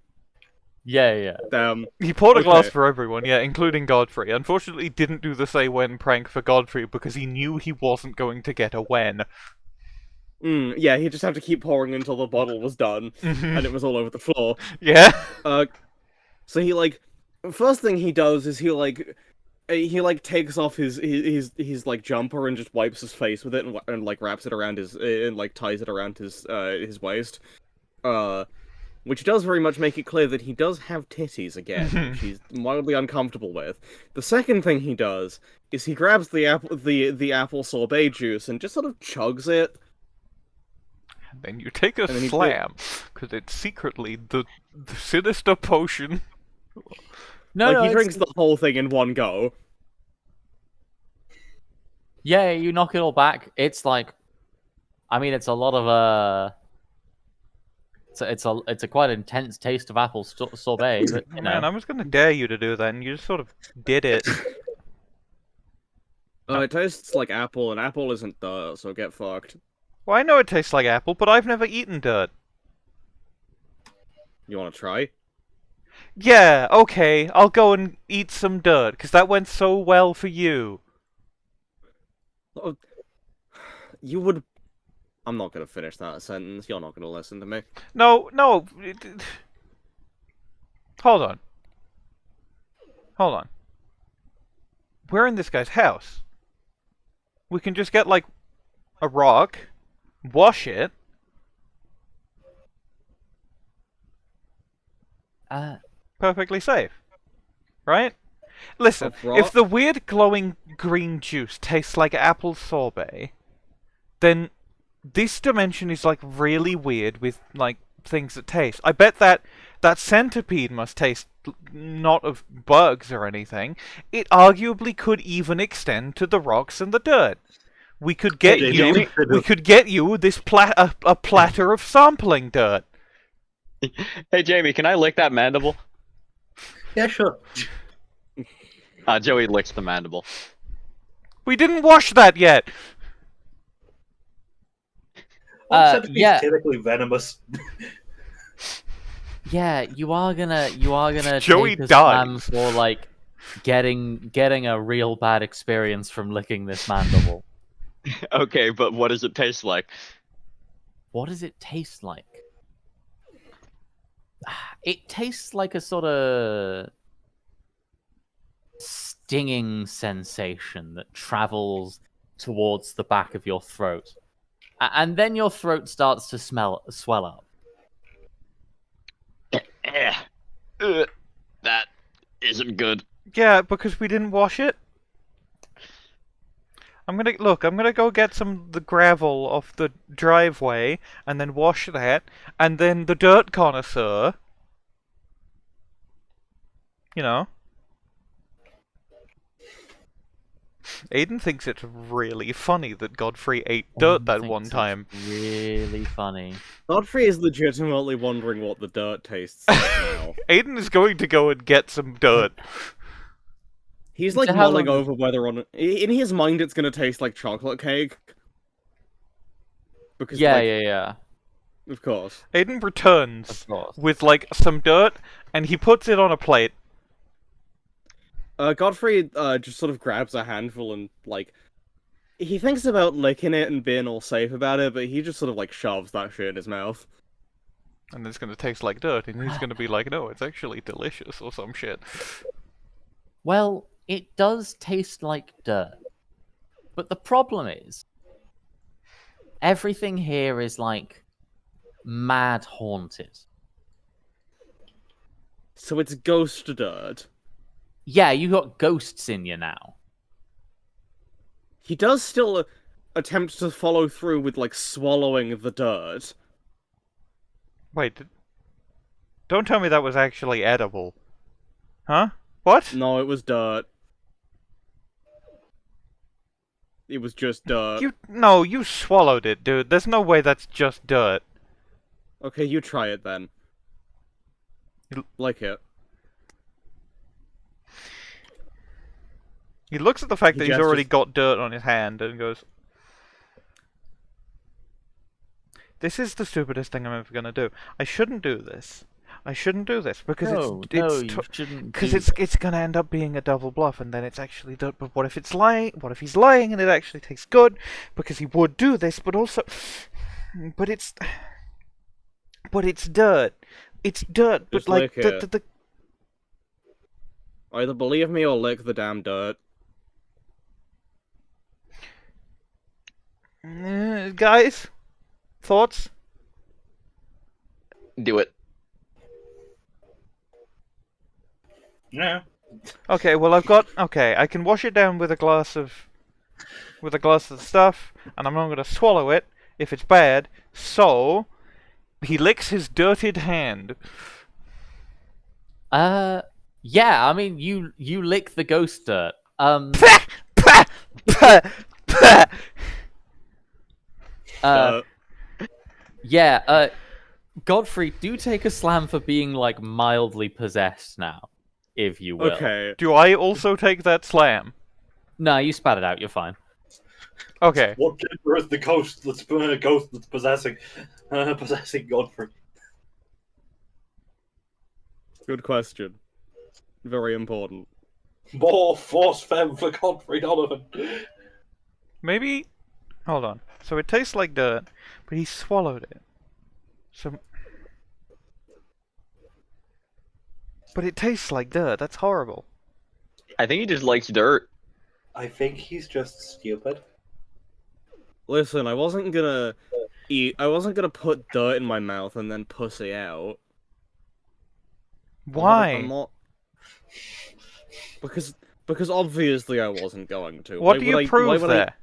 S3: yeah.
S4: Damn.
S1: He poured a glass
S4: Okay.
S1: for everyone, yeah, including Godfrey. Unfortunately, didn't do the say when prank for Godfrey because he knew he wasn't going to get a when.
S4: Yeah, he just had to keep pouring until the bottle was done, and it was all over the floor.
S1: Yeah.
S4: So he first thing he does is he takes off his jumper and just wipes his face with it and wraps it around his and ties it around his waist. Which does very much make it clear that he does have titties again, which he's mildly uncomfortable with. The second thing he does is he grabs the apple sorbet juice and just sort of chugs it.
S1: Then you take a
S4: And then he
S1: slam, because it's secretly the sinister potion.
S3: No,
S4: He
S3: it's-
S4: drinks the whole thing in one go.
S3: Yeah, you knock it all back. It's a lot of it's a quite intense taste of apple sorbet, but you know.
S1: Man, I was going to dare you to do that, and you just sort of did it.
S4: It tastes like apple, and apple isn't dirt, so get fucked.
S1: Well, I know it tastes like apple, but I've never eaten dirt.
S4: You wanna try?
S1: Yeah, okay, I'll go and eat some dirt, because that went so well for you.
S4: Oh, you would... I'm not gonna finish that sentence, you're not gonna listen to me.
S1: No. Hold on. We're in this guy's house. We can just get, like, a rock, wash it. Perfectly safe. Right? Listen,
S4: A rock?
S1: if the weird glowing green juice tastes like apple sorbet, then this dimension is, like, really weird with, like, things that taste. I bet that centipede must taste not of bugs or anything. It arguably could even extend to the rocks and the dirt. We could get
S5: Hey,
S1: you.
S5: Jamie.
S1: We could get you this a platter of sampling dirt.
S2: Hey, Jamie, can I lick that mandible?
S5: Yeah, sure.
S2: Joey licks the mandible.
S1: We didn't wash that yet.
S5: Centipede's
S3: yeah.
S5: typically venomous.
S3: Yeah, you are gonna
S1: Joey
S3: take a slam
S1: dies.
S3: for like getting a real bad experience from licking this mandible.
S2: Okay, but what does it taste like?
S3: What does it taste like? It tastes like a sort of stinging sensation that travels towards the back of your throat. And then your throat starts to swell up.
S2: That isn't good.
S1: Yeah, because we didn't wash it. I'm gonna go get the gravel off the driveway and then wash that, and then the dirt connoisseur, Aiden thinks it's really funny that Godfrey ate dirt that
S3: Thinks
S1: one
S3: it's
S1: time.
S3: Really funny.
S4: Godfrey is legitimately wondering what the dirt tastes like now.
S1: Aiden is going to go and get some dirt.
S4: He's like
S3: So how
S4: mulling
S3: long-
S4: over whether on in his mind it's gonna taste like chocolate cake. Because
S3: Yeah.
S4: of course.
S1: Aiden
S3: Of
S1: returns
S3: course.
S1: with like some dirt, and he puts it on a plate.
S4: Godfrey just sort of grabs a handful and like He thinks about licking it and being all safe about it, but he just sort of like shoves that shit in his mouth.
S1: And it's gonna taste like dirt, and he's gonna be like, no, it's actually delicious or some shit.
S3: Well, it does taste like dirt. But the problem is, everything here is like mad haunted.
S4: So it's ghost dirt.
S3: Yeah, you got ghosts in you now.
S4: He does still attempt to follow through with like swallowing the dirt.
S1: Wait, don't tell me that was actually edible. Huh? What?
S4: No, it was dirt. It was just dirt.
S1: No, you swallowed it, dude. There's no way that's just dirt.
S4: Okay, you try it then. Like it.
S1: He looks at the fact
S4: He
S1: that he's
S4: gestures-
S1: already got dirt on his hand and goes, this is the stupidest thing I'm ever gonna do. I shouldn't do this. I shouldn't do this because
S3: No, you shouldn't.
S1: because
S3: do
S1: it's gonna end up being a double bluff, and then it's actually dirt. But what if it's lying? What if he's lying and it actually tastes good? Because he would do this, but also, but it's dirt. It's dirt, but
S4: Just
S1: like
S4: lick it. Either believe me or lick the damn dirt.
S1: Guys, thoughts?
S2: Do it.
S5: Yeah.
S1: Okay, well I can wash it down with a glass of stuff, and I'm not gonna swallow it if it's bad. So he licks his dirtied hand.
S3: Yeah, I mean, you lick the ghost dirt. Yeah, Godfrey, do take a slam for being, like, mildly possessed now, if you will.
S4: Okay.
S1: Do I also take that slam?
S3: No, you spat it out, you're fine.
S1: Okay.
S5: What gender is the ghost that's possessing Godfrey?
S4: Good question. Very important.
S5: More force femme for Godfrey Donovan.
S1: Maybe. Hold on. So it tastes like dirt, but he swallowed it. So. But it tastes like dirt. That's horrible.
S2: I think he just likes dirt.
S5: I think he's just stupid.
S4: Listen, I wasn't gonna put dirt in my mouth and then pussy out.
S1: Why?
S4: I'm not. Because obviously I wasn't going to.
S1: What
S4: Why
S1: do
S4: would
S1: you
S4: I- why
S1: prove
S4: would I-
S1: there?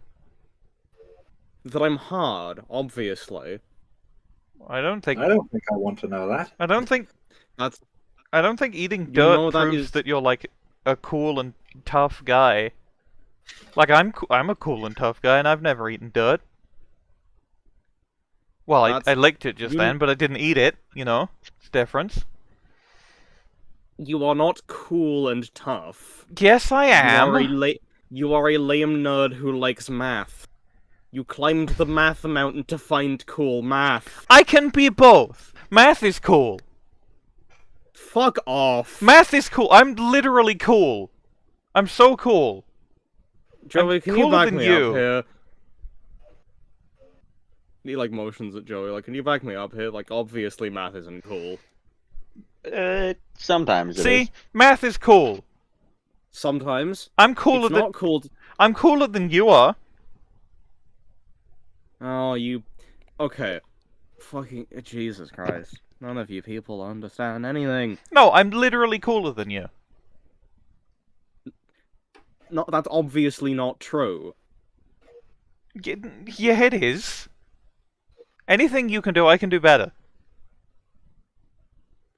S4: That I'm hard, obviously.
S1: I don't think.
S5: I don't think I want to know that.
S1: I don't think.
S4: That's
S1: I don't think eating
S4: You
S1: dirt
S4: know that
S1: proves
S4: is-
S1: that you're like a cool and tough guy. Like I'm a cool and tough guy, and I've never eaten dirt. Well, I
S4: That's-
S1: licked it just
S4: you-
S1: then, but I didn't eat it. You know, it's difference.
S4: you are not cool and tough.
S1: Yes, I am.
S4: You are a lame nerd who likes math. You climbed the math mountain to find cool math.
S1: I can be both. Math is cool.
S4: Fuck off.
S1: Math is cool. I'm literally cool. I'm so cool.
S4: Joey,
S1: I'm
S4: can you
S1: cooler
S4: back
S1: than
S4: me
S1: you.
S4: up here? He like motions at Joey, like, can you back me up here? Like, obviously math isn't cool.
S2: Sometimes it
S1: See,
S2: is.
S1: math is cool.
S4: Sometimes.
S1: I'm cooler
S4: It's
S1: than
S4: not cool.
S1: I'm cooler than you are.
S4: Oh, you. Okay. Fucking. Jesus Christ. None of you people understand anything.
S1: No, I'm literally cooler than you.
S4: No, that's obviously not true.
S1: Yeah, it is. Anything you can do, I can do better.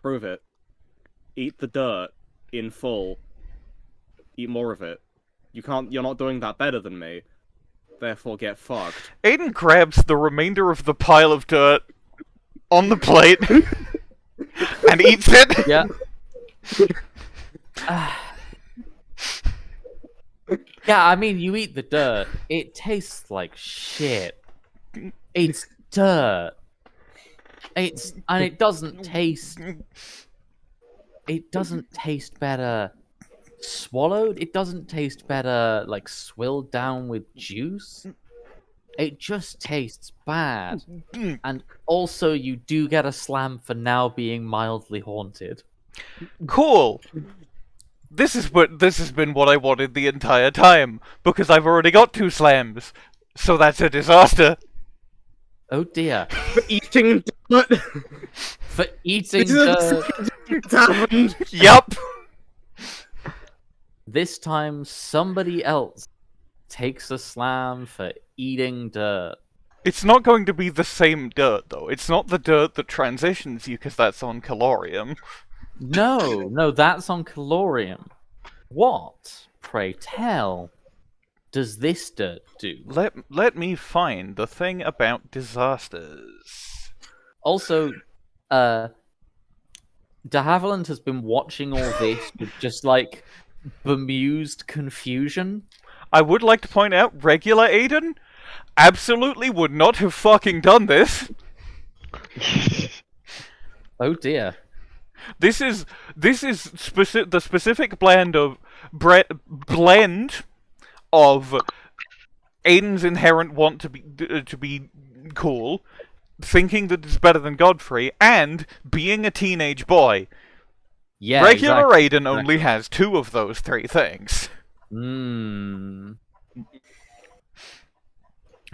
S4: Prove it. Eat the dirt in full. Eat more of it. You're not doing that better than me. Therefore, get fucked.
S1: Aiden grabs the remainder of the pile of dirt on the plate and eats it.
S3: Yeah. Yeah, I mean, you eat the dirt. It tastes like shit. It's dirt. And it doesn't taste. It doesn't taste better swallowed, it doesn't taste better like swilled down with juice. It just tastes bad. And also, you do get a slam for now being mildly haunted.
S1: Cool. This has been what I wanted the entire time, because I've already got 2 slams. So that's a disaster.
S3: Oh dear.
S4: For eating dirt.
S3: For eating
S4: This is the
S3: dirt.
S4: second time it's happened.
S1: Yup.
S3: This time, somebody else takes a slam for eating dirt.
S1: It's not going to be the same dirt, though. It's not the dirt that transitions you, because that's on Calorium.
S3: No, that's on Calorium. What, pray tell, does this dirt do?
S1: Let me find the thing about disasters.
S3: Also, de Havilland has been watching all this with just like bemused confusion.
S1: I would like to point out, regular Aiden absolutely would not have fucking done this.
S3: Oh dear.
S1: This is the specific blend of Aiden's inherent want to be cool, thinking that it's better than Godfrey, and being a teenage boy.
S3: Yeah,
S1: Regular
S3: exactly.
S1: Aiden only has 2 of those 3 things.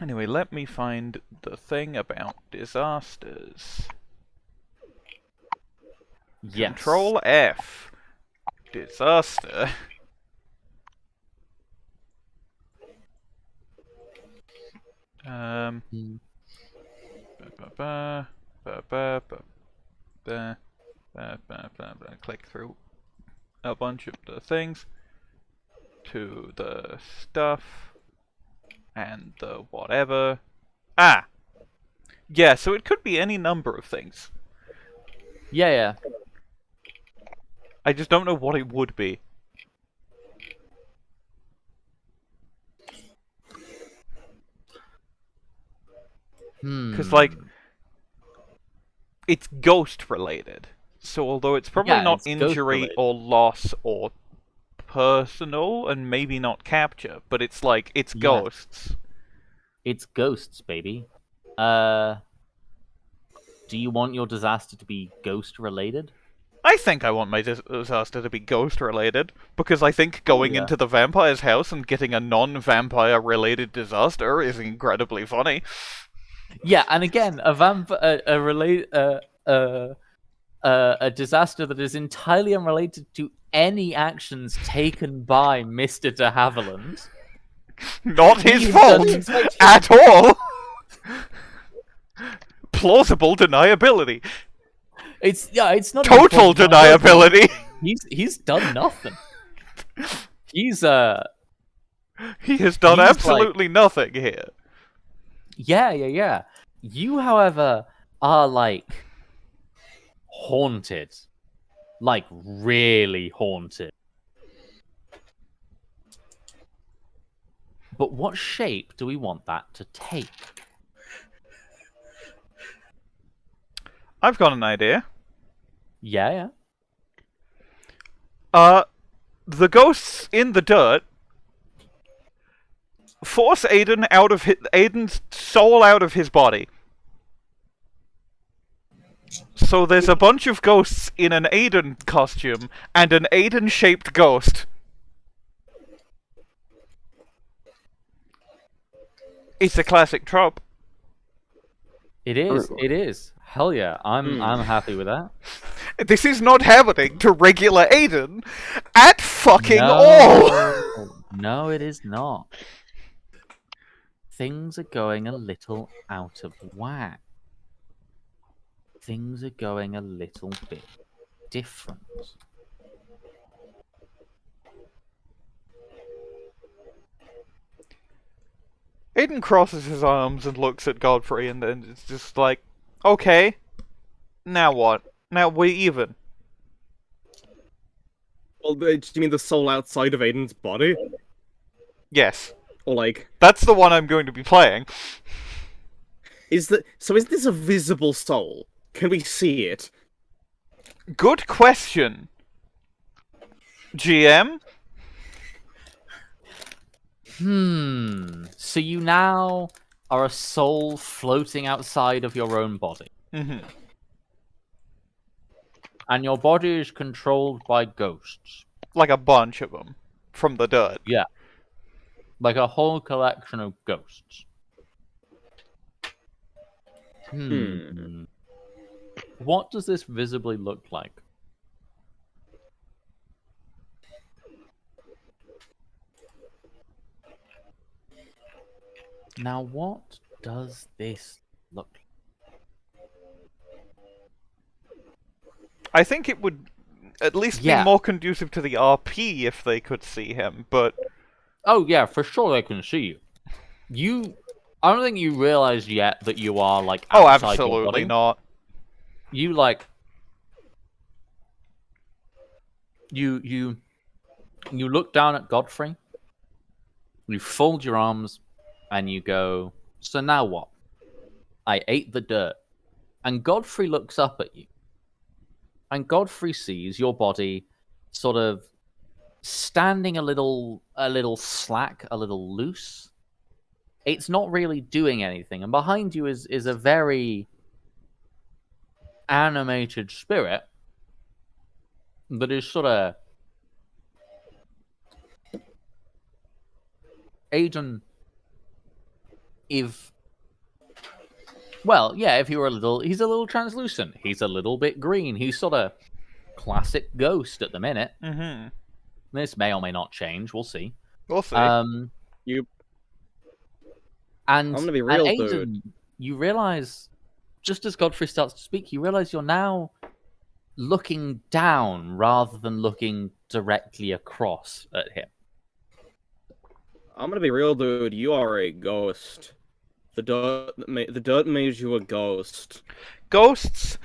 S1: Anyway, let me find the thing about disasters.
S3: Yes.
S1: Control F. Disaster. Click through a bunch of the things to the stuff and the whatever. Ah! Yeah, so it could be any number of things.
S3: Yeah.
S1: I just don't know what it would be. Because, like, it's ghost related. So although it's probably
S3: Yeah,
S1: not
S3: it's ghost
S1: injury
S3: related.
S1: or loss or personal, and maybe not capture, but it's like, it's
S3: Yeah.
S1: ghosts.
S3: It's ghosts, baby. Do you want your disaster to be ghost related?
S1: I think I want my disaster to be ghost related, because I think going
S3: yeah.
S1: into the vampire's house and getting a non-vampire related disaster is incredibly funny.
S3: Yeah, and again, a disaster that is entirely unrelated to any actions taken by Mr. de Havilland.
S1: Not his
S3: He
S1: fault
S3: doesn't-
S1: at all. Plausible deniability.
S3: It's not even
S1: Total
S3: plausible
S1: deniability.
S3: He's done nothing. He's
S1: He has done
S3: He's
S1: absolutely nothing here.
S3: Yeah. You, however, are like haunted. Like really haunted. But what shape do we want that to take?
S1: I've got an idea.
S3: Yeah.
S1: The ghosts in the dirt force Aiden's soul out of his body. So there's a bunch of ghosts in an Aiden costume and an Aiden-shaped ghost. It's a classic trope.
S3: It is. Hell yeah. I'm happy with that.
S1: This is not happening to regular Aiden at fucking all.
S3: No, it is not. Things are going a little out of whack. Things are going a little bit different.
S1: Aiden crosses his arms and looks at Godfrey, and then it's just like, okay, now what? Now we're even.
S4: Well, do you mean the soul outside of Aiden's body?
S1: Yes.
S4: Or like,
S1: That's the one I'm going to be playing.
S4: is this a visible soul? Can we see it?
S1: Good question. GM,
S3: So you now are a soul floating outside of your own body.
S1: Mm-hmm.
S3: And your body is controlled by ghosts.
S1: Like a bunch of them from the dirt.
S3: Yeah. Like a whole collection of ghosts. What does this visibly look like? Now, what does this look like?
S1: I think it would at least be more conducive to the RP if they could see him, but...
S3: Oh, yeah, for sure they can see you. I don't think you realize yet that you are, like, outside your body.
S1: Absolutely not.
S3: You, like... You look down at Godfrey, you fold your arms, and you go, so now what? I ate the dirt. And Godfrey looks up at you. And Godfrey sees your body sort of standing a little slack, a little loose. It's not really doing anything. And behind you is a very animated spirit that is sort of... Aiden, if... Well, yeah, if you were he's a little translucent. He's a little bit green. He's sort of classic ghost at the minute.
S1: Mm-hmm.
S3: This may or may not change. We'll see.
S1: We'll see.
S3: And
S4: I'm gonna be real,
S3: Aiden,
S4: dude.
S3: You realize, just as Godfrey starts to speak, you realize you're now looking down rather than looking directly across at him.
S4: I'm gonna be real, dude. You are a ghost. The dirt made you a ghost.
S1: Ghosts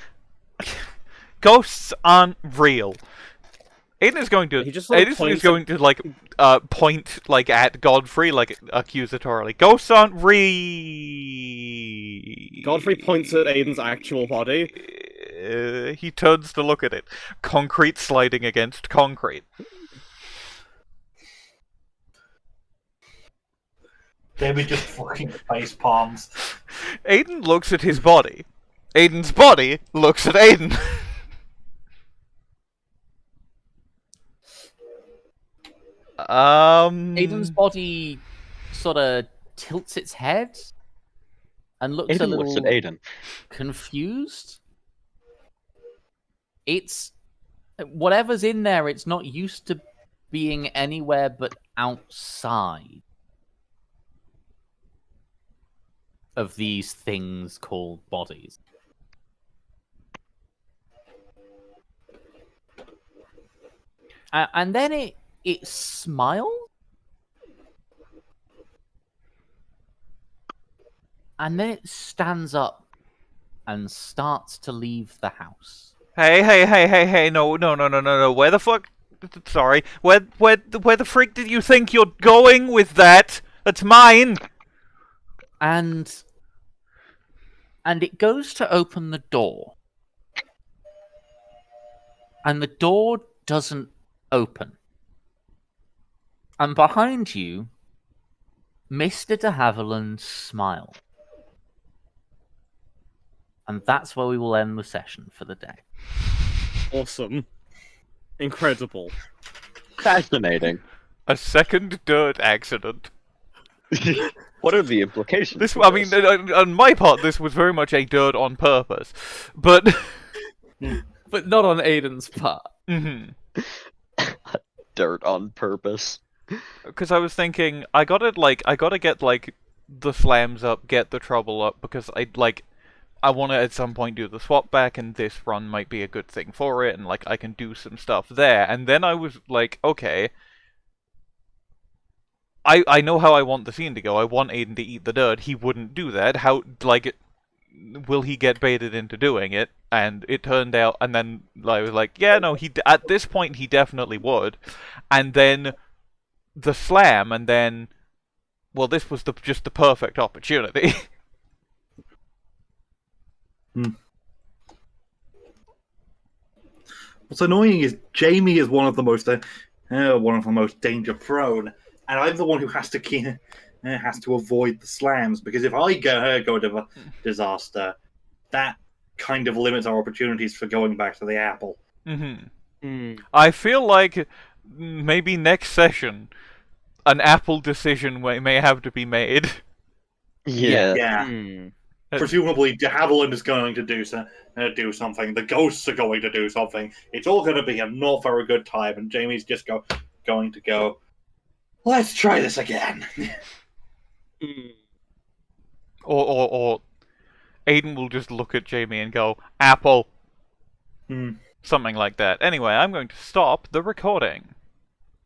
S1: aren't real. Aiden is going to point like at Godfrey like accusatorily. Ghosts aren't real.
S4: Godfrey points at Aiden's actual body.
S1: He turns to look at it. Concrete sliding against concrete.
S5: David just fucking face palms.
S1: Aiden looks at his body. Aiden's body looks at Aiden.
S3: Aiden's body sort of tilts its head and looks a little
S2: looks at Aiden.
S3: confused. It's whatever's in there. It's not used to being anywhere but outside of these things called bodies. And then it smiles, and then it stands up and starts to leave the house.
S1: Hey, no. Where the fuck? Sorry. Where the freak did you think you're going with that? That's mine!
S3: And it goes to open the door. And the door doesn't open. And behind you, Mr. de Havilland smiles. And that's where we will end the session for the day.
S4: Awesome. Incredible.
S2: Fascinating.
S1: A second dirt accident.
S2: What are the implications?
S1: This,
S2: of
S1: I mean, on my part, this was very much a dirt on purpose, but
S3: But not on Aiden's part.
S2: Dirt on purpose.
S1: Because I was thinking, I gotta get like the slams up, get the trouble up, because I want to at some point do the swap back, and this run might be a good thing for it, and like I can do some stuff there. And then I was like, okay, I know how I want the scene to go. I want Aiden to eat the dirt. He wouldn't do that. How, like, will he get baited into doing it? And it turned out, and then I was like, yeah, no, at this point he definitely would. And then the slam, and then, well, this was just the perfect opportunity.
S5: What's annoying is Jamie is one of the most danger prone. and I'm the one who has to avoid the slams, because if I go to disaster, that kind of limits our opportunities for going back to the apple.
S1: I feel like maybe next session, an apple decision may have to be made.
S2: Yeah.
S5: Yeah. Presumably, de Havilland is going to do something. The ghosts are going to do something. It's all going to be a not very good time, and Jamie's just going to go, let's try this again.
S1: Or Aiden will just look at Jamie and go, apple. Something like that. Anyway, I'm going to stop the recording.